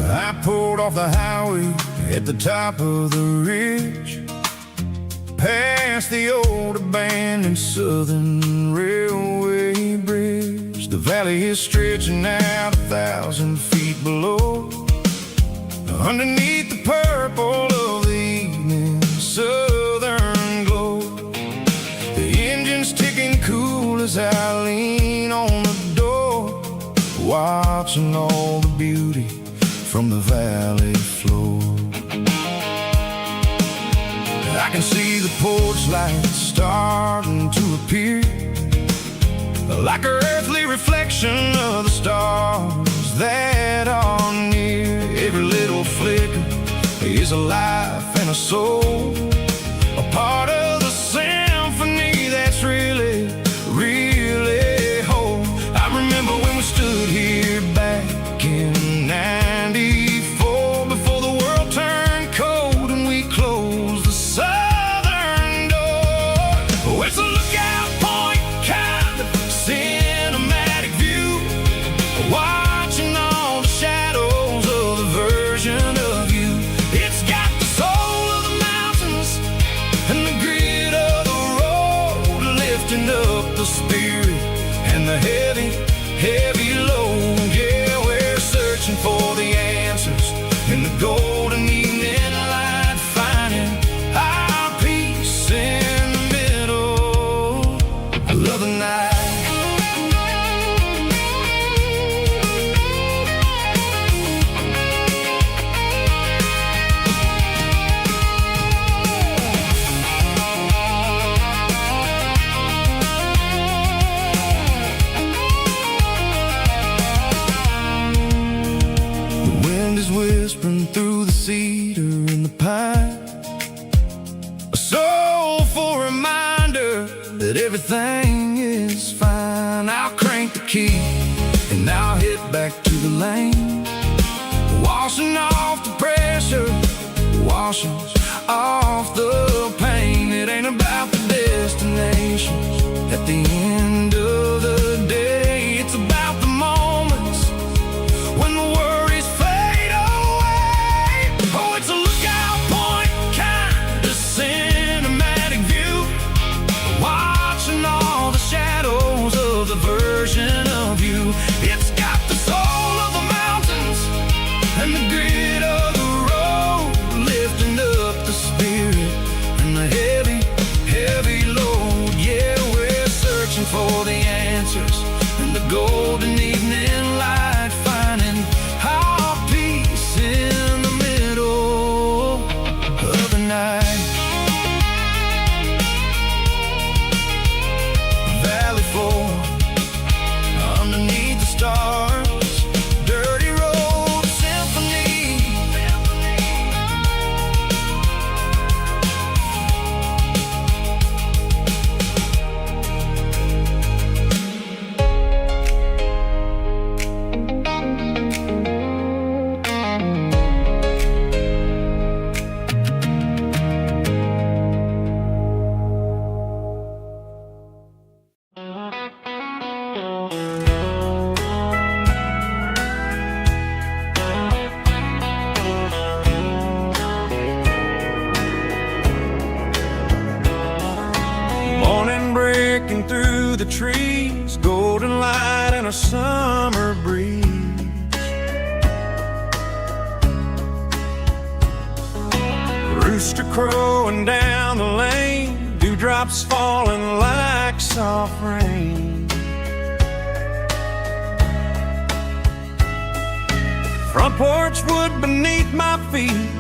I pulled off the highway at the top of the ridge, past the old abandoned Southern Railway bridge. The valley is stretching out 1,000 feet below, underneath the purple of the evening southern glow. The engine's ticking cool as I lean on the door, watching all the beauty from the valley floor. I can see the porch lights starting to appear, like an earthly reflection of the stars that are near. Every little flicker is a life and a soul, a part of the symphony that's really, really whole. I remember when we stood here back in '94, before the world turned cold and we closed the southern door. Oh, it's a lookout point, kind of cinematic view, watching all the shadows of the version of you. It's got the soul of the mountains and the grit of the road, lifting up the spirit and the heavy, heavy load. Yeah, we're searching for the answers in the golden evening light, finding our peace in the middle of the night. The wind is whispering through the cedar and the pine, a soulful reminder that everything is fine. I'll crank the key and I'll hit back to the lane, washing off the pressure, washing off the pain. It ain't about the destinations at the end of the day, it's about the moments when the worries fade away. Oh, it's a lookout point, kind of cinematic view, watching all the shadows of the version of you. It's got the soul of the mountains and the grit of the road, lifting up the spirit and the heavy, heavy load. Yeah, we're searching for the answers in the golden evening light, finding our peace in the middle of the night. Valley floor, underneath the stars, dirty road symphony. Morning breaking through the trees, golden light and a summer breeze. rooster crowing down the lane, dewdrops falling like soft rain. Front porch wood beneath my feet,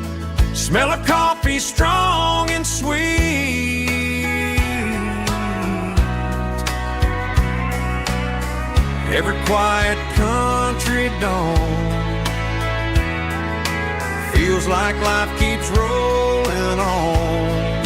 smell of coffee strong and sweet. Every quiet country dawn feels like life keeps rolling on.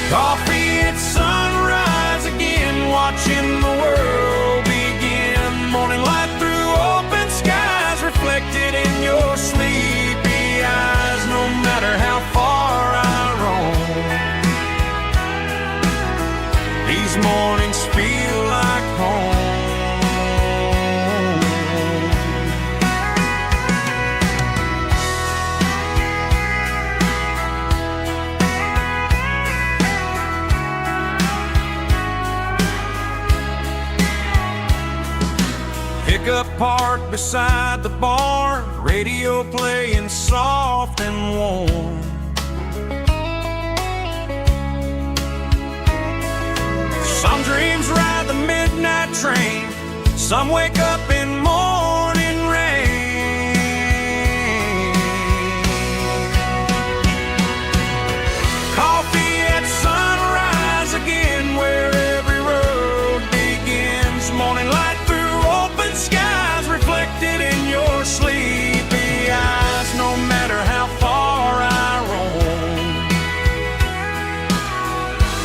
Coffee at sunrise again, watching the world begin. Morning light through open skies, reflected in your sleepy eyes. No matter how far I roam, these mornings feel like home. Pickup parked beside the barn, radio playing soft and warm. Some dreams ride the midnight train, some wake up in morning rain. Coffee at sunrise again, where every road begins. Morning light through open skies, reflected in your sleepy eyes. No matter how far I roam,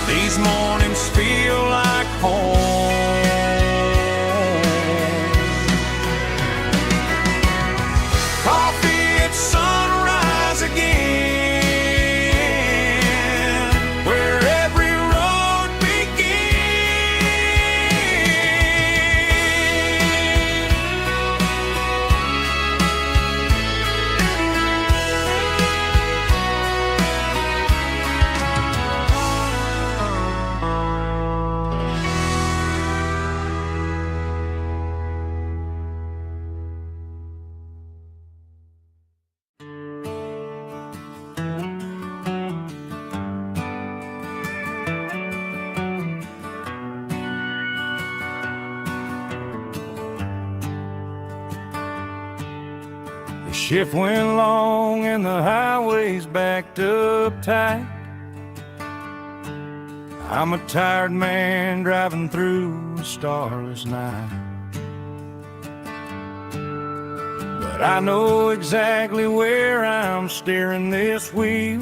these mornings feel like home. Coffee at sunrise again, where every road shift went long and the highway's backed up tight. I'm a tired man driving through a starless night, but I know exactly where I'm steering this wheel,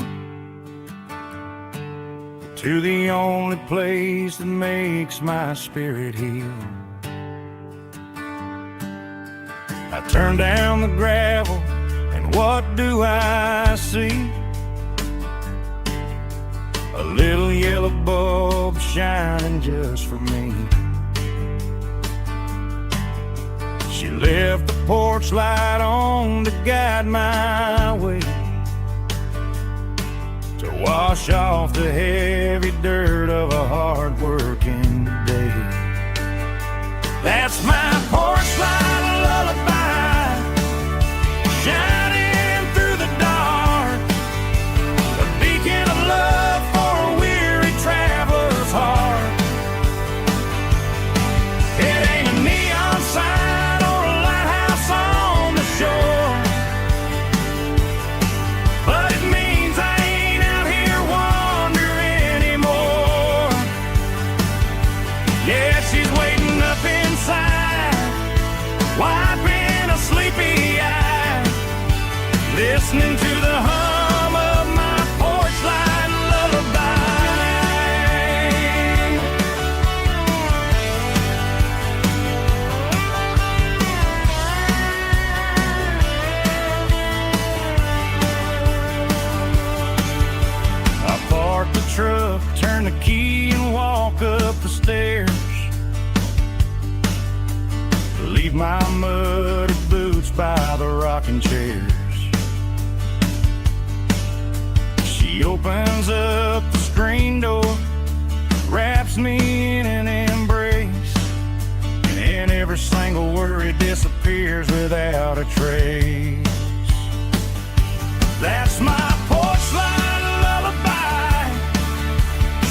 to the only place that makes my spirit heal. I turn down the gravel, and what do I see? A little yellow bulb shining just for me. She left the porch light on to guide my way, to wash off the heavy dirt of a hard-working day. That's my porch light lullaby, shining through the dark, a beacon of love for a weary traveler's heart. It ain't a neon sign or a lighthouse on the shore, but it means I ain't out here wandering anymore. Yeah, she's waiting up inside, wiping a sleepy eye, listening to the hum of my porch light lullaby. I park the truck, turn the key and walk up the stairs, leave my muddy boots by the rocking chairs. She opens up the screen door, wraps me in an embrace, and every single worry disappears without a trace. That's my porch light lullaby,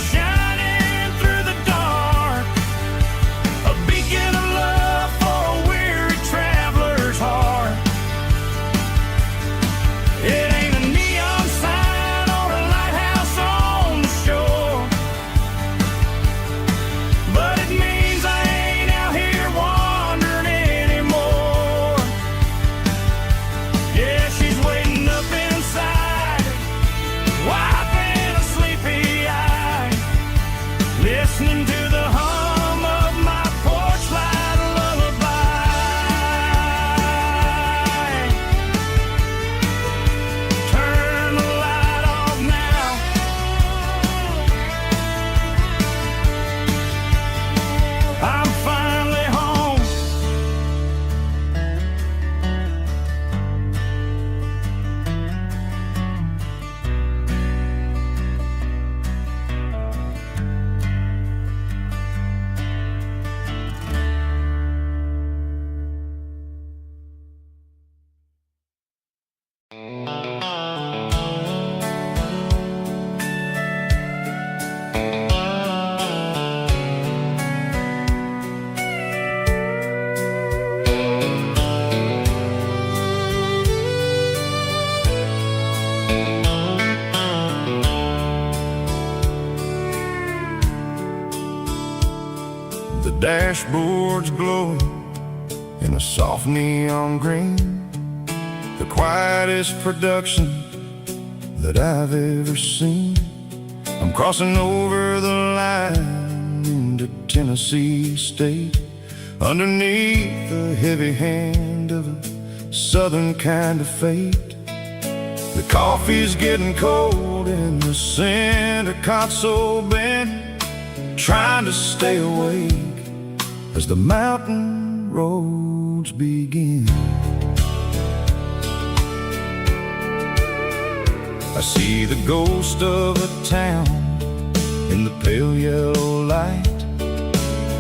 shining through the dark, a beacon of love for a weary traveler's heart. It ain't a neon sign or a lighthouse on the shore, but it means I ain't out here wandering anymore. Yeah, she's waiting up inside, wiping a sleepy eye, listening to the hum of my porch light lullaby. Turn the light off now, I'm finally home. The dashboard's glowing in a soft neon green, the quietest production that I've ever seen. I'm crossing over the line into Tennessee State, underneath the heavy hand of a southern kind of fate. The coffee's getting cold in the center console bin, trying to stay awake as the mountain roads begin. I see the ghost of a town in the pale yellow light,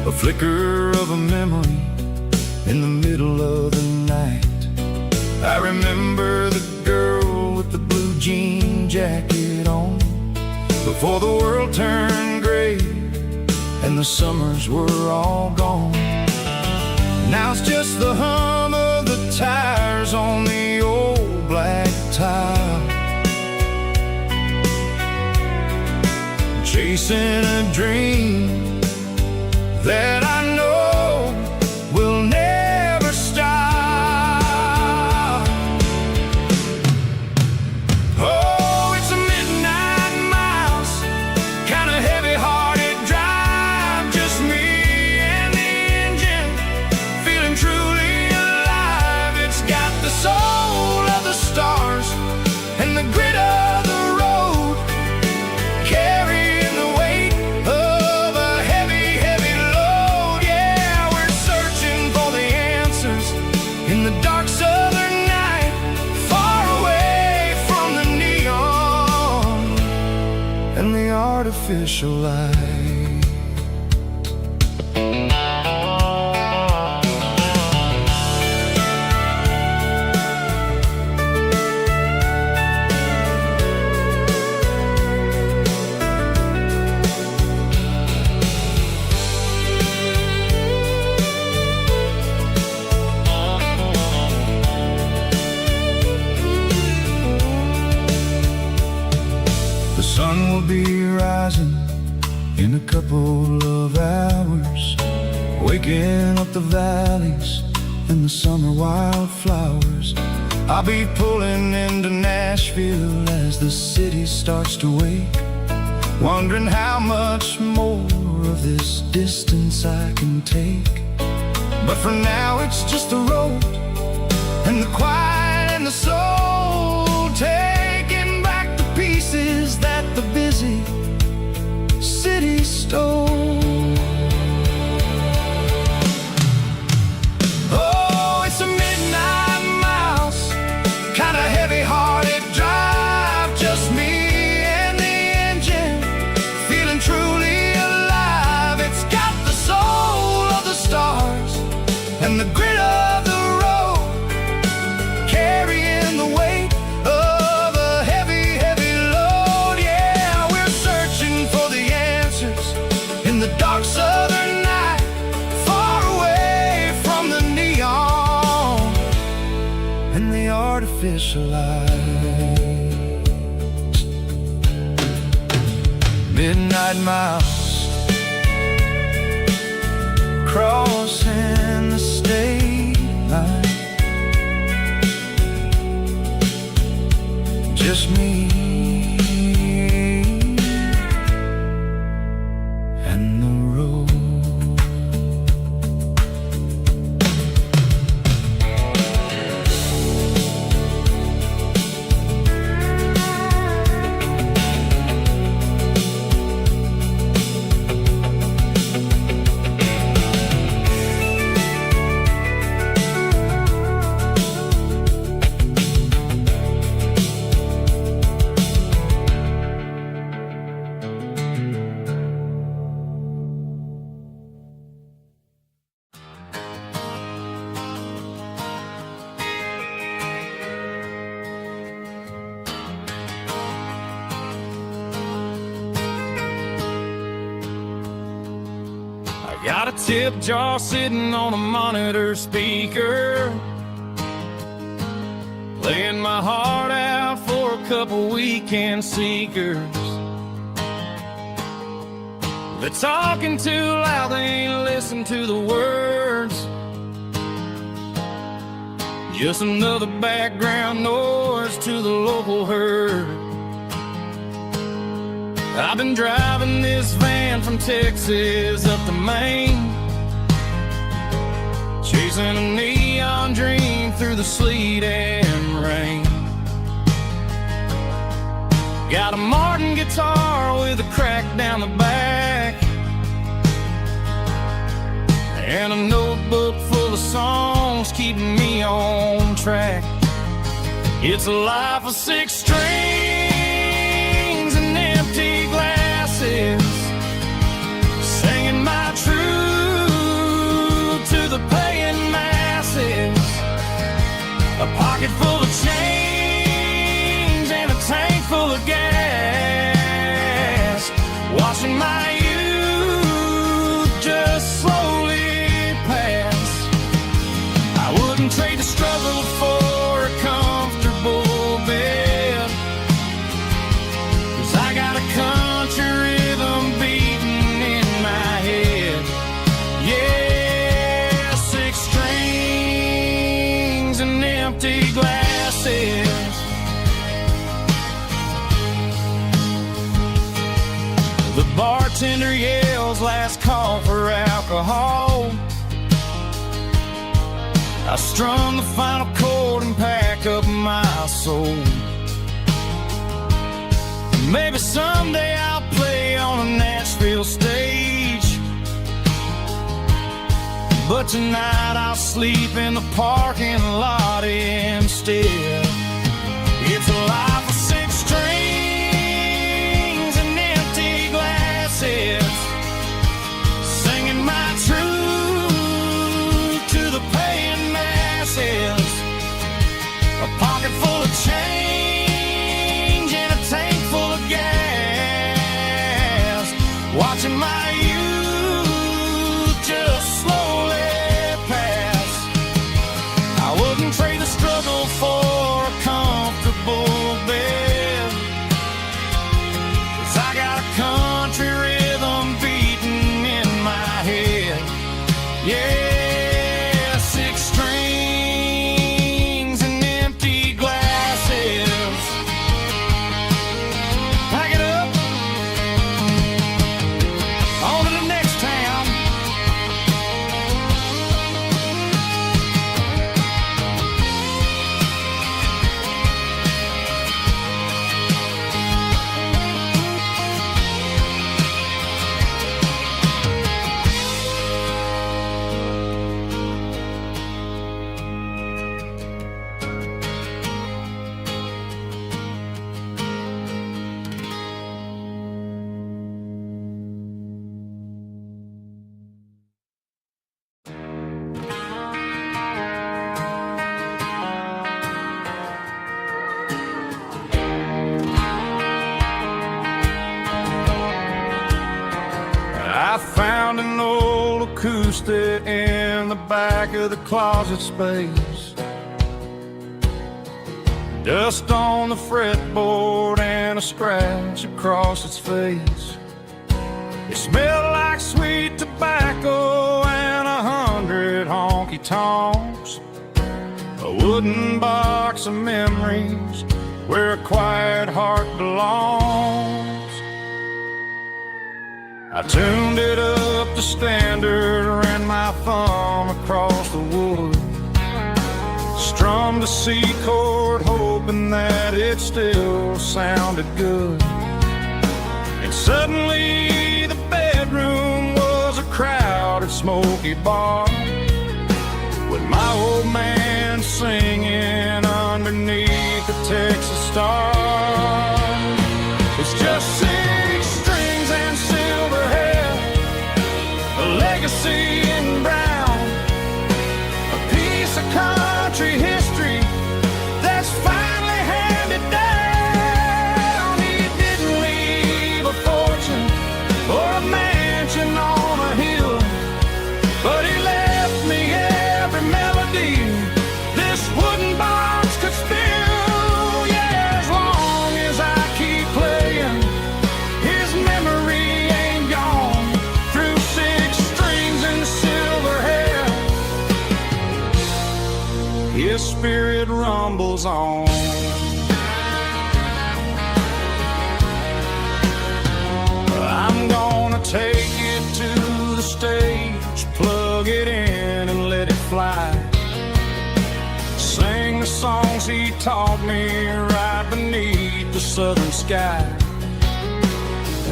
a flicker of a memory in the middle of the night. I remember the girl with the blue jean jacket on, before the world turned gray and the summers were all gone. Now it's just the hum of the tires on the old black tile, chasing a dream that I know will never stop. Oh, it's a midnight mouse, kind of heavy-hearted drive, just me and the engine, feeling truly alive. It's got the soul of the stars and the grit of the road, carrying the weight of a heavy, heavy load. Yeah, we're searching for the answers in the dark southern night, far away from the neon and the artificial light. The sun will be rising in a couple of hours, waking up the valleys and the summer wildflowers. I'll be pulling into Nashville as the city starts to wake, wondering how much more of this distance I can take. But for now it's just the road and the quiet and the soul, taking back the pieces that the busy city stole. Oh, it's a midnight mouse, kind of heavy-hearted drive, just me and the engine, feeling truly alive. It's got the soul of the stars and the grit of the road, carrying the weight of a heavy artificial lights. Midnight miles crossing the state line. Just me and the road. Got a tip jar sitting on a monitor speaker, playing my heart out for a couple weekend seekers. They're talking too loud, they ain't listen to the words. Just another background noise to the local herd. I've been driving this van from Texas up to Maine, chasing a neon dream through the sleet and rain. Got a Martin guitar with a crack down the back, and a notebook full of songs keeping me on track. It's a life of 6 strings and empty glasses, singing my truth to the paying masses. A pocket full of change and a tank full of gas, watching my youth just slowly pass. I wouldn't trade the struggle for a comfortable bed, 'cause I got a country rhythm beating in my head. Yeah, 6 strings and empty glasses. The bartender yells last call for alcohol. I strum the final chord and pack up my soul. Maybe someday I'll play on a Nashville stage, but tonight I'll sleep in the parking lot instead. It's a life of 6 strings and empty glasses, singing my truth to the paying masses. A pocket full of change and a tank full of gas, watching my youth just slowly pass. I wouldn't trade the struggle for a comfortable bed, 'cause I got a country rhythm beating in my head. Yeah, 6 strings and empty glasses. Pack it up, on to the next town. I found an old acoustic in the back of the closet space. Dust on the fretboard and a scratch across its face. It smelled like sweet tobacco and 100 honky-tonks. A wooden box of memories where a quiet heart belongs. I tuned it up to standard, ran my thumb across the wood, strummed a C chord hoping that it still sounded good. And suddenly the bedroom was a crowded smoky bar, with my old man singing underneath the Texas stars. It's just 6 strings and silver hair, a legacy in brown, a piece of country history that's finally handed down. He didn't leave a fortune or a mansion on a hill, but he left me every melody this wooden box could spill. Yeah, as long as I keep playing, his memory ain't gone. Through 6 strings and silver hair, his spirit rumbles on. I'm gonna take it to the stage, plug it in and let it fly. Sing the songs he taught me right beneath the southern sky.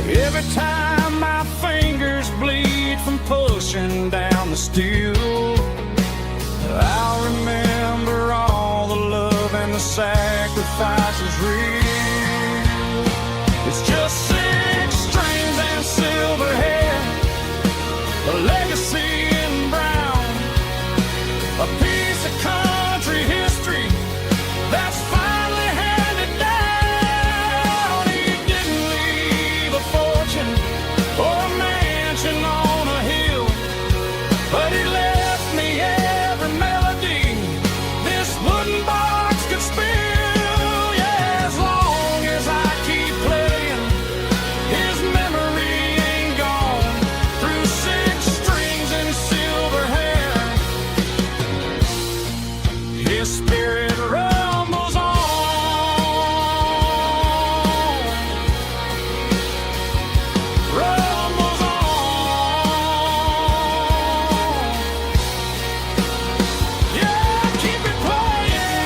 Every time my fingers bleed from pushing down the steel, I'll remember all the love and the sacrifices real. It's just 6 strings and silver hair, a legacy in brown, a piece of country history that's finally handed down. He didn't leave a fortune or a mansion on a hill, but he left me every melody this wooden box could spill. Yeah, as long as I keep playing, his memory ain't gone. Through 6 strings and silver hair, his spirit rumbles on. Rumbles on. Yeah, keep it playing.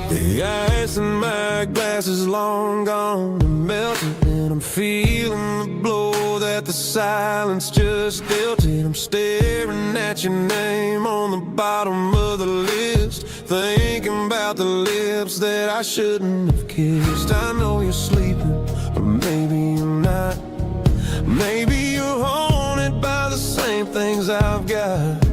The ice in my glass is long gone and melted, and I'm feeling the blow that the silence just dealt it. I'm staring at your name on the bottom of the list, thinking about the lips that I shouldn't have kissed. I know you're sleeping, but maybe you're not. Maybe you're haunted by the same things I've got.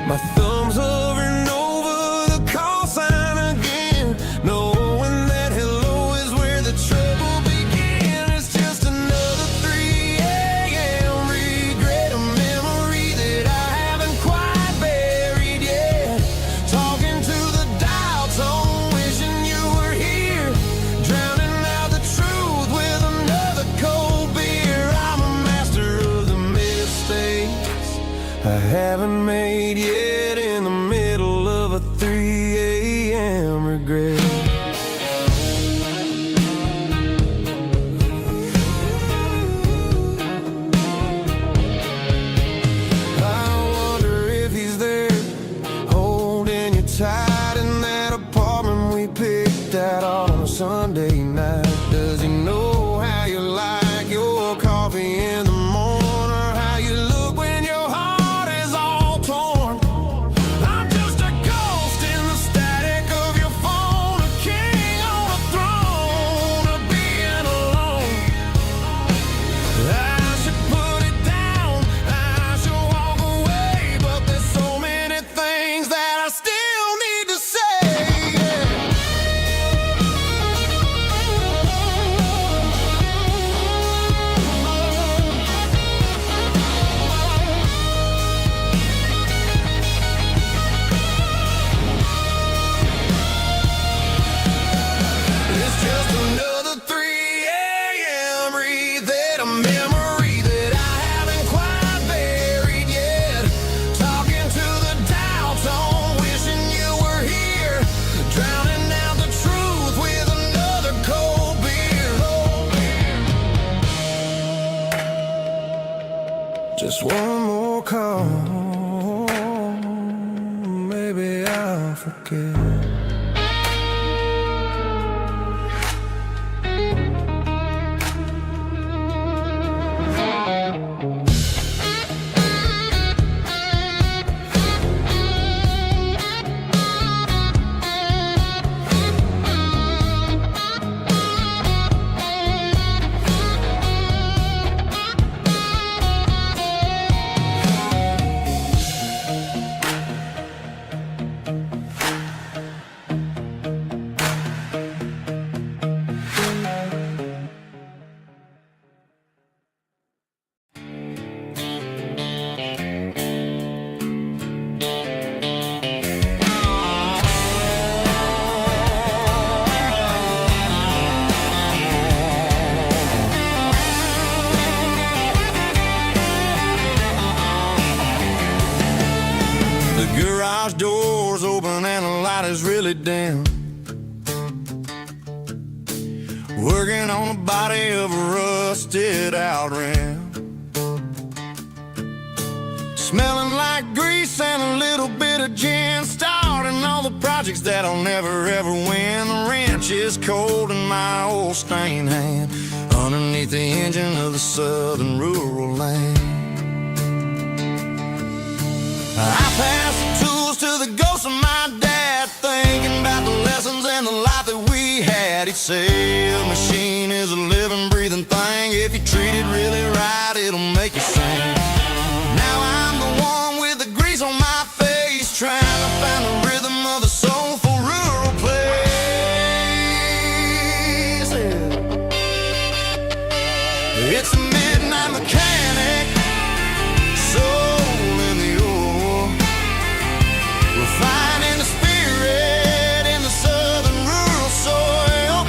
My thumb's hovering over the call sign again, knowing that hello is where the trouble began. It's just another 3 a.m. regret, a memory that I haven't quite buried yet. Talking to the dial tone, wishing you were here, drowning out the truth with another cold beer. I'm a master of the mistakes I haven't made yet, in the middle of a 3 a.m. regret. I wonder if he's there, holding you tight in that apartment we picked out forget. Garage doors open and the light is really dim. Working on the body of a rusted out rim. Smelling like grease and a little bit of gin. Starting all the projects that'll never ever win. The wrench is cold in my old stained hand underneath the engine of the southern rural land. I pass the tools to the ghost of my dad, thinking about the lessons and the life that we had. He'd say a machine is a living, breathing thing. If you treat it really right, it'll make you sing. Now I'm the one with the grease on my face, trying to find the rhythm of a soulful rural place. It's a midnight mechanic, soul in the ore, refining the spirit in the southern rural soil.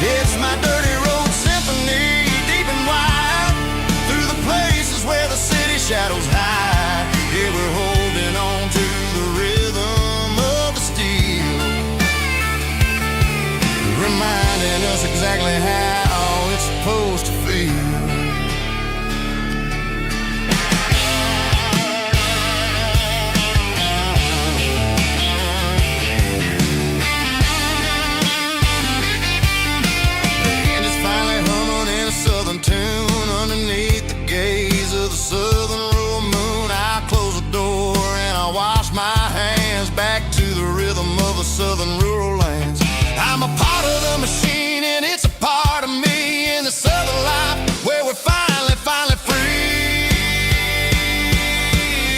It's my dirty road symphony, deep and wide, through the places where the city shadows hide. Yeah, we're holding on to the rhythm of the steel, reminding us exactly how it's supposed to feel. Tune underneath the gaze of the southern rural moon. I close the door and I wash my hands back to the rhythm of the southern rural lands. I'm a part of the machine and it's a part of me in the southern life where we're finally free.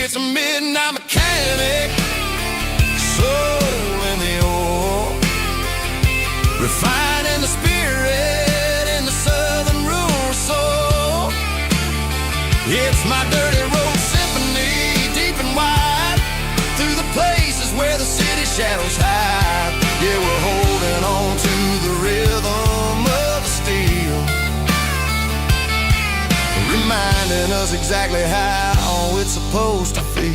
It's a midnight mechanic, soul in the ore, refining the spirit in the southern rural soul. It's my dirty road symphony, deep and wide, through the places where the city shadows hide. Yeah, we're holding on to the rhythm of the steel, reminding us exactly how it's supposed to feel.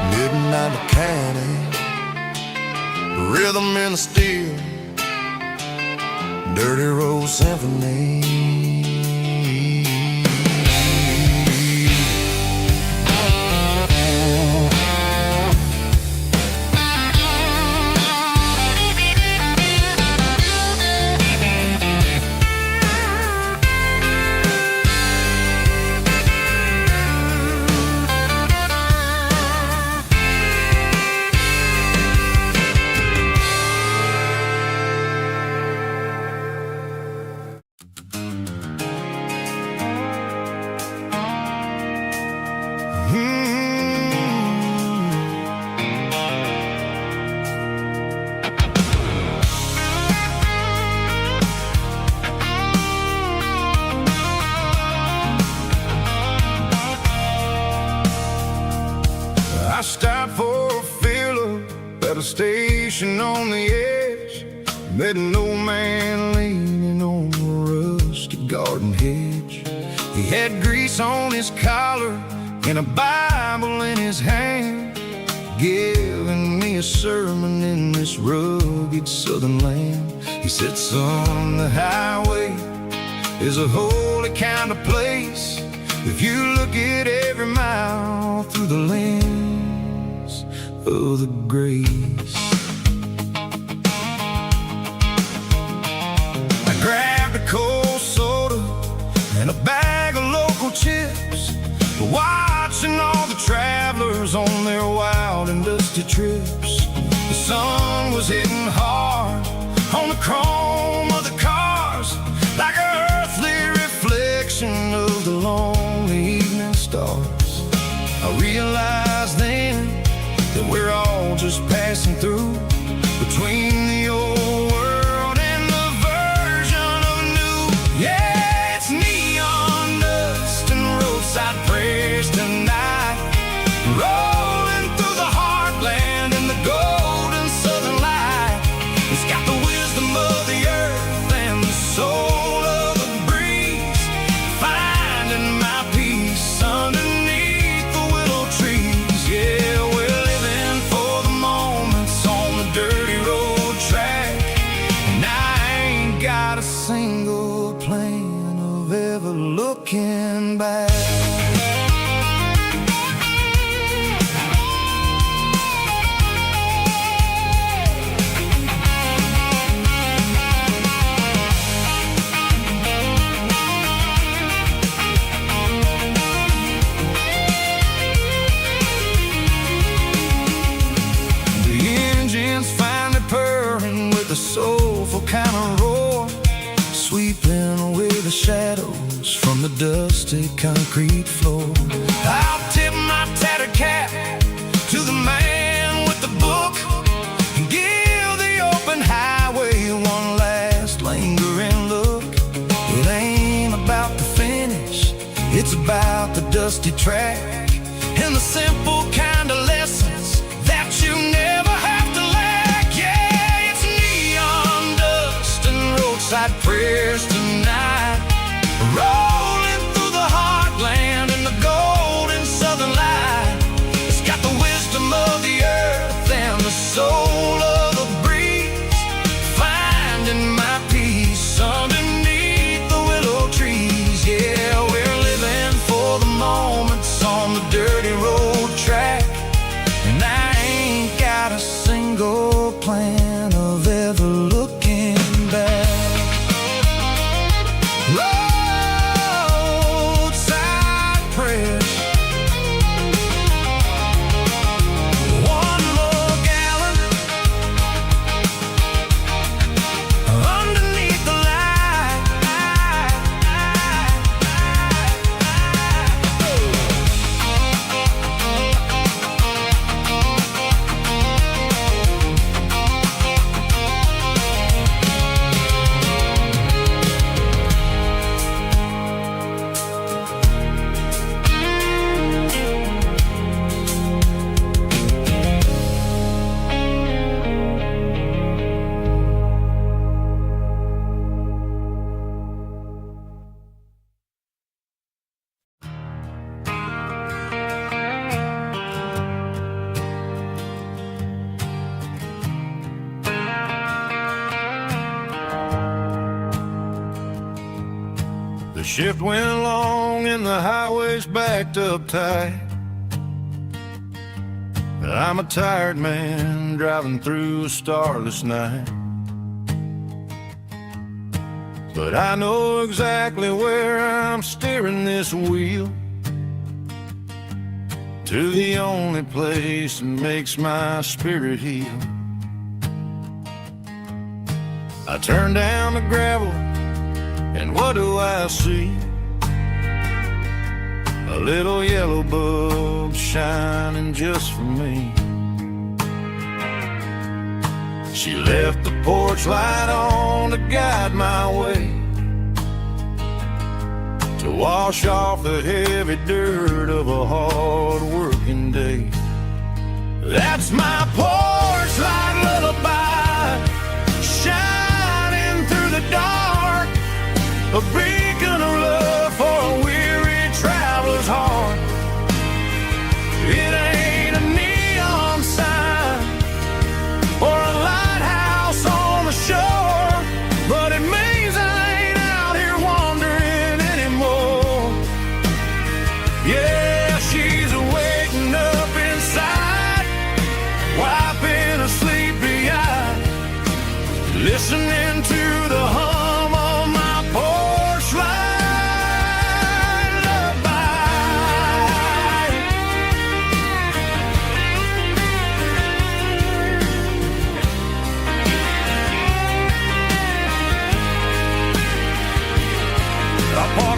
Midnight mechanic, rhythm in the steel, dirty road symphony. I stopped for a fill-up at a station on the edge. Met an old man leaning on a rusty garden hedge. He had grease on his collar and a Bible in his hand, giving me a sermon in this rugged southern land. He said, son, the highway is a holy kind of place. if you look at every mile through the lens of the grace. I grabbed a cold soda and a bag of local chips, watching all the travelers on their wild and dusty trips. The sun was hitting hard on the chrome of the cars, like an earthly reflection of the lonely evening stars. I realized then that we're all just passing through, between the old world and the version of new. Yeah, it's neon dust and roadside prayers tonight, rolling through the heartland in the golden southern light. It's got the wisdom of the earth and the soul of the breeze, finding my peace underneath the willow trees. Yeah, we're living for the moments on the dirty road track, and I ain't got a single plan of ever looking back. The soulful kind of roar, sweeping away the shadows from the dusty concrete floor. I'll tip my tattered cap to the man with the book and give the open highway one last lingering look. It ain't about the finish, it's about the dusty track and the simple kind of lessons that you never have to lack. Yeah, it's neon dust and roadside prayers tonight, rolling through the heartland in the golden southern light. It's got the wisdom of the earth and the soul of the breeze, finding my peace underneath the willow trees. Yeah, we're living for the moments on the dirty road track, and I ain't got a single plan of ever looking back. Roadside prayers, one more gallon underneath the light. The shift went along and the highway's backed up tight. I'm a tired man driving through a starless night, but I know exactly where I'm steering this wheel, to the only place that makes my spirit heal. I turn down the gravel, and what do I see? A little yellow bulb shining just for me. She left the porch light on to guide my way, to wash off the heavy dirt of a hard-working day. That's my porch light lullaby, shining through the dark, a beacon of love for a weary traveler's heart. It ain't a neon sign or a lighthouse on the shore, but it means I ain't out here wandering anymore.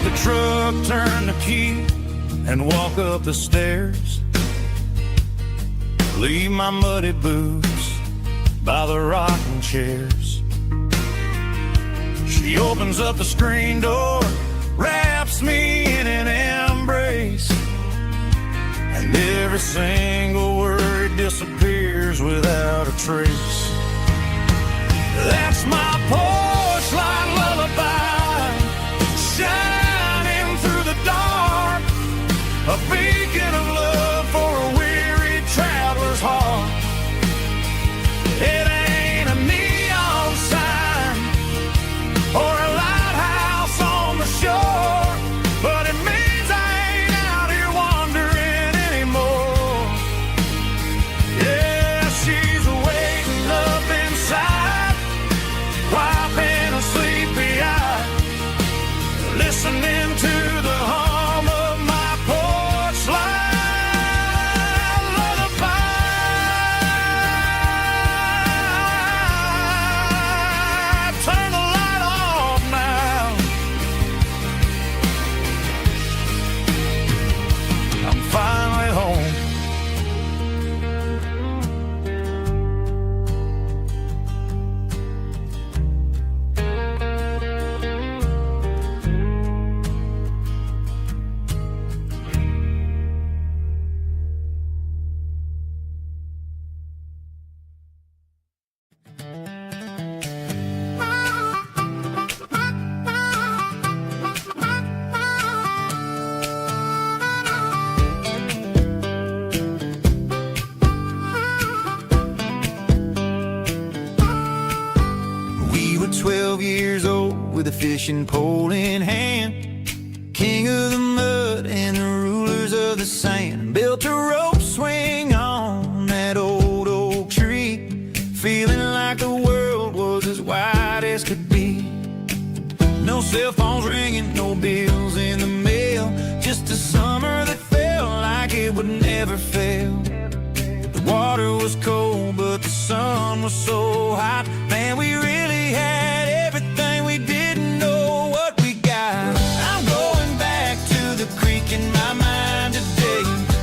the truck, turn the key, and walk up the stairs. Leave my muddy boots by the rocking chairs. She opens up the screen door, wraps me in an embrace, and every single word disappears without a trace. That's my porch light lullaby, shining through the dark, a beacon of love for a weary traveler's heart. It ain't a neon sign or a lighthouse on the shore, but it means I ain't out here wandering anymore. Yeah, she's waiting up inside, wiping a sleepy eye, listening to the hum of my porch light lullaby. Turn the light off now. I'm finally home. We were 12 years old with a fishing pole in hand, king of the mud and the rulers of the sand. Built a rope swing on that old oak tree, feeling like the world was as wide as could be. No cell phones ringing, no bills in the mail, just a summer that felt like it would never fail. The water was cold, but the sun was so hot. Man, we really had everything, we didn't know what we got. I'm going back to the creek in my mind today,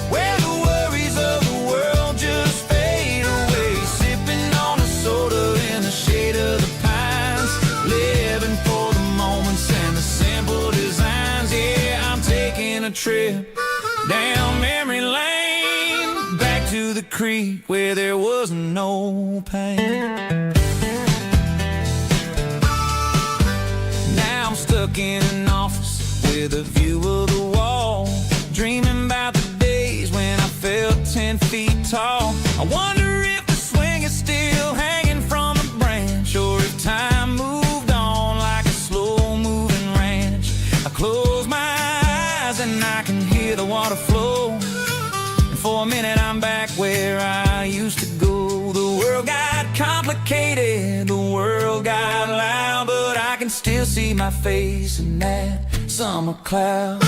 where the worries of the world just fade away. Sipping on a soda in the shade of the pines, living for the moments and the simple designs. Yeah, I'm taking a trip down memory lane, back to the creek where there was no pain. Now I'm stuck in an office with a view of the wall, dreaming about the days when I felt 10 feet tall. I wonder if the swing is still hanging from a branch, or if time moved on like a slow-moving ranch. I close my eyes and I can hear the water flow, and for a minute I'm back where I used to go. The world got complicated, the world got loud, but I can still see my face in that summer cloud.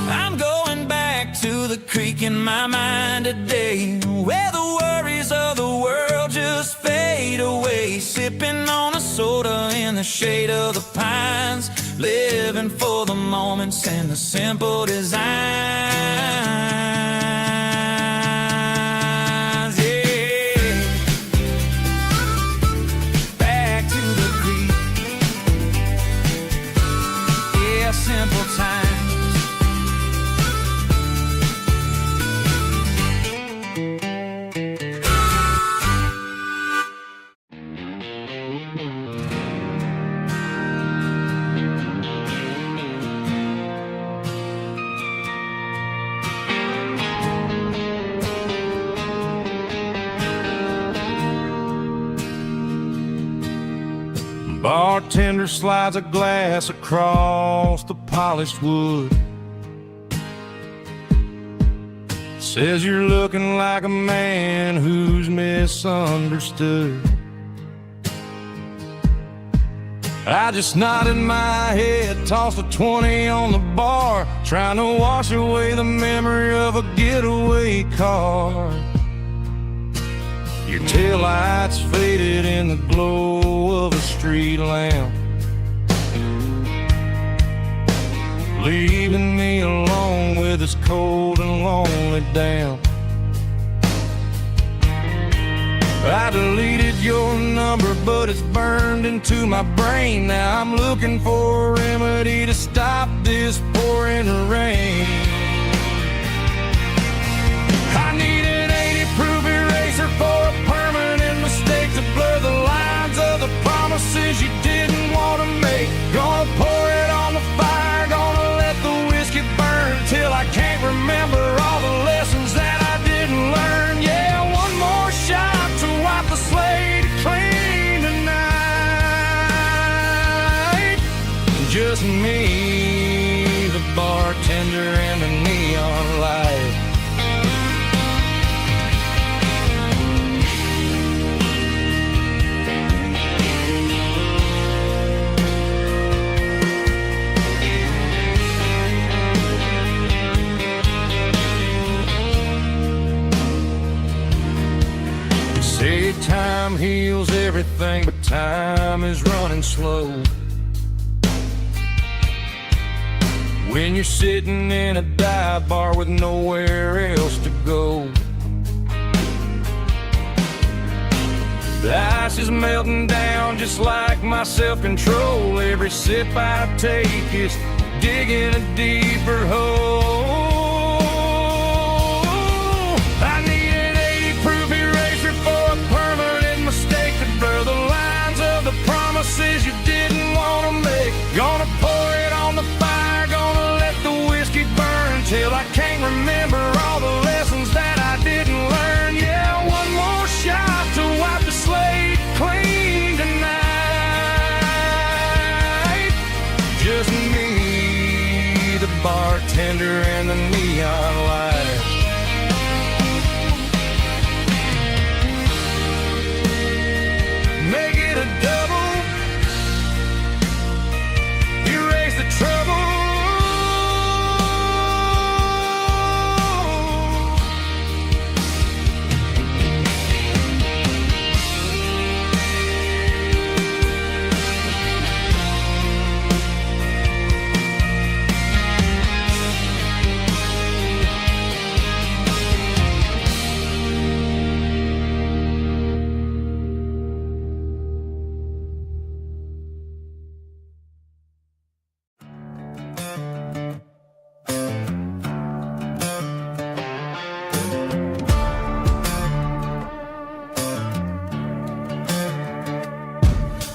I'm going back to the creek in my mind today, where the worries of the world just fade away. Sipping on a soda in the shade of the pines, living for the moments and the simple designs. Yeah, back to the creek. Yeah, simple times. Bartender slides a glass across the polished wood, says you're looking like a man who's misunderstood. I just nodded my head, tossed a 20 on the bar, trying to wash away the memory of a getaway car. Your taillights faded in the glow of a street lamp, leaving me alone with this cold and lonely damp. I deleted your number, but it's burned into my brain. Now I'm looking for a remedy to stop this pouring rain. I need an 80-proof eraser for a permanent mistake to blur the lines of the promises you didn't want to make. Gonna pour it on the fire, gonna let the whiskey burn till I can't remember all the lessons that I didn't learn. Yeah, one more shot to wipe the slate clean tonight. Just me, the bartender, and the neon light. Say time heals everything, but time is running slow. When you're sitting in a dive bar with nowhere else to go, the ice is melting down just like my self-control. Every sip I take is digging a deeper hole. I need an 80-proof eraser for a permanent mistake to blur the lines of the promises you didn't want to make. Gonna pour it on the fire, gonna let the whiskey burn till I can't remember all the lessons that I didn't learn. Yeah, one more shot to wipe the slate clean tonight. Just me, the bartender, and the neon light. Make it a double, erase the trouble.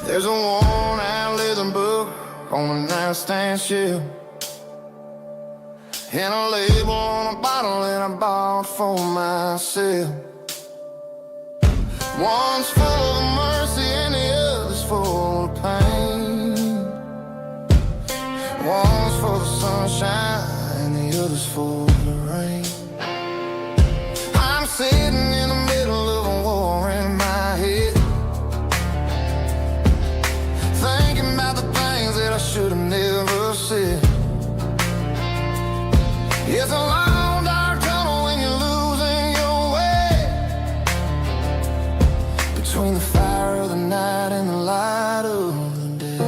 There's a worn-out leather book on a nightstand shelf, and a label on a bottle that I bought for myself. One's full of mercy and the other's full of pain. One's full of sunshine and the other's full of rain. I'm sitting in the middle of a war in my head, thinking about the things that I should have never said. It's a long dark tunnel when you're losing your way, between the fire of the night and the light of the day.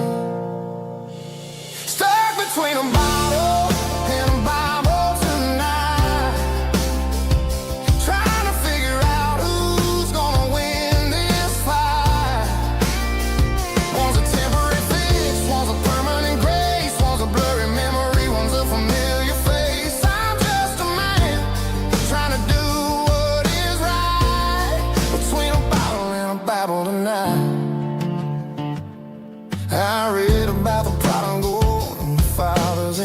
Stuck between a bottle and a Bible tonight, trying to figure out who's gonna win this fight. One's a temporary fix, one's a permanent grace, one's a blurry memory, one's a familiar face. I'm just a man trying to do what is right, between a bottle and a Bible tonight. I read about the prodigal and the father's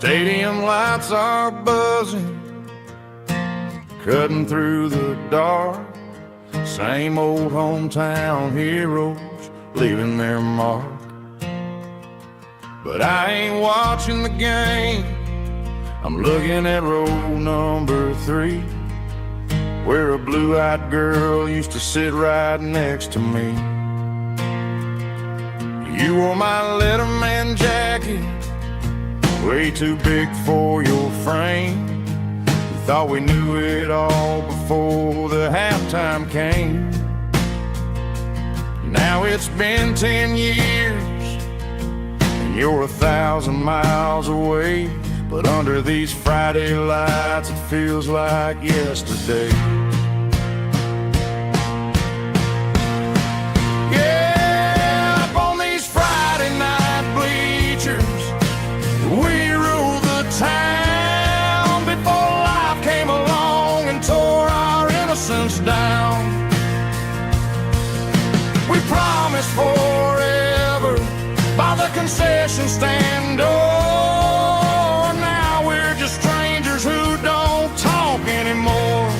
Stadium lights are buzzing, cutting through the dark. Same old hometown heroes leaving their mark. But I ain't watching the game, I'm looking at row number 3, where a blue-eyed girl used to sit right next to me. You wore my Letterman jacket, way too big for your frame. We thought we knew it all before the halftime came. Now it's been 10 years, and you're 1,000 miles away. But under these Friday lights, it feels like yesterday. Yeah, up on these Friday night bleachers, we rule the town before life came along and tore our innocence down. We promised forever by the concession stand door. Now we're just strangers who don't talk anymore.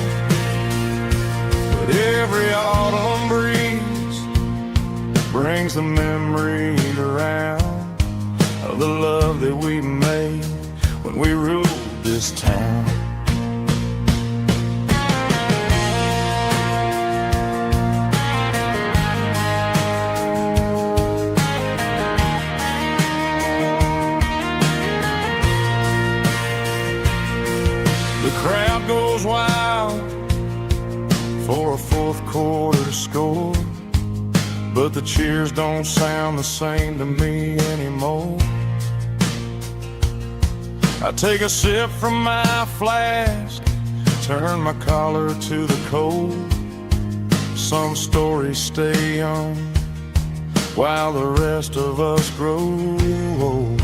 But every autumn breeze brings the memories around of the love that we made when we ruled this town. The crowd goes wild for a fourth quarter score, but the cheers don't sound the same to me anymore. I take a sip from my flask, turn my collar to the cold. Some stories stay young while the rest of us grow old.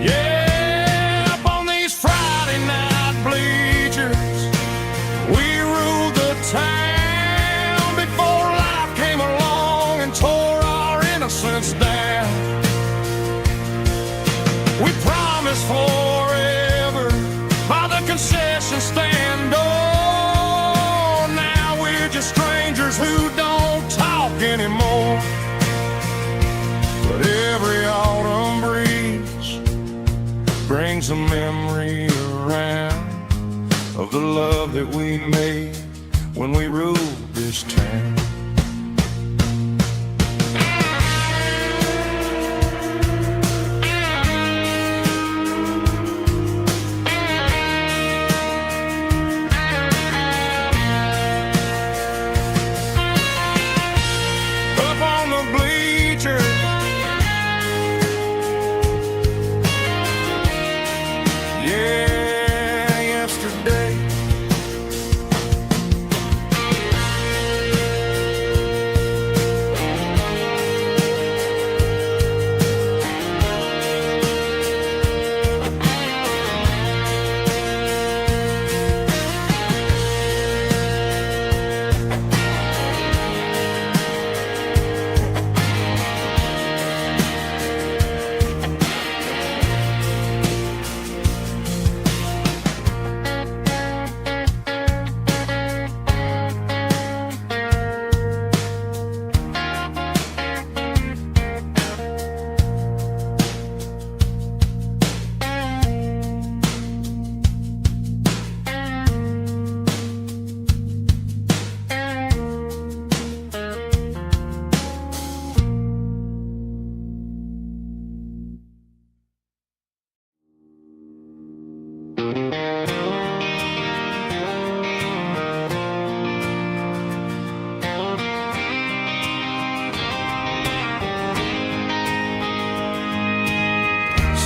Yeah, up on these Friday night bleachers, we ruled the town before life came along and tore our innocence down. We promised forever by the concession stand door. Now we're just strangers who don't talk anymore. But every autumn breeze brings a memory around of the love that we made when we ruled this town.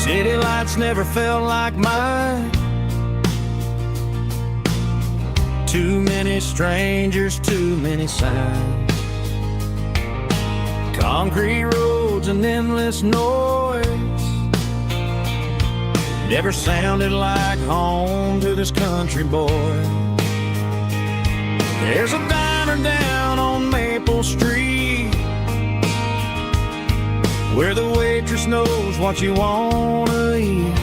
City lights never felt like mine. Too many strangers, too many signs. Concrete roads and endless noise never sounded like home to this country boy. There's a diner down on Maple Street where the waitress knows what you wanna eat,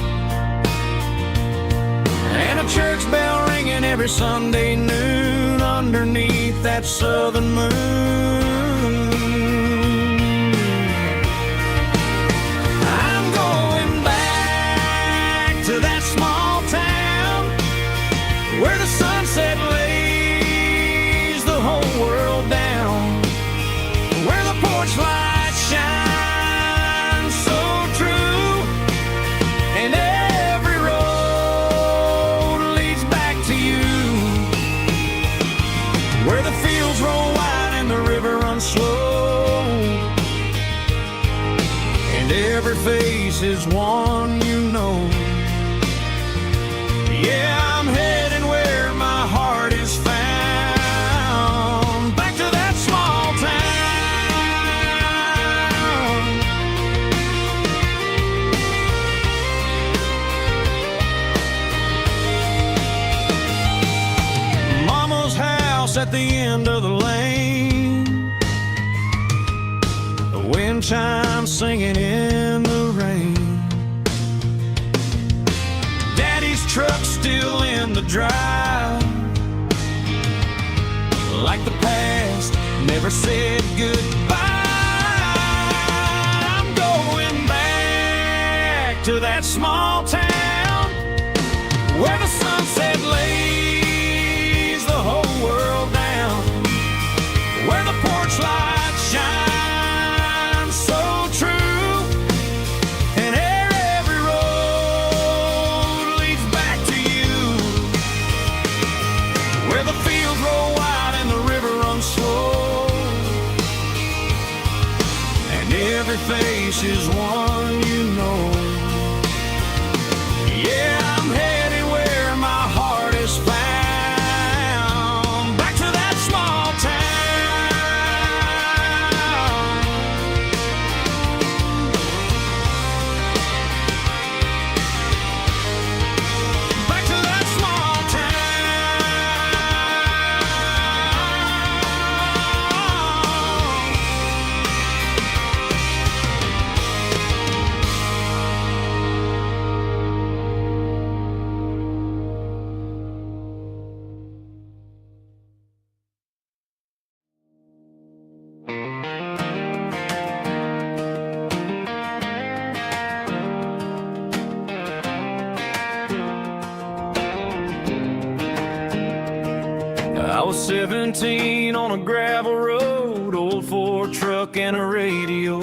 and a church bell ringing every Sunday noon underneath that southern moon. I'm going back to that small town where the sunset lays the whole world down, where the porch light shines so true, and every road leads back to you, where the fields roll wide and the river runs slow, and every face is one you know. Yeah, I'm heading where my heart is found, back to that small town. Mama's house at the end of the lane, the wind chimes singing in the rain, Daddy's truck still in the drive, like the past never said goodbye. I'm going back to that small town where the sunset lays the whole world down, where the porch light shines so true, and every road leads back to you, where the fields roll wide and the river runs slow, and every face is one you know. Yeah, I'm headed where my heart is found, back to that small town. Back to that small I was 17 on a gravel road, old Ford truck and a radio,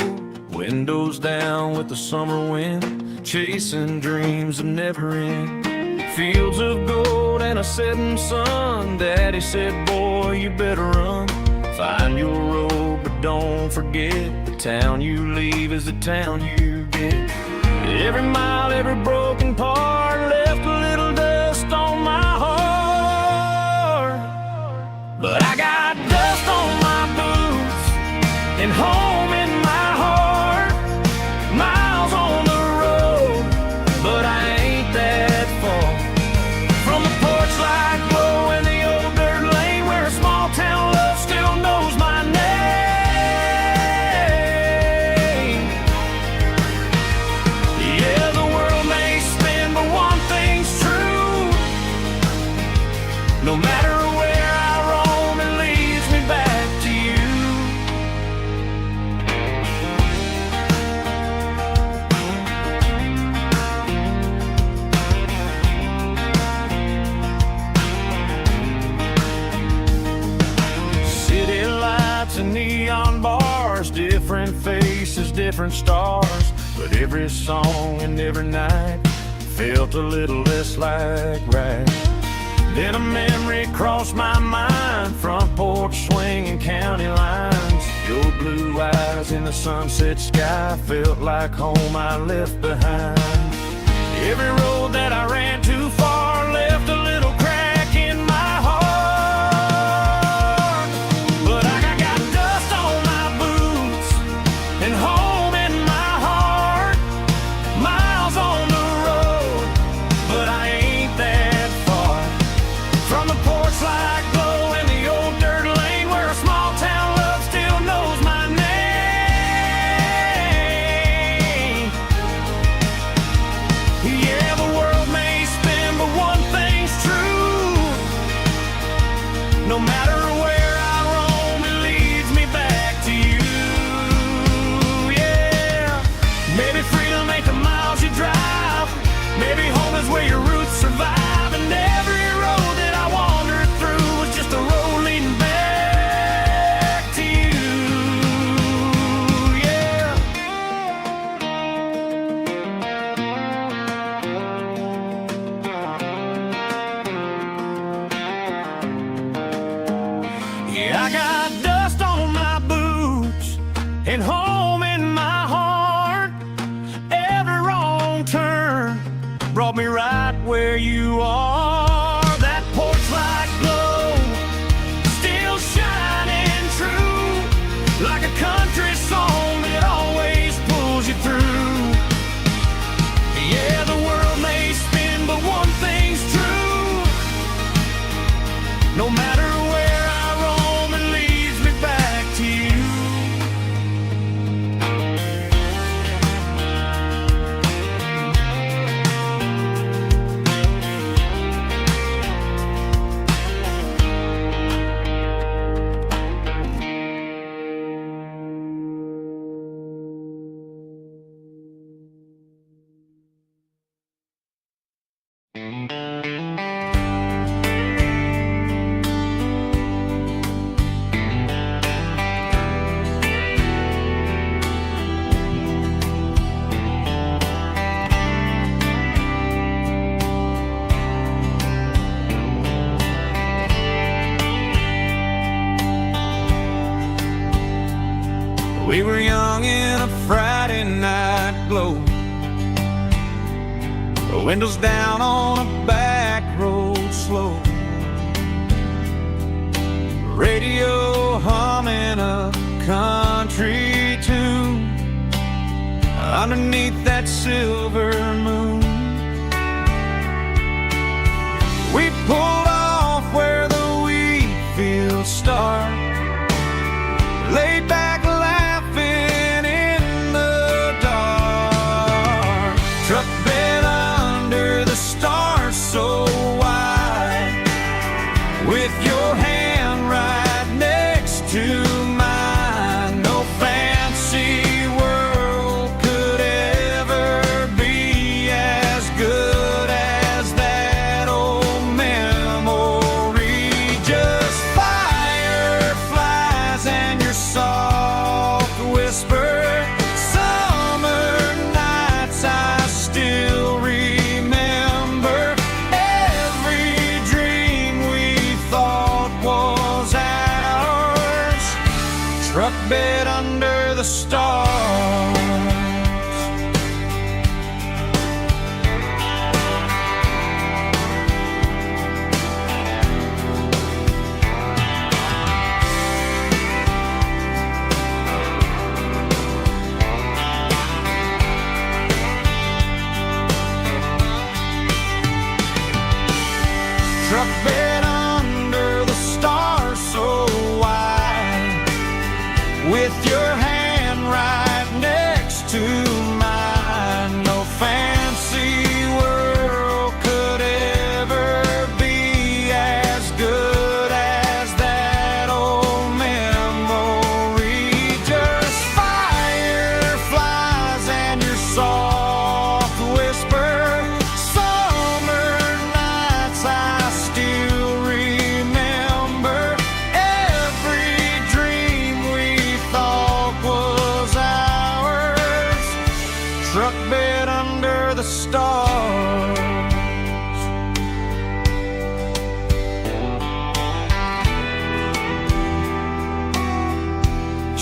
windows down with the summer wind, chasing dreams that never end, fields of gold and a setting sun. Daddy said, boy, you better run, find your road, but don't forget, the town you leave is the town you get. Every mile, every broken part left a little dust on my heart, but I got dust on my boots and home in my heart, miles on the road, but I ain't that far from the porch light glow and the old dirt lane where a small town love still knows my name. Yeah, the world may spin, but one thing's true, no matter where I roam, it leads me back to you. City lights and neon bars, different faces, different stars, but every song and every night felt a little less like right. Then a memory crossed my mind, front porch swinging county lines, your blue eyes in the sunset sky felt like home I left behind. Every road that I ran too far left a little crack in my heart, but I got dust on my boots and home in my heart, miles on the road, but I ain't that far from the porch light glow and the old dirt lane where a small town love still knows my name. Yeah, the world may spin, but one thing's true. No matter where I roam, it leads me back to you. Yeah, maybe freedom ain't the miles you drive. Maybe home is where your roots survive. And every road that I wandered through was just a road leading back to you. Yeah. Yeah, I got dust on my boots and home in my heart. Every wrong turn brought me right where you are. That porch light glow, still shining true, like a country song that always pulls you through. Yeah, the world may spin, but one thing's true. No matter where I roam, it leads me back to you. We were young in a Friday night glow, the windows down on a back road slow, radio humming a country tune underneath that silver moon. We pulled off where the wheat fields start, laid back laughing in the dark. Truck bed under the stars so wide, with your hand right next to mine. No fancy world could ever be as good as that old memory. Just fireflies and your soft whisper. Summer nights I still remember. Every dream we thought was ours. Truck bed under the stars. Truck bed under the stars so wide, with your hand right next to mine. No fancy world could ever be as good as that old memory. Just fireflies and your soft whisper. Summer nights I still remember. Every dream we thought was ours. Truck bed under the stars.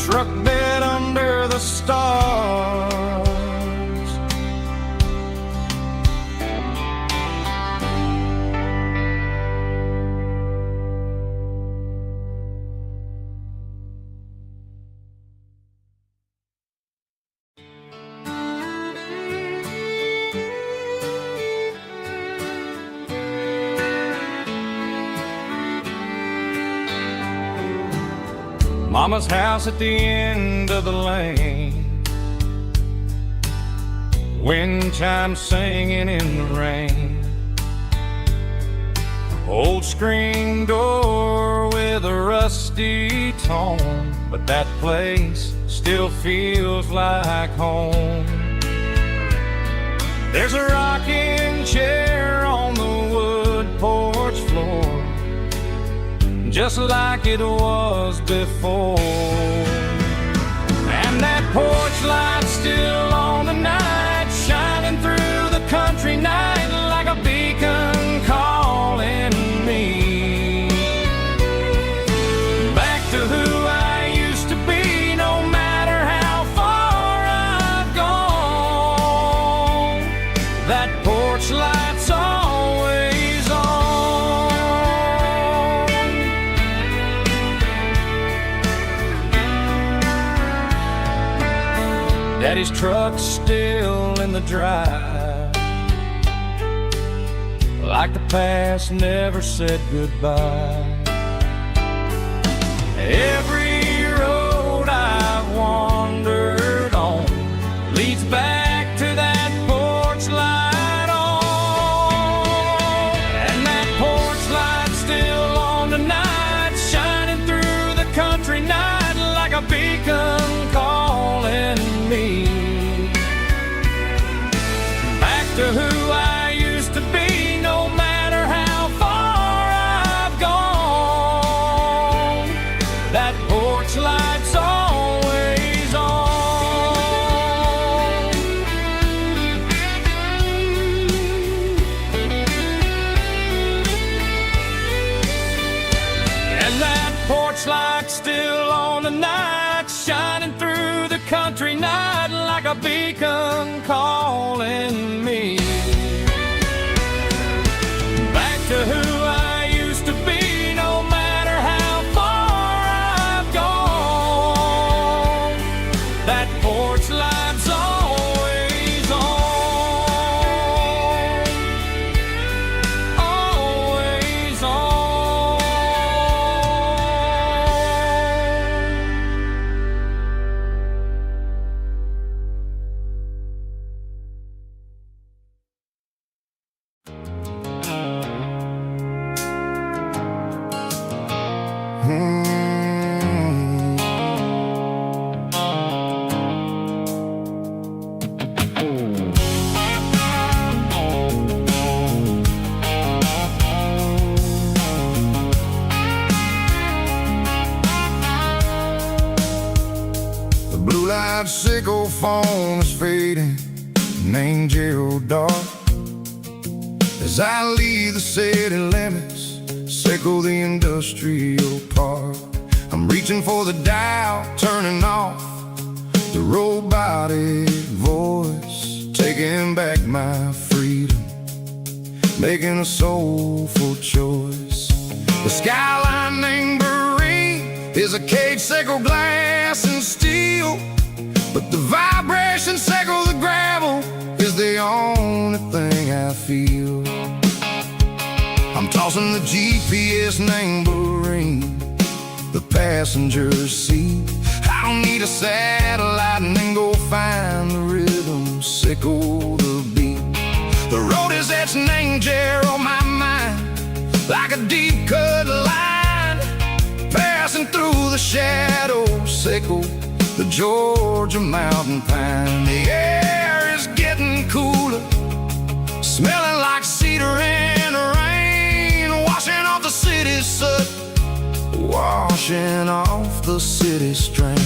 Truck bed under the stars. Mama's house at the end of the lane, wind chimes singing in the rain. Old screen door with a rusty tone, but that place still feels like home. There's a rocking chair on the wood porch floor, just like it was before. And that porch light's still on tonight, shining through the country night like a beacon calling me back to who I used to be. No matter how far I've gone, that porch light's always on. Daddy's truck's still in the drive, like the past never said goodbye. Every road I've wandered on leads back to that porch light on. And that porch light's still on tonight, shining through the country night like a beacon calling me back to who I used to be. No matter how far I've gone, that porch light's always on. And that porch light's still on tonight, shining through the country night like a beacon calling me back to who I used to be. No matter how far I've gone, that porch light's always on, always on. The blue light sickle phone is fading, named Gerald dark. As I leave the city limits, sickle the industrial park. I'm reaching for the dial, turning off the robotic voice, taking back my freedom, making a soulful choice. The skyline named Marine is a cage, sickle glass and steel, but the vibration sickle the gravel is the only thing I feel. I'm tossing the GPS named Marine, the passenger seat. I don't need a satellite and then go find the rhythm, sickle the beat. The road is etched named Jer on my mind, like a deep cut line, passing through the shadows, sickle the Georgia mountain pine. The air is getting cooler, smelling like cedar in the rain, washing off the city's soot, washing off the city strain.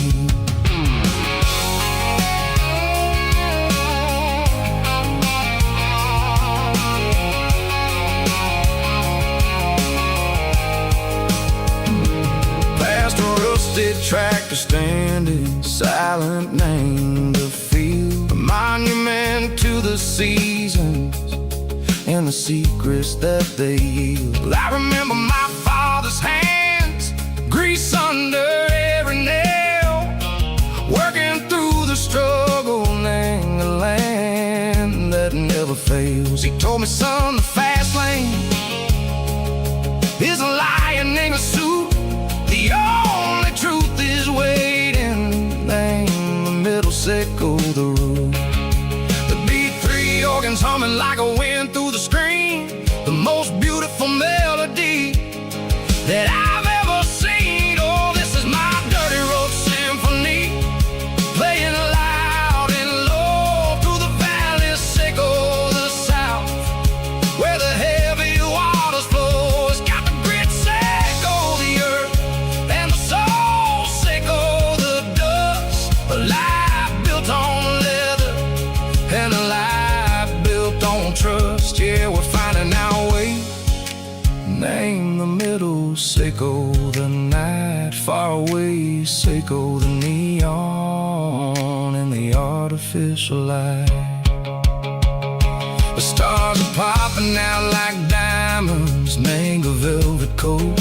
Past a rusted tractor standing silent, named the field, a monument to the seasons and the secrets that they yield. I remember my father's hands, grease under every nail, working through the struggle, named the land that never fails. He told me, son, the fast lane is a lion in a suit, the only truth is waiting, name the middle, sickle the root. The beat blowing like a wind through the screen, the most beautiful melody that I've ever seen. Oh, this is my dirty road symphony, playing loud and low through the valleys, Seco, the south, where the heavy waters flow. It's got the grit, Seco, the earth, and the soul, Seco, the dust. A life built on leather and a life built on trust. Yeah, we're finding our way. Name the middle, Seco, the night far away, Seco, the neon and the artificial light. The stars are popping out like diamonds, mango velvet coat.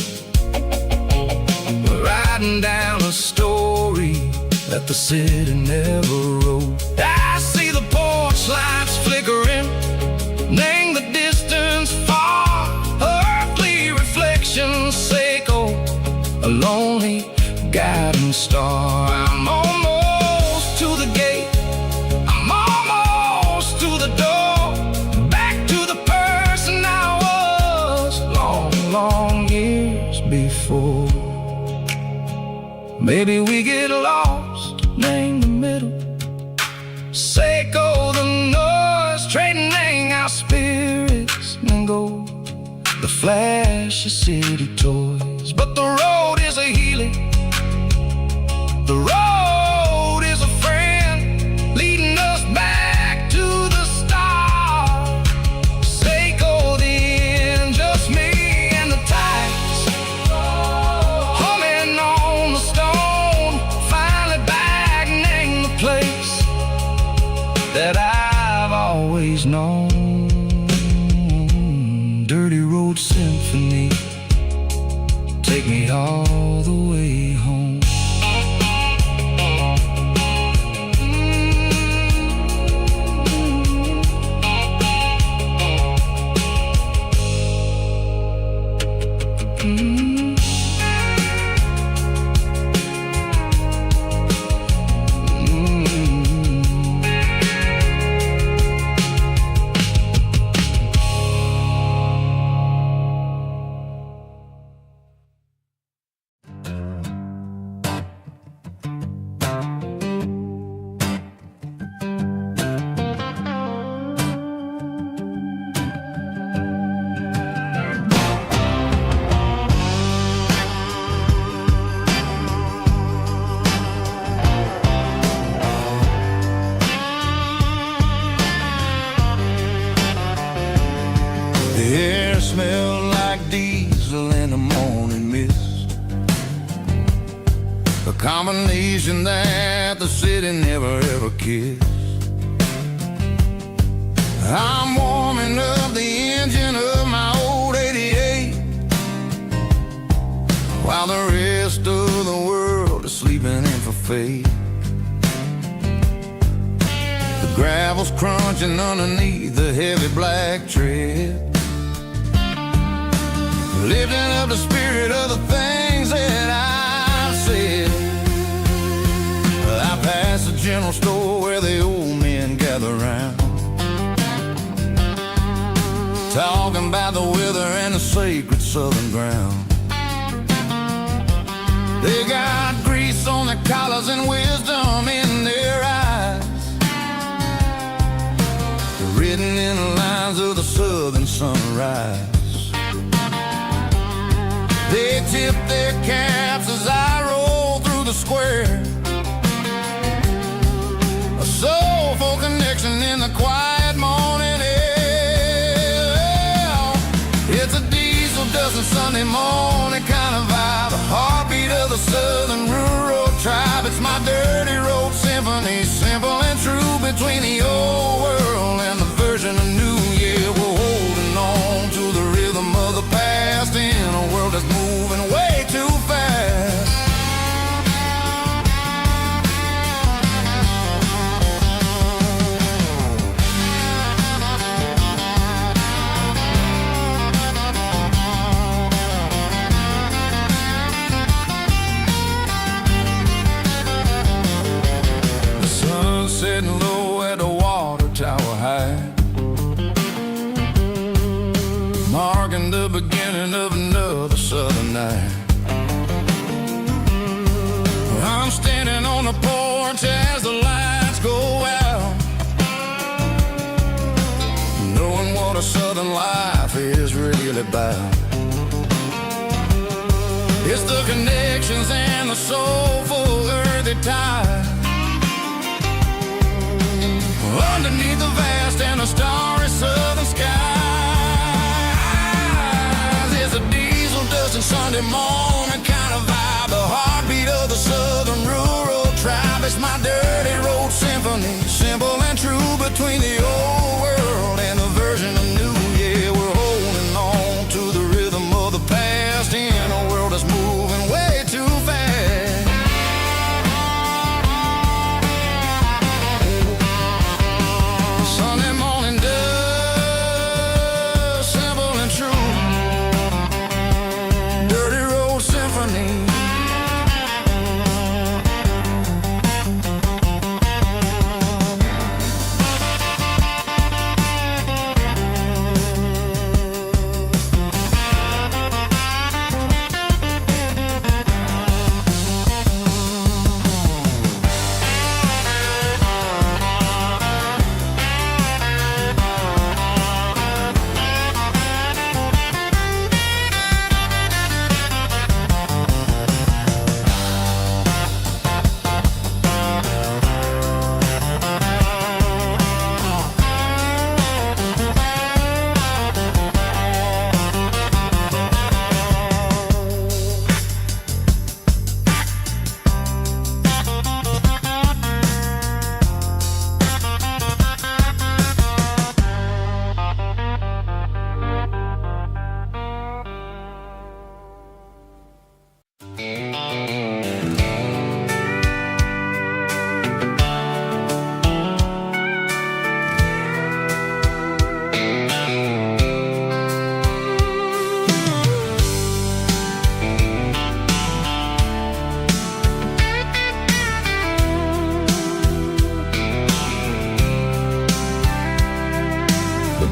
We're riding down a story that the city never wrote. I see the porch lights flickering, name the distance far, earthly reflections, Seco, a lonely guiding star. I'm almost to the gate, I'm almost to the door, back to the person I was long, long years before. Maybe we get lost, name the middle, Seco, the noise, trading our spirits and go the flash of city toys. But the road is a healing, the road is a friend, leading us back to the start. Seco, the end, just me and the tides, humming on the stone, finally back, name the place that I've always known. Dirty road symphony, take me all the way home. The air smelled like diesel in the morning mist, a combination that the city never ever kissed. I'm warming up the engine of my old 88, while the rest of the world is sleeping in for fate. The gravel's crunching underneath the heavy black tread, lifting up the spirit of the things that I've said. I passed the general store where the old men gather round, talking about the weather and the sacred southern ground. They got grease on their collars and wisdom in their eyes, written in the lines of the southern sunrise. They tip their caps as I roll through the square, a soulful connection in the quiet morning air. It's a diesel dusting Sunday morning kind of vibe, a heartbeat of the southern rural tribe. It's my dirty road symphony, simple and true, between the old world and the version of new. Yeah, we're holding on to the rhythm of the past in a world that's moving way too fast. The sun's setting low at the water tower marking the beginning of another southern night. I'm standing on the porch as the lights go out, knowing what a southern life is really about. It's the connections and the soulful earthy tide. Underneath the vast and the starry southern skies, it's a diesel dusting Sunday morning kind of vibe, the heartbeat of the southern rural tribe. It's my dirty road symphony, simple and true, between the old world and the version of new. Yeah, we're holding on to the rhythm of the past in a world that's moving way too fast. Sunday morning dust, simple and true, dirty road symphony.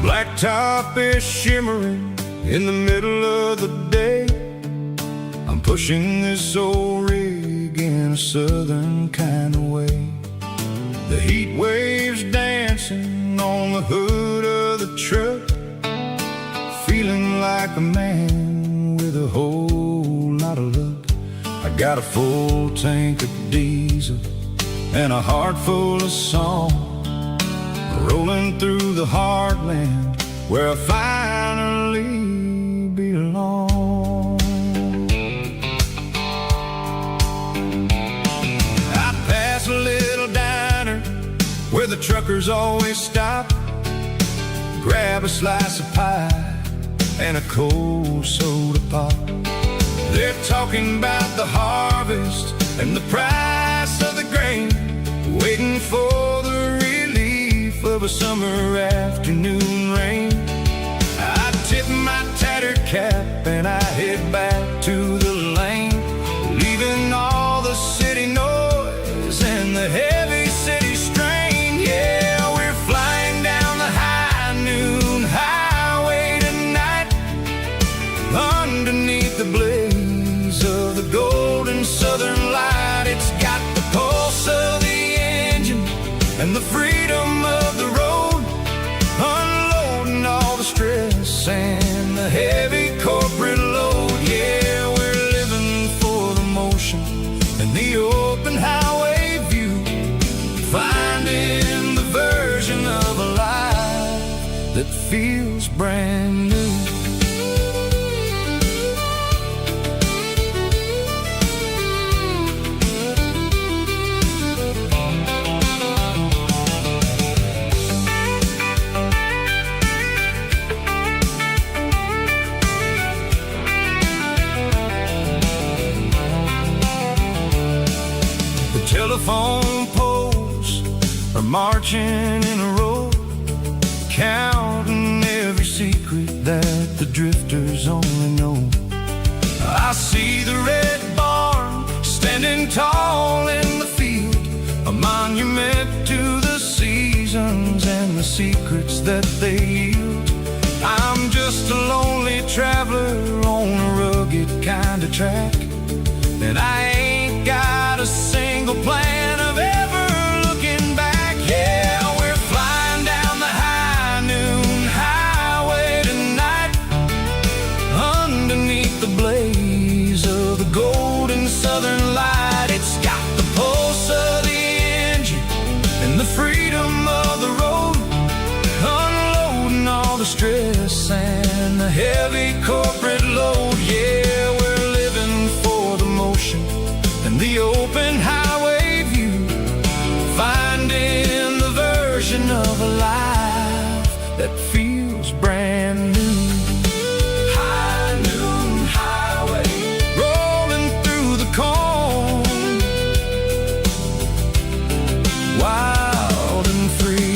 Blacktop is shimmering in the middle of the day. I'm pushing this old rig in a southern kind of way. The heat waves dancing on the hood of the truck, feeling like a man with a whole lot of luck. I got a full tank of diesel and a heart full of song, rolling through the heartland where I finally belong. I pass a little diner where the truckers always stop, grab a slice of pie and a cold soda pop. They're talking about the harvest and the price of the grain, waiting for the relief of a summer afternoon rain. I tip my tattered cap and I head back to the lane, leaving all the city noise and the heavy city strain. Yeah, we're flying down the high noon highway tonight, underneath the blaze of the golden southern light. It's got the pulse of the engine and the freedom of the road, unloading all the stress and the heavy corporate load. Yeah, we're living for the motion and the open highway view, finding the version of a life that feels brand new. Telephone poles are marching in a row, counting every secret that the drifters only know. I see the red barn standing tall in the field, a monument to the seasons and the secrets that they yield. I'm just a lonely traveler stress and the heavy corporate load. Yeah, we're living for the motion and the open highway view, finding the version of a life that feels brand new. High noon highway, rolling through the corn, wild and free.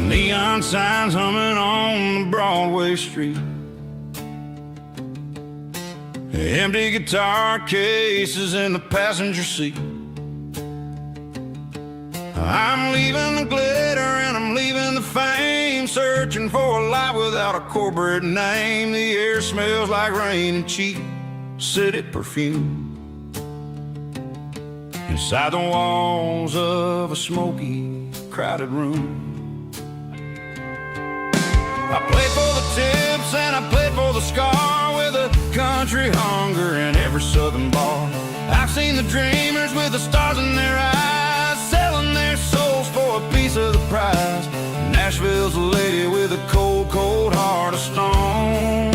Neon signs humming on the Broadway street, empty guitar cases in the passenger seat. I'm leaving the glitter and I'm leaving the fame, searching for a life without a corporate name. The air smells like rain and cheap city perfume inside the walls of a smoky, crowded room. I played for the tips and I played for the scar, with a country hunger in every southern bar. I've seen the dreamers with the stars in their eyes, selling their souls for a piece of the prize. Nashville's a lady with a cold, cold heart of stone.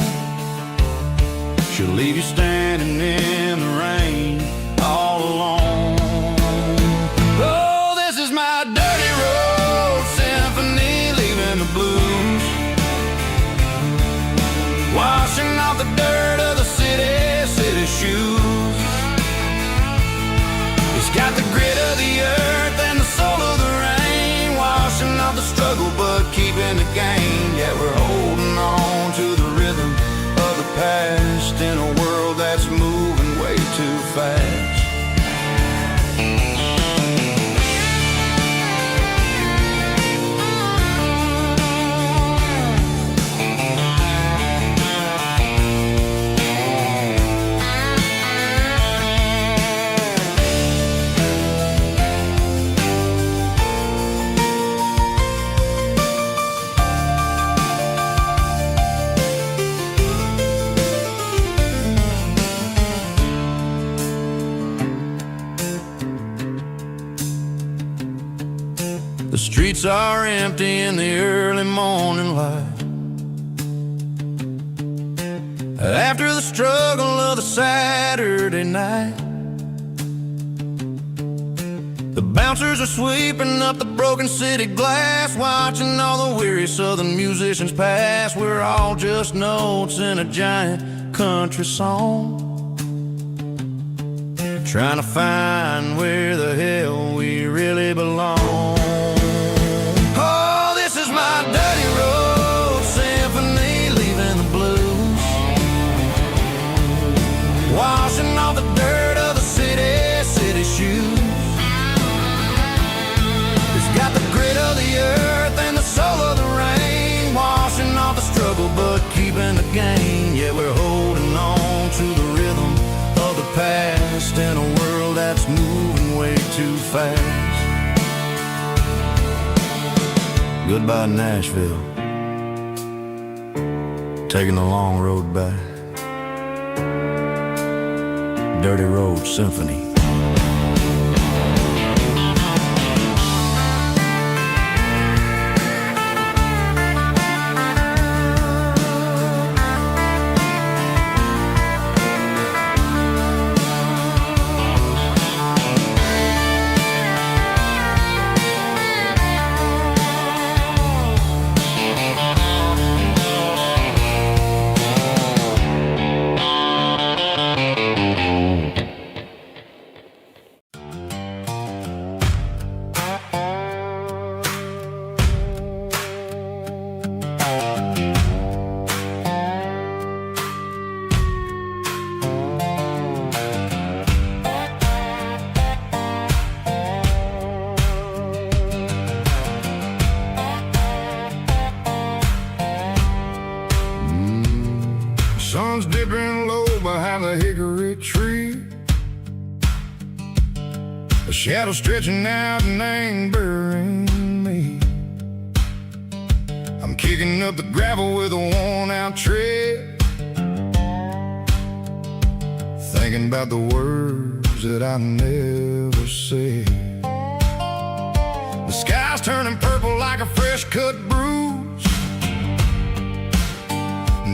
She'll leave you standing in the rain all alone. Oh, this is my dirty road symphony, leaving the blues, washing off the dirt of the city shoes. It's got the grit of the earth and the soul of the rain, washing off the struggle but keeping the gain. Yeah, we're holding on to the rhythm of the past in a world that's moving way too fast. The streets are empty in the early morning light, after the struggle of the Saturday night. The bouncers are sweeping up the broken city glass, watching all the weary southern musicians pass. We're all just notes in a giant country song, trying to find where the hell we really belong. Oh, this is my dirty road symphony, leaving the blues, washing off the dirt of the city shoes. It's got the grit of the earth and the soul of the rain, washing off the struggle but keeping the gain. Yeah, we're holding on to the rhythm of the past in a world that's moving way too fast. Goodbye, Nashville, taking the long road back. Dirty Road Symphony. Sun's dipping low behind the hickory tree. A shadow stretching out and angering me. I'm kicking up the gravel with a worn-out tread, thinking about the words that I never said. The sky's turning purple like a fresh-cut bruise.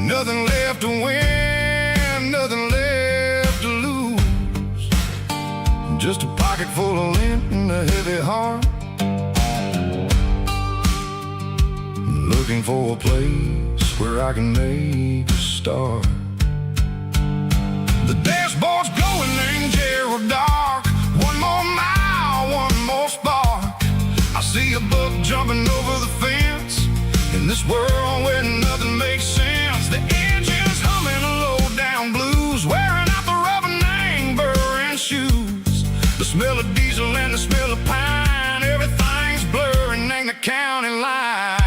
Nothing left to win, nothing left to lose. Just a pocket full of lint and a heavy heart, looking for a place where I can make a start. The dashboard's glowing in Gerald dark. One more mile, one more spark. I see a buck jumping over the fence in this world where nothing makes sense. The engine's humming a low-down blues, wearing out the rubber name burring shoes. The smell of diesel and the smell of pine, everything's blurring in the county line.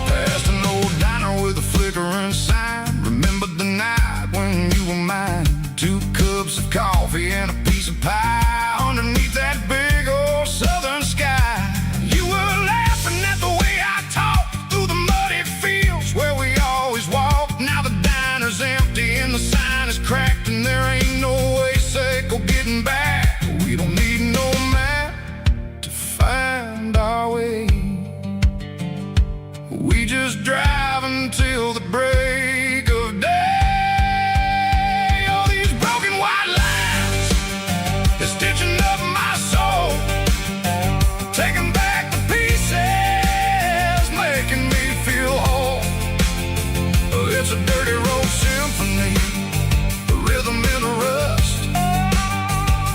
Past an old diner with a flickering sign. Remember the night when you were mine. 2 cups of coffee and a piece of pie underneath that big old southern sky. You were laughing at the way I talked through the muddy fields where we always walked. Now the diner's empty and the sign is cracked, and there ain't no way safe or getting back. We don't need no map to find our way. We just drive until the break of day. All these broken white lines is stitching up my soul, taking back the pieces, making me feel whole. It's a dirty road symphony, a rhythm in the rust,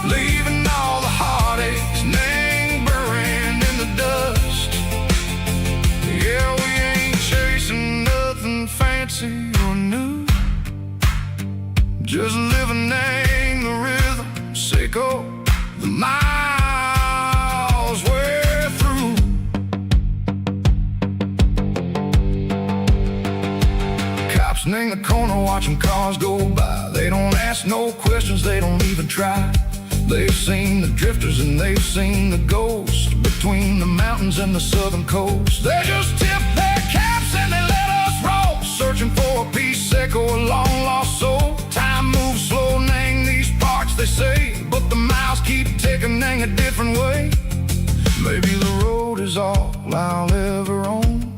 leaving all the heartaches, name buried in the dust. Yeah, we ain't chasing nothing fancy or new, just living in the rhythm, sick of the miles we're through. Cops in the corner watching cars go by. They don't ask no questions, they don't even try. They've seen the drifters and they've seen the ghosts between the mountains and the southern coast. They just tip their caps and they let us roll, searching for a piece or a long lost soul. Time moves slow in these parts, they say, but the miles keep ticking in a different way. Maybe the road is all I'll ever own,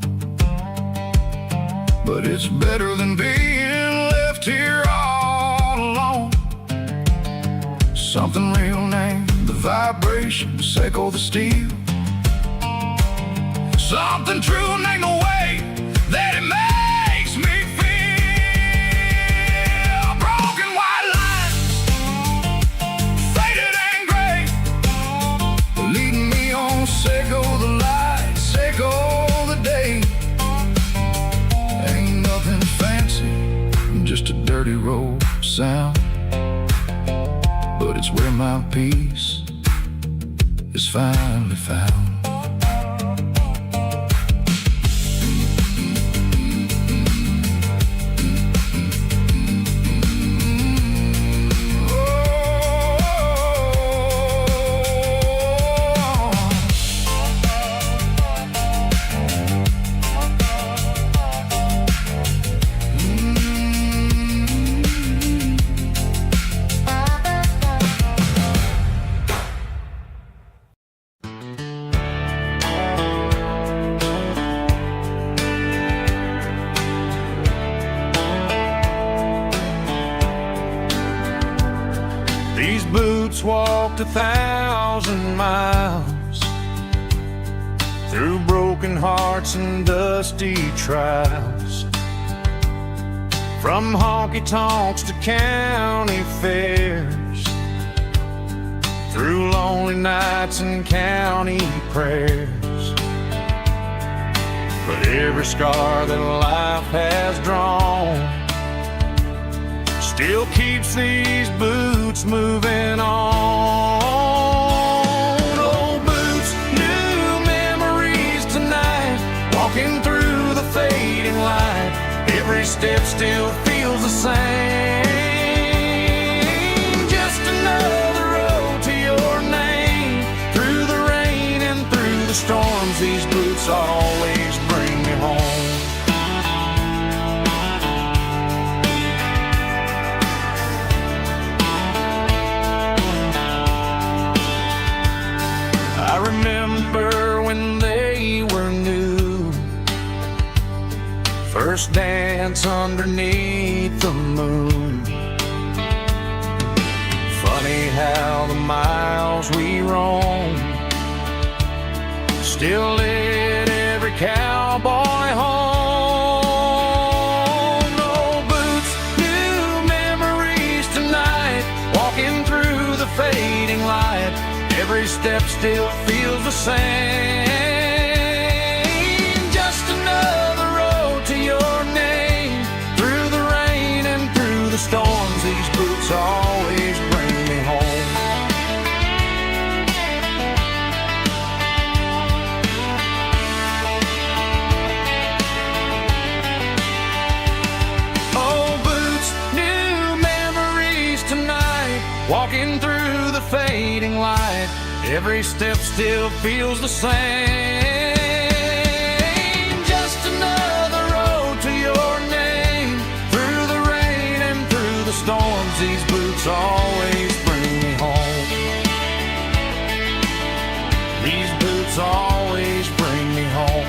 but it's better than being left here all alone. Something real named the vibration, echo the steel. Something true named the way that it makes me feel. Broken white lines, faded and gray, leading me on, echo the light, echo the day. Ain't nothing fancy, just a dirty road sound, but it's where my peace is finally found. These boots walked 1,000 miles through broken hearts and dusty trials, from honky-tonks to county fairs, through lonely nights and county prayers. But every scar that life has drawn still keeps these boots moving on. step still feels the same. Just another road to your name. Through the rain and through the storms, these boots always bring me home. I remember when they were new, first dance underneath the moon. Funny how the miles we roam still led every cowboy home. Old boots, new memories tonight, walking through the fading light. Every step still feels the same. Just another road to your name. Through the rain and through the storms, these boots always bring me home. Old boots, new memories tonight, walking through the fading light. Every step still feels the same. Just another road to your name. Through the rain and through the storms, these boots always bring me home. These boots always bring me home.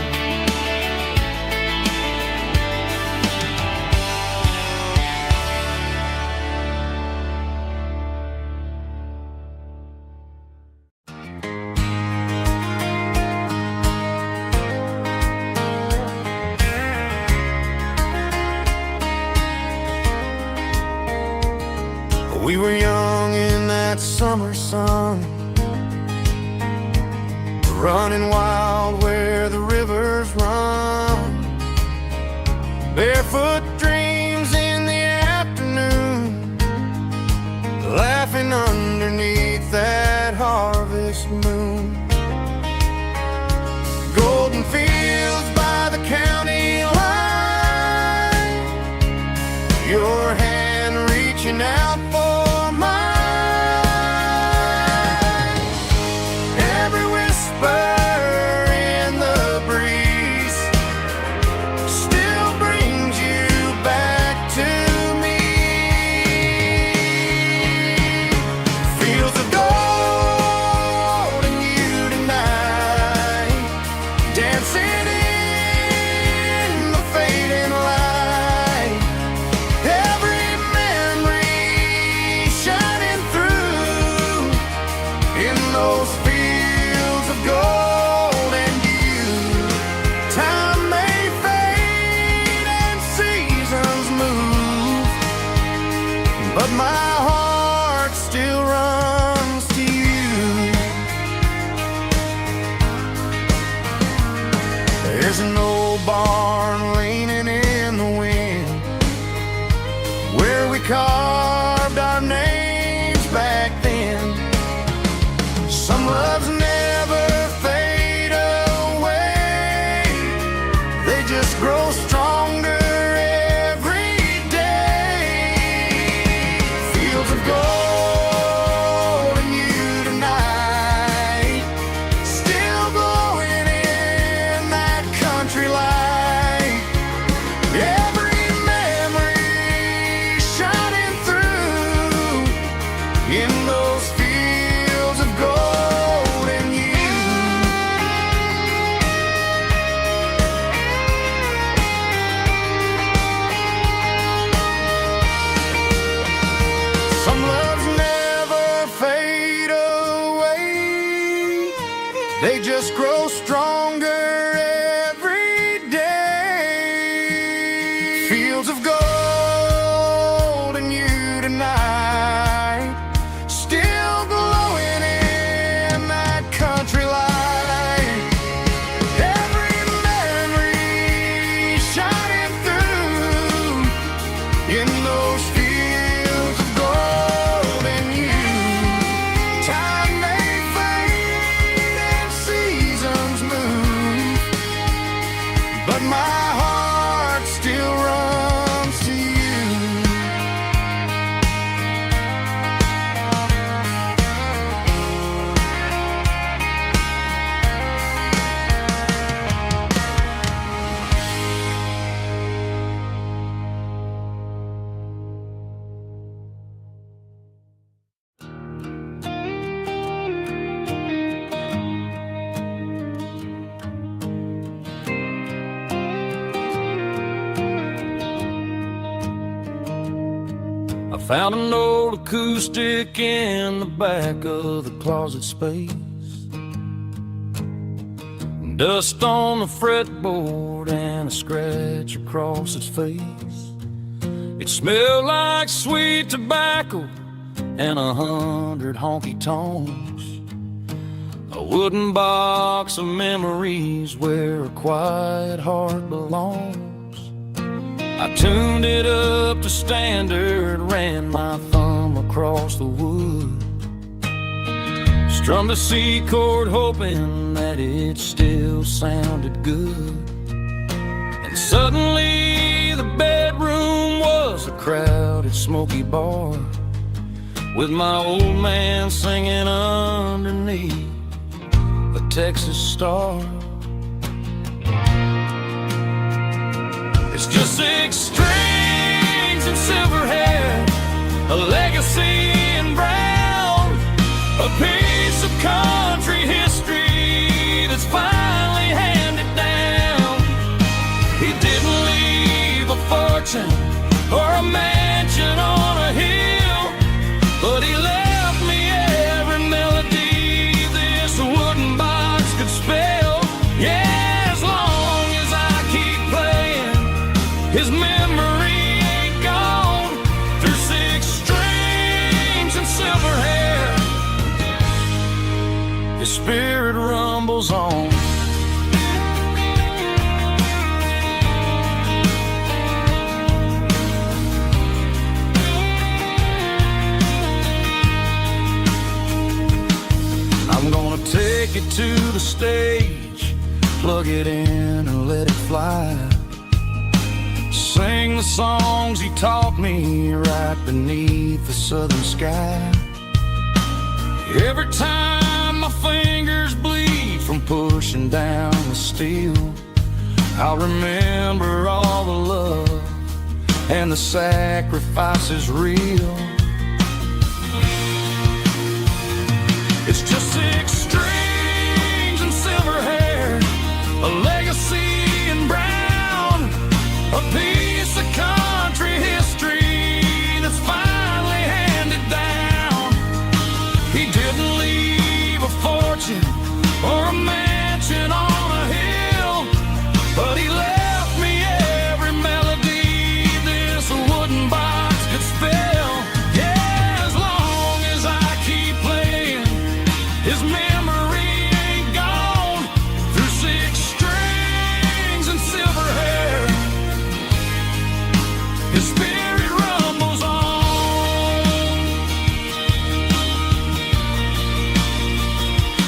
We were young in that summer sun, running wild where the rivers run. Barefoot dreams in the afternoon, laughing underneath that harvest moon. Golden fields by the county line, your hand reaching out for but my heart still runs to you. There's an old barn leaning in the wind, where we carved our names back then. Some loves never fade away, they just grow stronger. They just grow stronger every day. Fields of gold and you tonight, still glowing in that country light. Every memory shining through in those fields of gold and you. Time may fade and seasons move, Found an old acoustic in the back of the closet space. Dust on the fretboard and a scratch across its face. It smelled like sweet tobacco and 100 honky-tonks. A wooden box of memories where a quiet heart belongs. I tuned it up to standard, ran my thumb across the wood. Strummed a C chord hoping that it still sounded good. And suddenly the bedroom was a crowded smoky bar, with my old man singing underneath the Texas star. It's just 6 strings and silver hair, a legacy in brown, a piece of country history that's finally handed down. He didn't leave a fortune or a mansion on a hill, but he left me every melody this wooden box could spell. Yeah, as long as I keep playing, his memory ain't gone. Through 6 strings and silver hair, his spirit rumbles on. I'm gonna take it to the stage, plug it in and let it fly. Sing the songs he taught me right beneath the southern sky. Every time my fingers bleed from pushing down the steel, I'll remember all the love and the sacrifices real. It's just 6 strings and silver hair, a legacy in brown, a piece of country history that's finally handed down. He didn't leave a fortune or a mansion on a hill, but he left me every melody this wooden box could spell. Yeah, as long as I keep playing, his memory ain't gone. Through 6 strings and silver hair, his spirit rumbles on.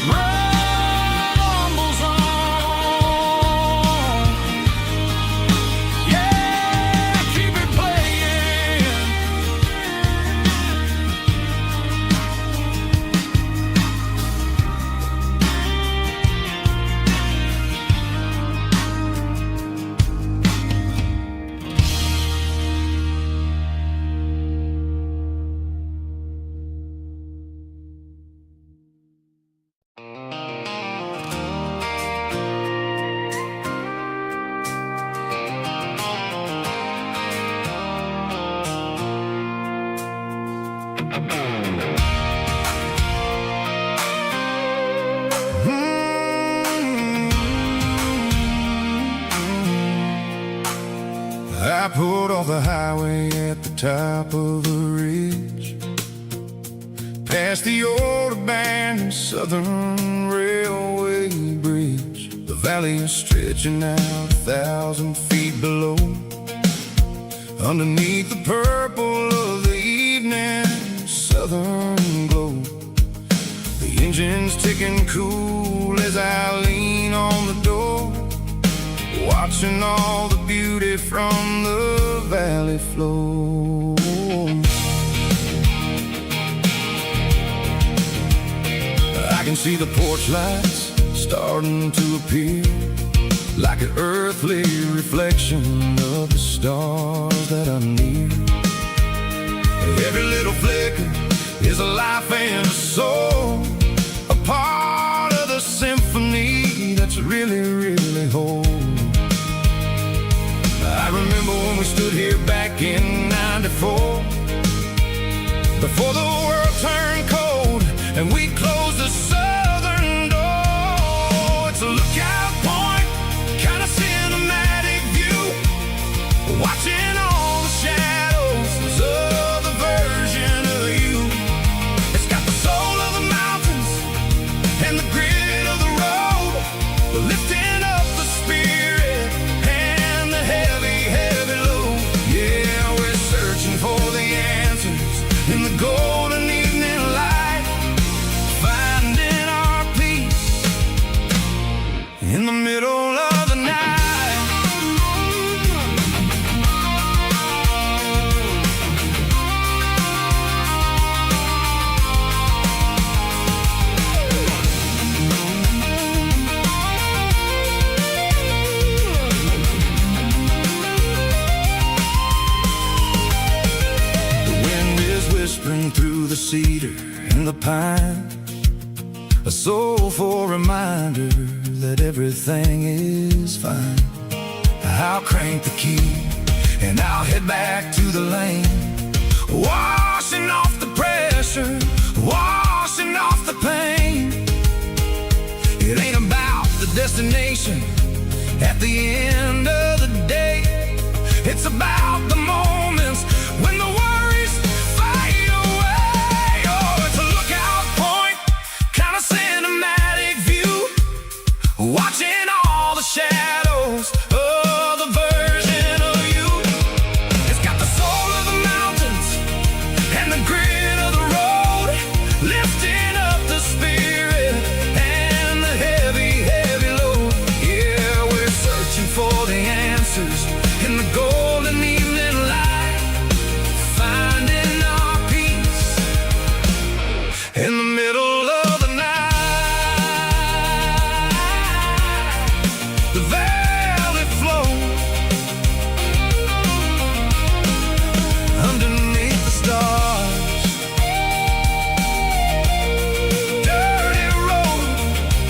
Rumbles on. Yeah, keep it playing. I pulled off the highway at the top of the ridge, past the old abandoned Southern Railway bridge. The valley is stretching out 1,000 feet below. Underneath the purple of the evening southern glow, the engine's ticking cool as I lean on the door, watching all the beauty from the valley flow. I can see the porch lights starting to appear, like an earthly reflection of the stars that are near. Every little flicker is a life and a soul, a part of the symphony that's really, really whole. I remember when we stood here back in '94, and we close the southern door. It's a lookout point, kind of cinematic view, watching all the shadows of the version of you. It's got the soul of the mountains and the grit of the road, lifting up the spirit and the heavy, heavy load. Yeah, we're searching for the answers in the golden evening light, finding our peace in the middle of the night. Whispering through the cedar and the pine, a soulful reminder that everything is fine. I'll crank the key and I'll head back to the lane, washing off the pressure, washing off the pain. It ain't about the destination at the end of the day, it's about the moments when the worries fade away. Oh, it's a lookout point, kind of cinematic view, watching all the shadows of the version of you. It's got the soul of the mountains and the grit of the road, lifting up the spirit and the heavy, heavy load. Yeah, we're searching for the answers in the golden evening light, finding our peace in the middle of the night. The valley flows underneath the stars, dirty road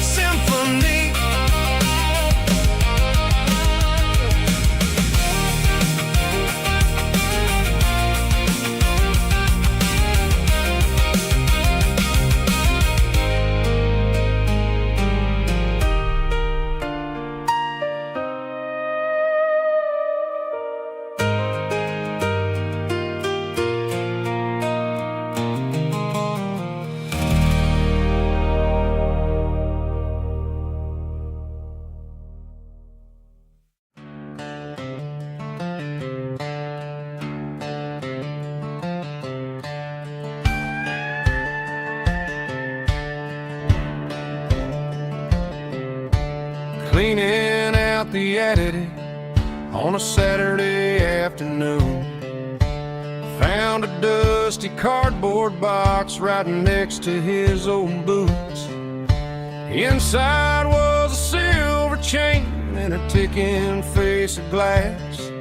symphony. Cleaning out the attic on a Saturday afternoon, found a dusty cardboard box right next to his old boots. Inside was a silver chain and a ticking face of glass,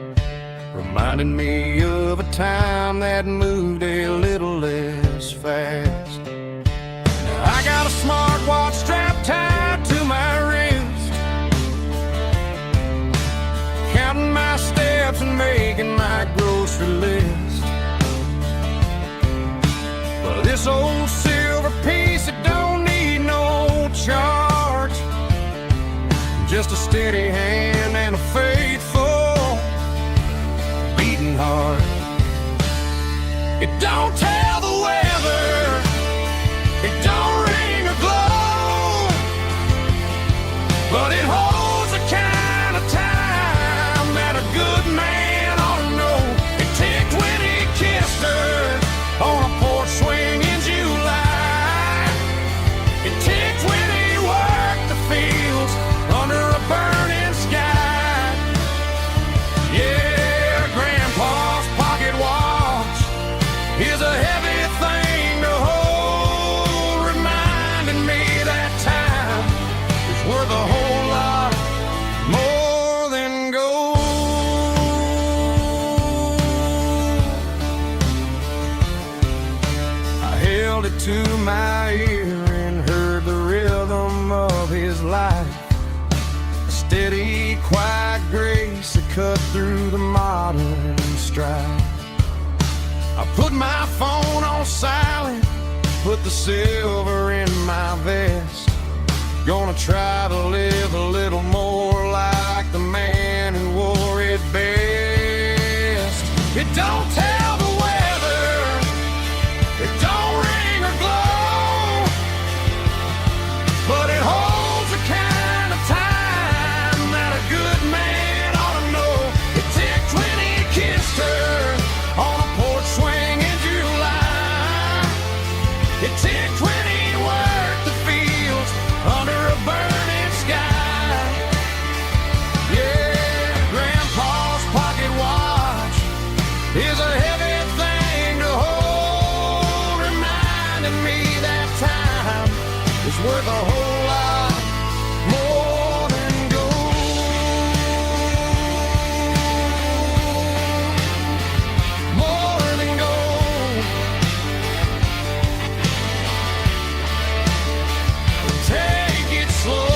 reminding me of a time that moved a little less fast. Now I got a smartwatch strapped tied to my wrist, counting my steps and making my grocery list. But this old silver piece, it don't need no charge, just a steady hand and a faithful beating heart. It don't tell the weather, it don't ring or glow, but it holds the kind of time that a good man ought to know. It ticked when he kissed her on a porch swing in July. It ticked when he worked the fields under a burning sky. Yeah, Grandpa's pocket watch is a heavy thing to hold, reminding me that time is worth a whole lot more than gold. I held it to my ear and heard the rhythm of his life, a steady, quiet grace that cut through the modern strife. I put my phone on silent put the silver in my vest. Gonna try to live a little more like the man who wore it best. It don't tell the weather, it don't ring or glow, but it holds the kind of time that a good man ought to know. It ticked when he kissed her on a porch swing in July. It ticked when he worked the fields under a burning sky. Yeah, Grandpa's pocket watch is a heavy thing to hold, reminding me that time is worth a whole lot more than gold. More than gold. Take it slow.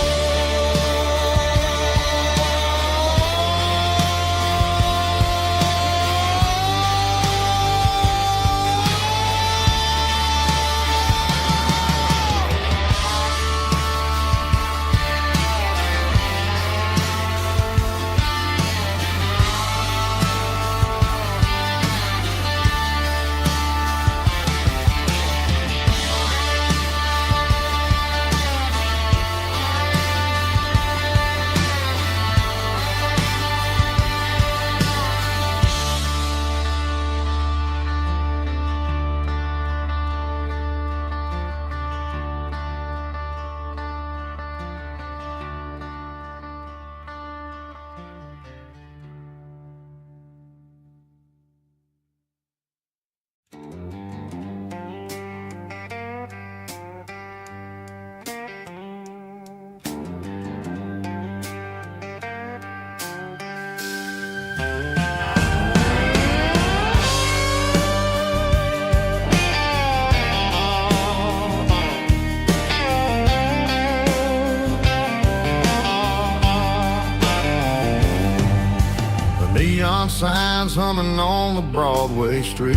Neon signs humming on the Broadway street.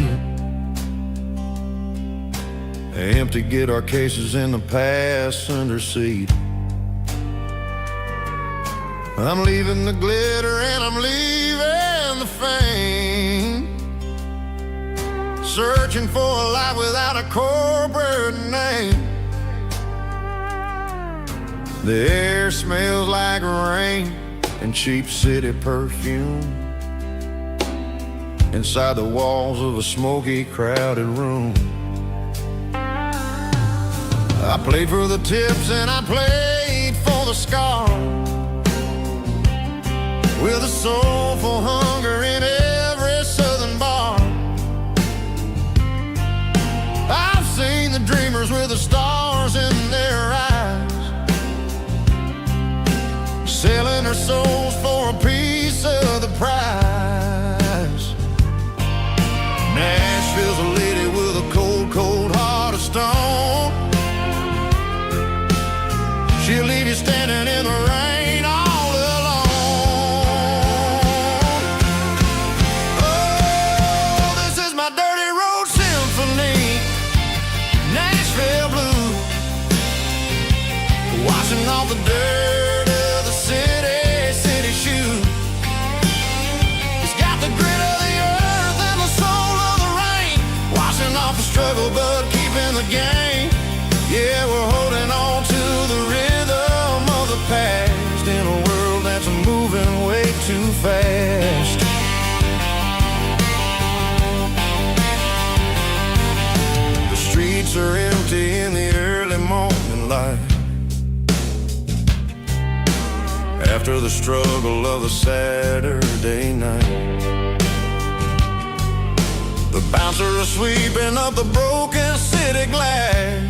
Empty guitar cases in the passenger seat. I'm leaving the glitter and I'm leaving the fame, searching for a life without a corporate name. The air smells like rain and cheap city perfume inside the walls of a smoky, crowded room. I played for the tips and I played for the scars, with a soulful hunger in every southern bar. I've seen the dreamers with the stars in their eyes, selling their souls for a piece of the prize. Nashville's a lady with a cold, cold heart of stone. She'll leave you standing in the rain all alone. Oh, this is my dirty road symphony, Nashville blues, washing off the dirt of the city shoes. It's got the grit of the earth and the soul of the rain, washing off the struggle but keeping the game. Yeah, we're holding on to the rhythm of the past in a world that's moving way too fast. The streets are empty in the early morning light, after the struggle of the Saturday night. The bouncers are sweeping up the broken city glass.